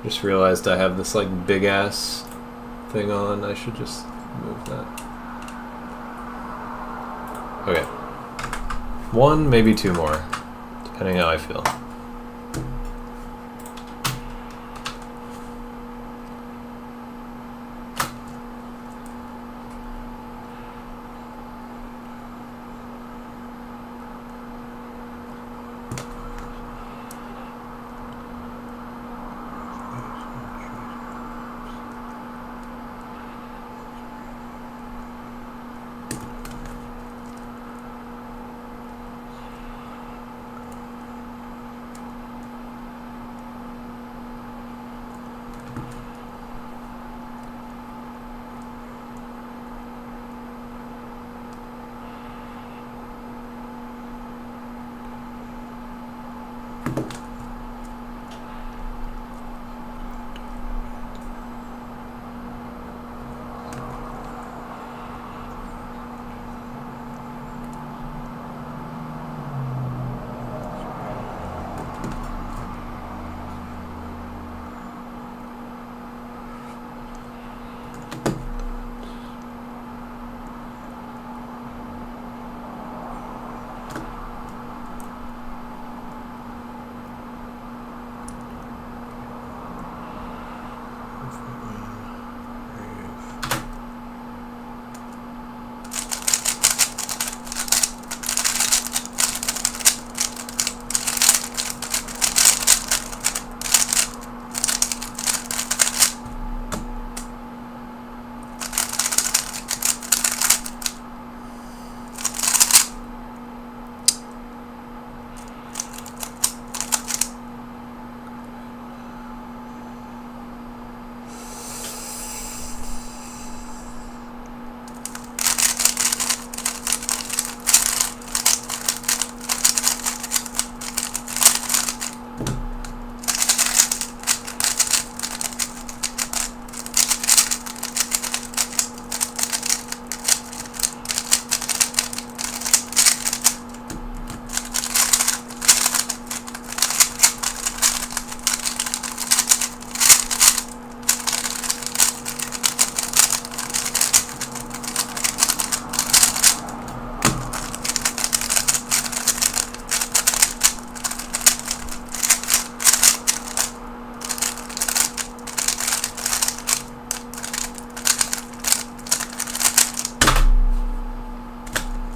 S1: Just realized I have this like big ass thing on. I should just move that. Okay. One, maybe two more, depending how I feel.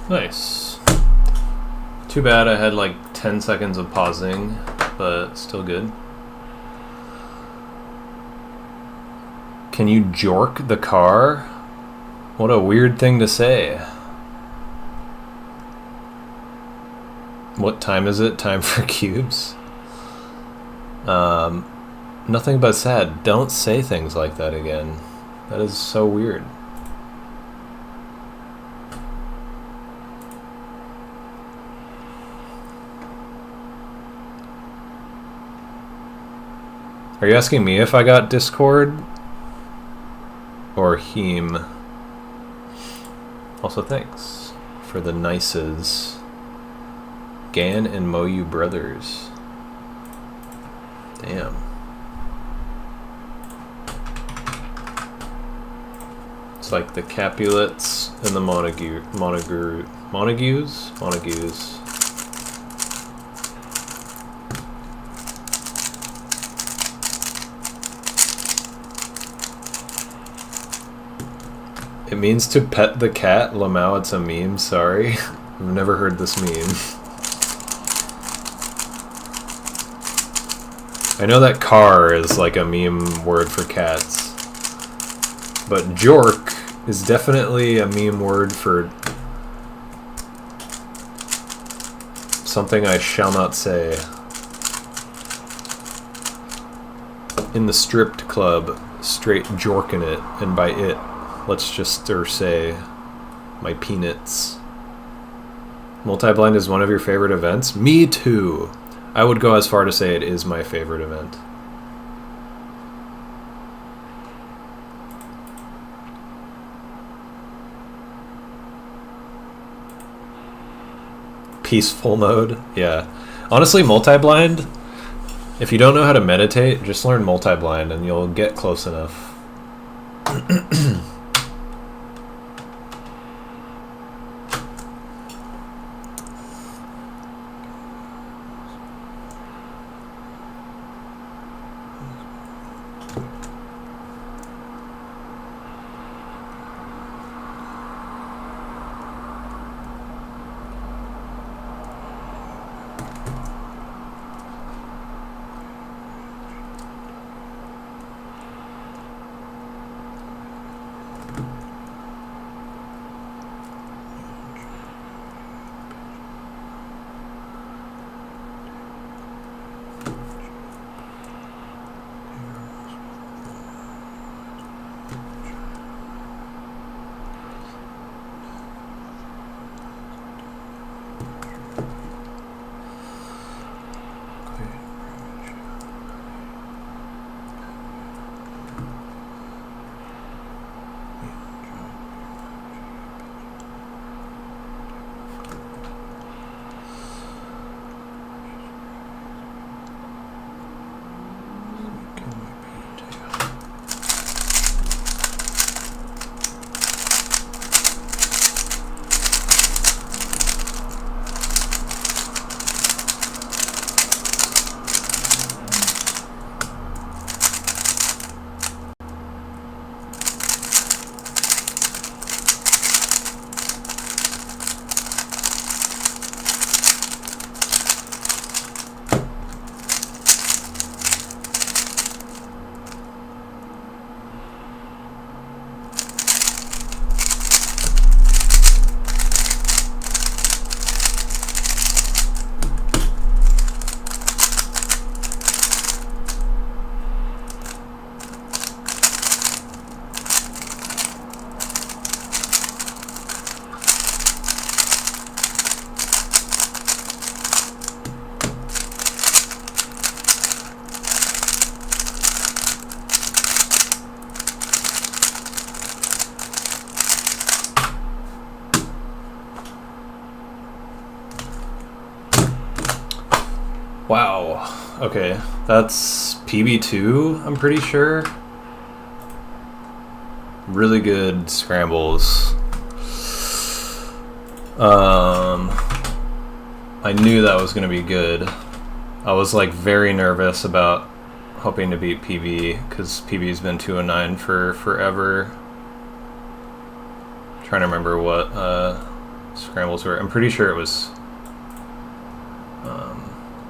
S1: Nice. Too bad I had like 10 seconds of pausing, but still good. Can you jork the car? What a weird thing to say. What time is it? Time for cubes? Nothing but sad. Don't say things like that again. That is so weird. Are you asking me if I got Discord? Or Heem? Also, thanks for the nices. Gan and Moyu brothers. Damn. It's like the Capulets and the Montagues? It means to pet the cat. Lamau, it's a meme, sorry. I've never heard this meme. I know that car is like a meme word for cats. But jork is definitely a meme word for something I shall not say. in the stripped club, straight jorking it, and by it, let's just say my peanuts. Multi-blind is one of your favorite events? Me too. I would go as far to say it is my favorite event. Peaceful mode? Yeah. Honestly, multi-blind, if you don't know how to meditate, just learn multi-blind and you'll get close enough. Wow. Okay, that's PB2, I'm pretty sure. Really good scrambles. I knew that was going to be good. I was like very nervous about hoping to beat PB because PB's been 209 for forever. Trying to remember what scrambles were. I'm pretty sure it was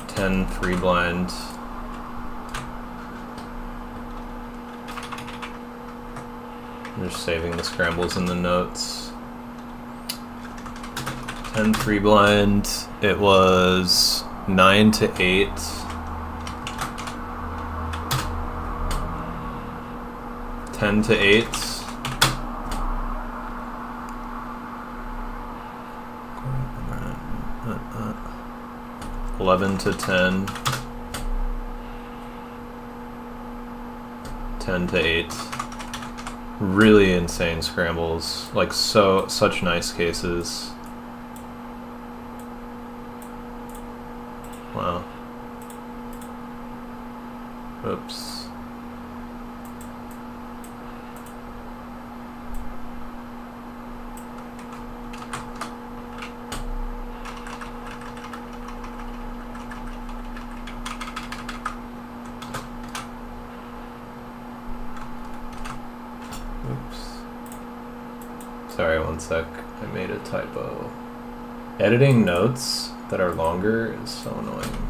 S1: 10 free blind. I'm just saving the scrambles in the notes. 10 free blind. It was 9 to 8. 10 to 8. 11 to 10. 10 to 8. Really insane scrambles. Like such nice cases. Wow. Oops. Sorry, one sec. I made a typo. Editing notes that are longer is so annoying.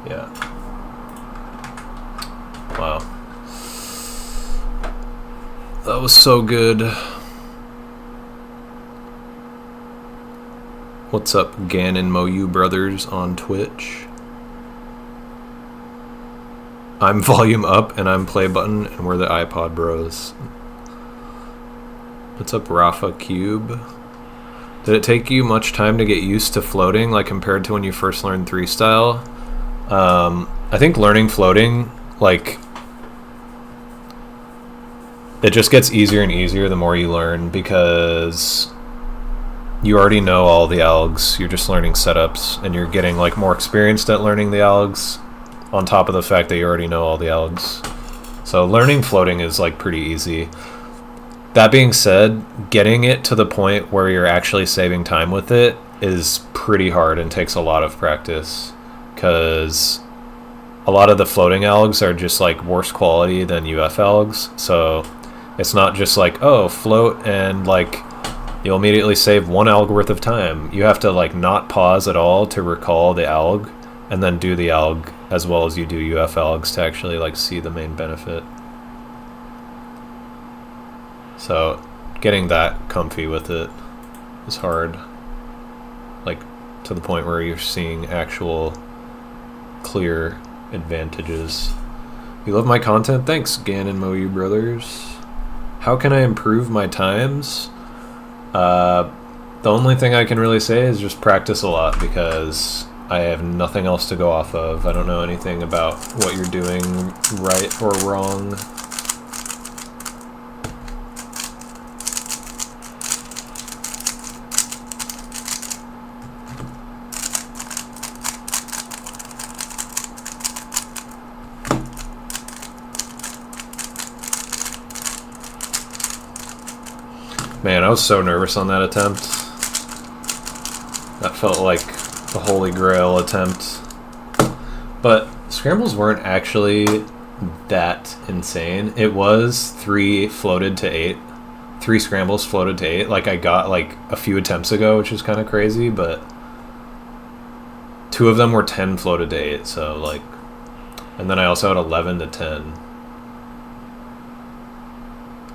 S1: Yeah. Wow. That was so good. What's up, Gannon Moyu Brothers on Twitch? I'm volume up and I'm play button, and we're the iPod bros. What's up, Rafa Cube? Did it take you much time to get used to floating, like compared to when you first learned 3-style? I think learning floating, like, it just gets easier and easier the more you learn, because you already know all the algs. You're just learning setups, and you're getting like more experienced at learning the algs, on top of the fact that you already know all the algs. So learning floating is like pretty easy. That being said, getting it to the point where you're actually saving time with it is pretty hard and takes a lot of practice, because a lot of the floating algs are just like worse quality than UF algs. So it's not just like, oh, float and like you'll immediately save 1 alg worth of time. You have to like not pause at all to recall the alg, and then do the alg as well as you do UF algs to actually like see the main benefit. So getting that comfy with it is hard, like to the point where you're seeing actual clear advantages. You love my content? Thanks, Gannon Moyu Brothers. How can I improve my times? The only thing I can really say is just practice a lot, because I have nothing else to go off of. I don't know anything about what you're doing right or wrong. Man, I was so nervous on that attempt. That felt like the holy grail attempt. But scrambles weren't actually that insane. It was 3 floated to 8. 3 scrambles floated to 8. Like I got like a few attempts ago, which is kind of crazy, but 2 of them were 10 floated to 8, so like, and then I also had 11 to 10.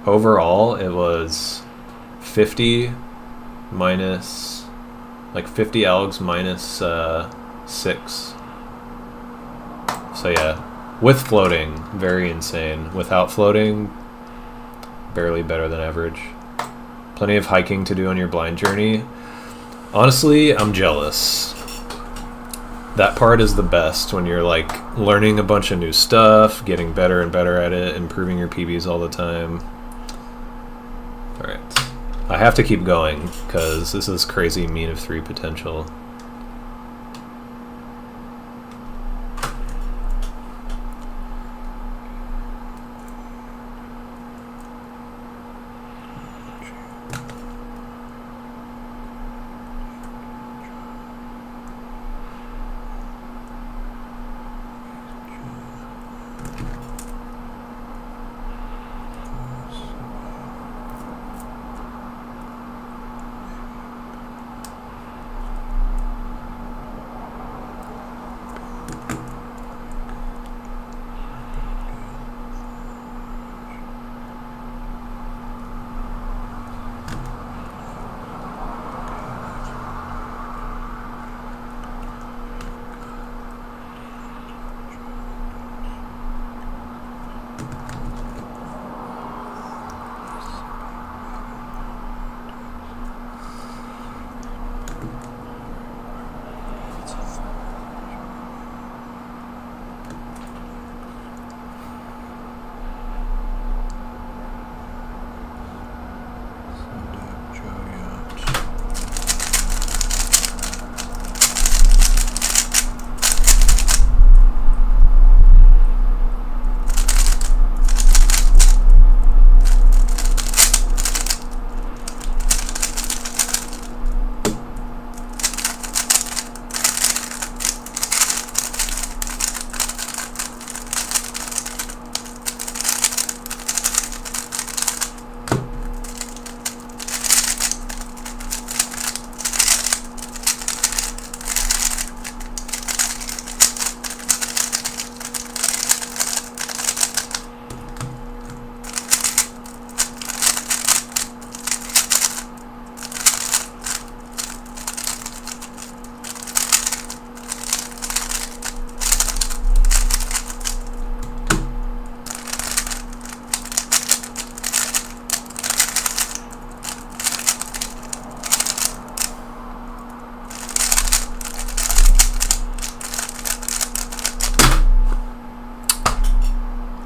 S1: Overall, it was 50 minus, like 50 algs minus 6. So yeah, with floating, very insane. Without floating, barely better than average. Plenty of hiking to do on your blind journey. Honestly, I'm jealous. That part is the best, when you're like learning a bunch of new stuff, getting better and better at it, improving your PBs all the time. Alright. I have to keep going, because this is crazy mean of 3 potential.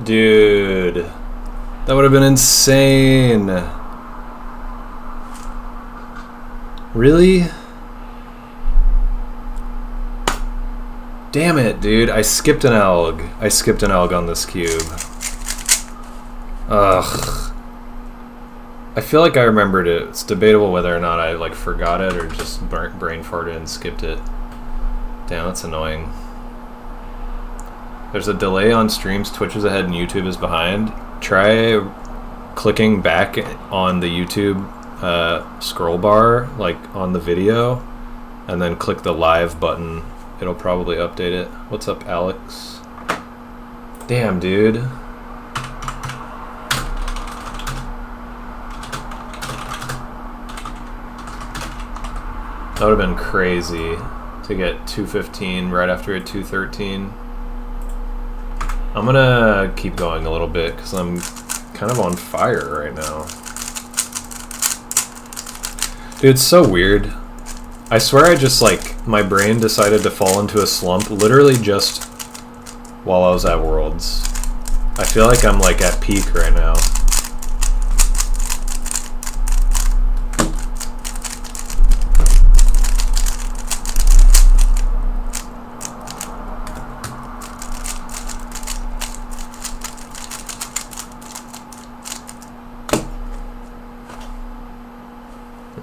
S1: Dude, that would have been insane. Really? Damn it, dude. I skipped an alg. I skipped an alg on this cube. Ugh. I feel like I remembered it. It's debatable whether or not I like forgot it or just brain farted and skipped it. Damn, that's annoying. There's a delay on streams. Twitch is ahead and YouTube is behind. Try clicking back on the YouTube scroll bar, like on the video, and then click the live button. It'll probably update it. What's up, Alex? Damn, dude. That would have been crazy to get 215 right after a 213. I'm gonna keep going a little bit because I'm kind of on fire right now. Dude, it's so weird. I swear I just, like, my brain decided to fall into a slump literally just while I was at Worlds. I feel like I'm, like, at peak right now.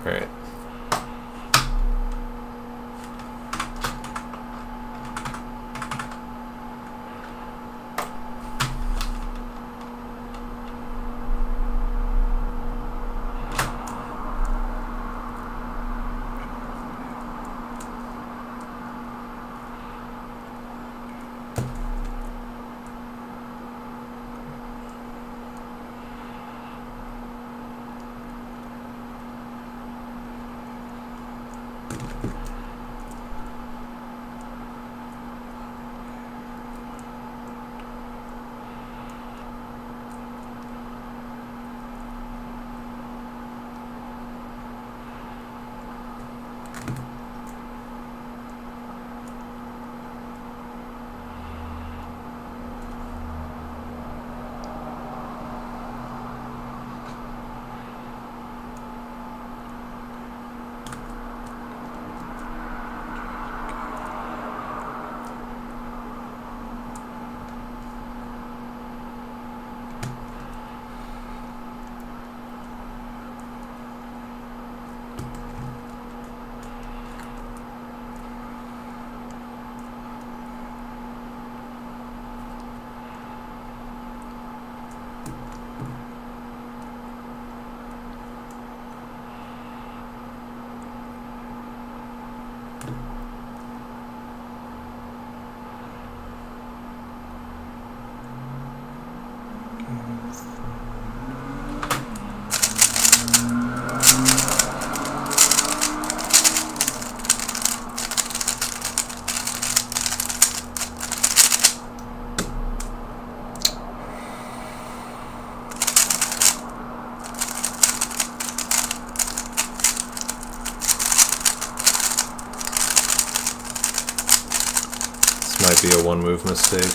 S1: Alright. Might be a one-move mistake.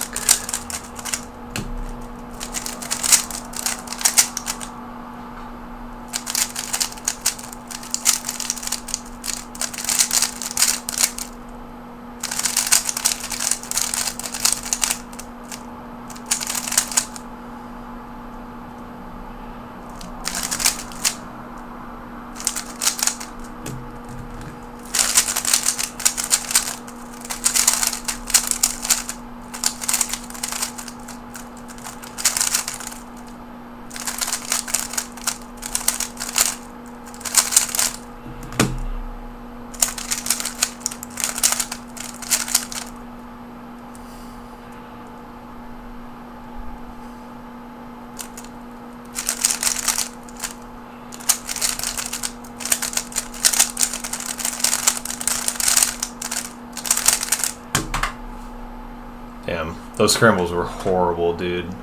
S1: Damn, those scrambles were horrible, dude.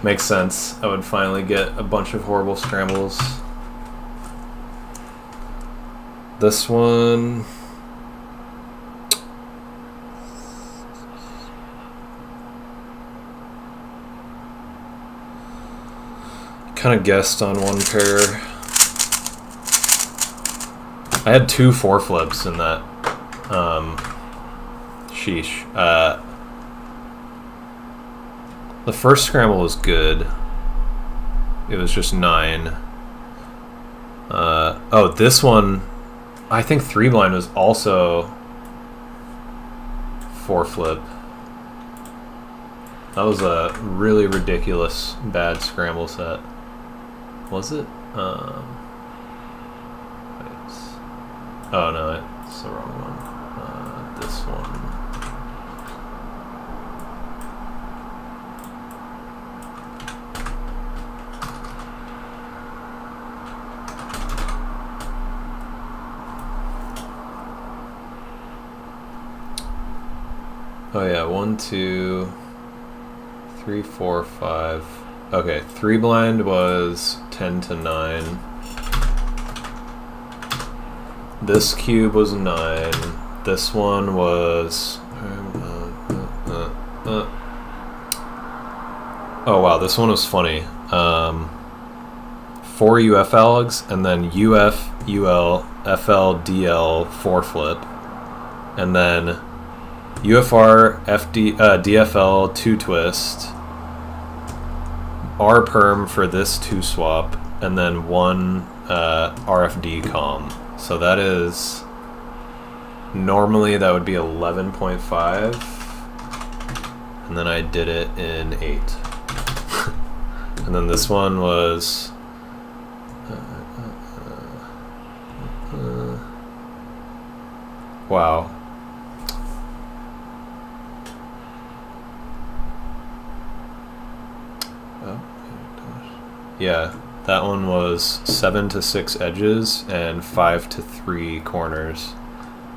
S1: Makes sense. I would finally get a bunch of horrible scrambles. This one... kind of guessed on one pair. I had 2 4 flips in that. Sheesh. The first scramble was good. It was just 9. Oh, this one, I think 3 blind was also 4 flip. That was a really ridiculous bad scramble set. Was it? Oh no, it's the wrong one. This one. Oh yeah, 1, 2, 3, 4, 5. Okay, 3 blind was 10 to 9. This cube was 9. This one was... Oh wow, this one was funny. 4 UF algs, and then UF, UL, FL, DL, 4 flip. And then UFR, DFL, 2 twist. R perm for this 2 swap. And then 1 RFD comm. So that is, normally that would be 11.5, and then I did it in 8. And then this one was, wow. Oh, yeah. That one was 7 to 6 edges and 5 to 3 corners.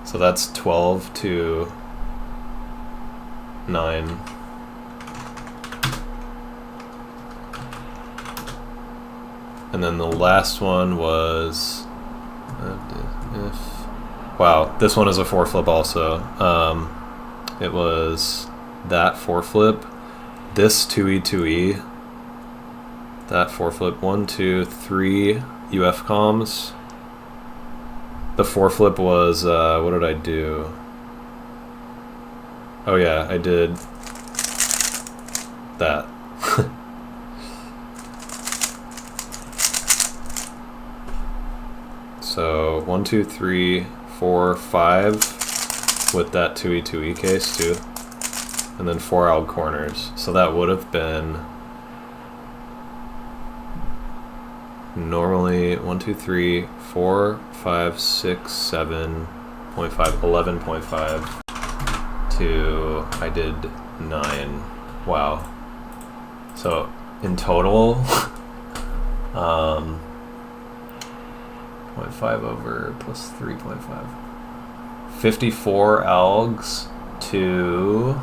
S1: So that's 12 to 9. And then the last one was... wow, this one is a 4 flip also. It was that 4 flip, this 2E, 2E, that 4 flip, 1, 2, 3 UF comms. The 4 flip was, what did I do? Oh yeah, I did that. So 1, 2, 3, 4, 5 with that 2E, 2E case too. And then 4 alg corners. So that would have been normally 1, 2, 3, 4, 5, 6, 7.5, 11.5 to I did 9. Wow. So in total, 0.5 over plus 3.5. 54 algs to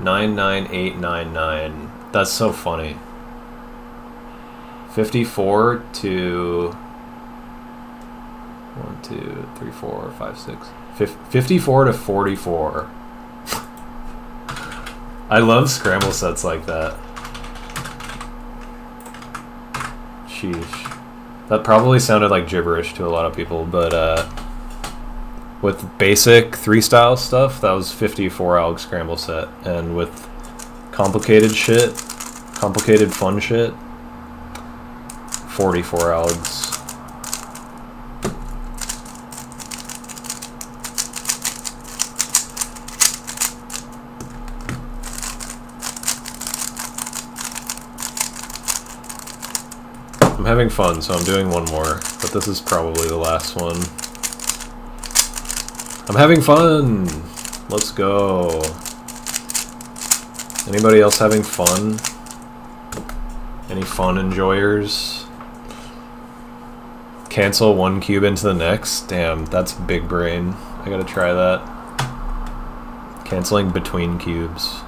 S1: 99899. That's so funny. 54 to 1, 2, 3, 4, 5, 6. 54 to 44. I love scramble sets like that. Sheesh. That probably sounded like gibberish to a lot of people, but with basic 3-style stuff, that was 54 alg scramble set. And with complicated shit, complicated fun shit, 44 algs. I'm having fun, so I'm doing one more, but this is probably the last one. I'm having fun! Let's go. Anybody else having fun? Any fun enjoyers? Cancel one cube into the next? Damn, that's big brain. I gotta try that. Canceling between cubes.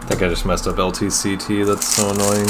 S1: I think I just messed up LTCT. That's so annoying.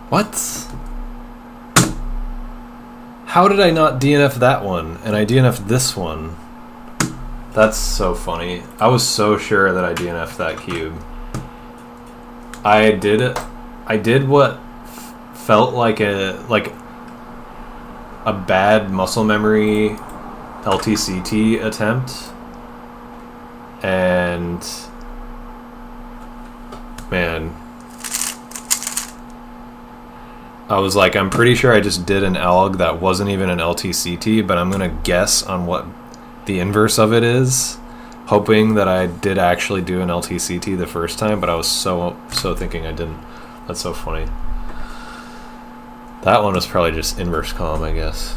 S1: What? How did I not DNF that one and I DNF'd this one? That's so funny. I was so sure that I DNF'd that cube. I did what felt like a bad muscle memory LTCT attempt, and man, I was like, I'm pretty sure I just did an alg that wasn't even an LTCT, but I'm gonna guess on what the inverse of it is, hoping that I did actually do an LTCT the first time, but I was so thinking I didn't. That's so funny. That one was probably just inverse comm, I guess.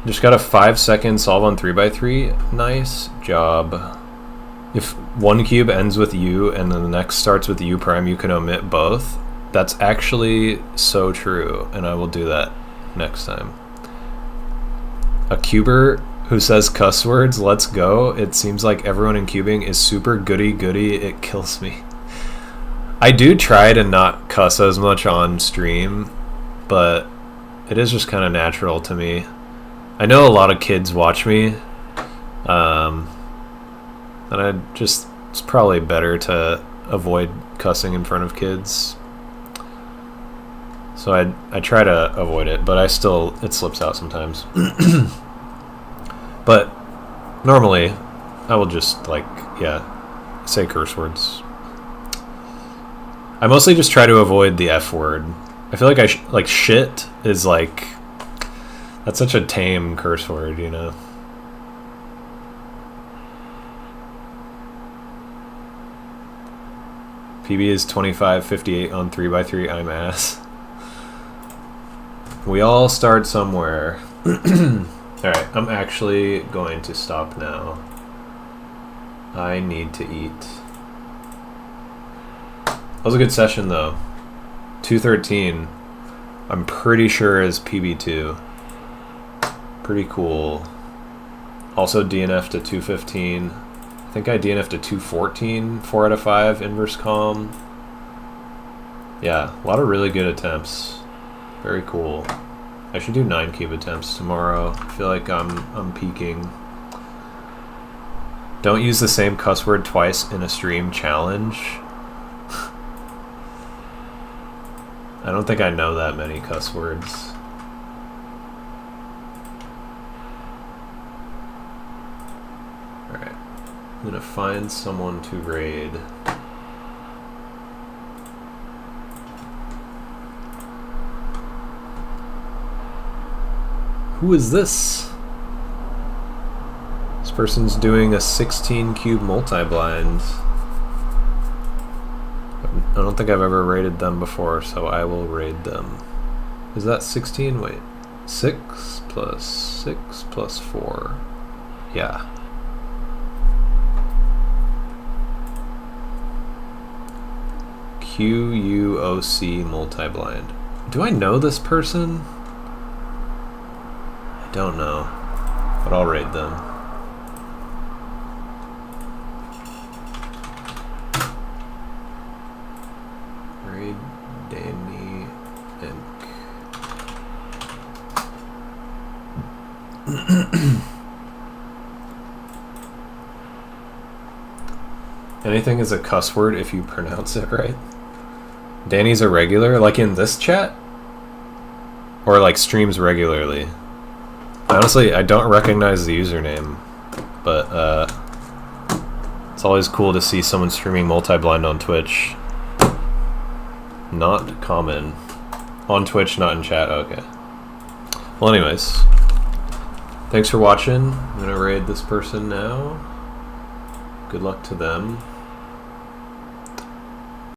S1: Just got a 5-second solve on 3x3. Nice job. If one cube ends with U and then the next starts with U prime, you can omit both. That's actually so true, and I will do that next time. A cuber who says cuss words, let's go. It seems like everyone in cubing is super goody. It kills me. I do try to not cuss as much on stream, but it is just kind of natural to me. I know a lot of kids watch me, and it's probably better to avoid cussing in front of kids. So I try to avoid it, but it slips out sometimes. But normally, I will just say curse words. I mostly just try to avoid the F word. I feel like shit is that's such a tame curse word, you know. PB is 25.58 on 3x3. I'm ass. We all start somewhere. Alright, I'm actually going to stop now. I need to eat. That was a good session though. 213. I'm pretty sure is PB2. Pretty cool. Also DNF to 215. I think I DNF to 214. 4 out of 5 inverse comm. Yeah, a lot of really good attempts. Very cool. I should do 9 cube attempts tomorrow. I feel like I'm peaking. Don't use the same cuss word twice in a stream challenge. I don't think I know that many cuss words. Alright. I'm gonna find someone to raid. Who is this? This person's doing a 16 cube multi-blind. I don't think I've ever raided them before, so I will raid them. Is that 16? Wait. 6 plus 6 plus 4. Yeah. QUOC multi-blind. Do I know this person? I don't know, but I'll raid them. Raid Danny Inc. Anything is a cuss word if you pronounce it right. Danny's a regular, like in this chat? Or like streams regularly? Honestly, I don't recognize the username, but it's always cool to see someone streaming multi-blind on Twitch. Not common. On Twitch, not in chat. Okay. Well, anyways. Thanks for watching. I'm going to raid this person now. Good luck to them.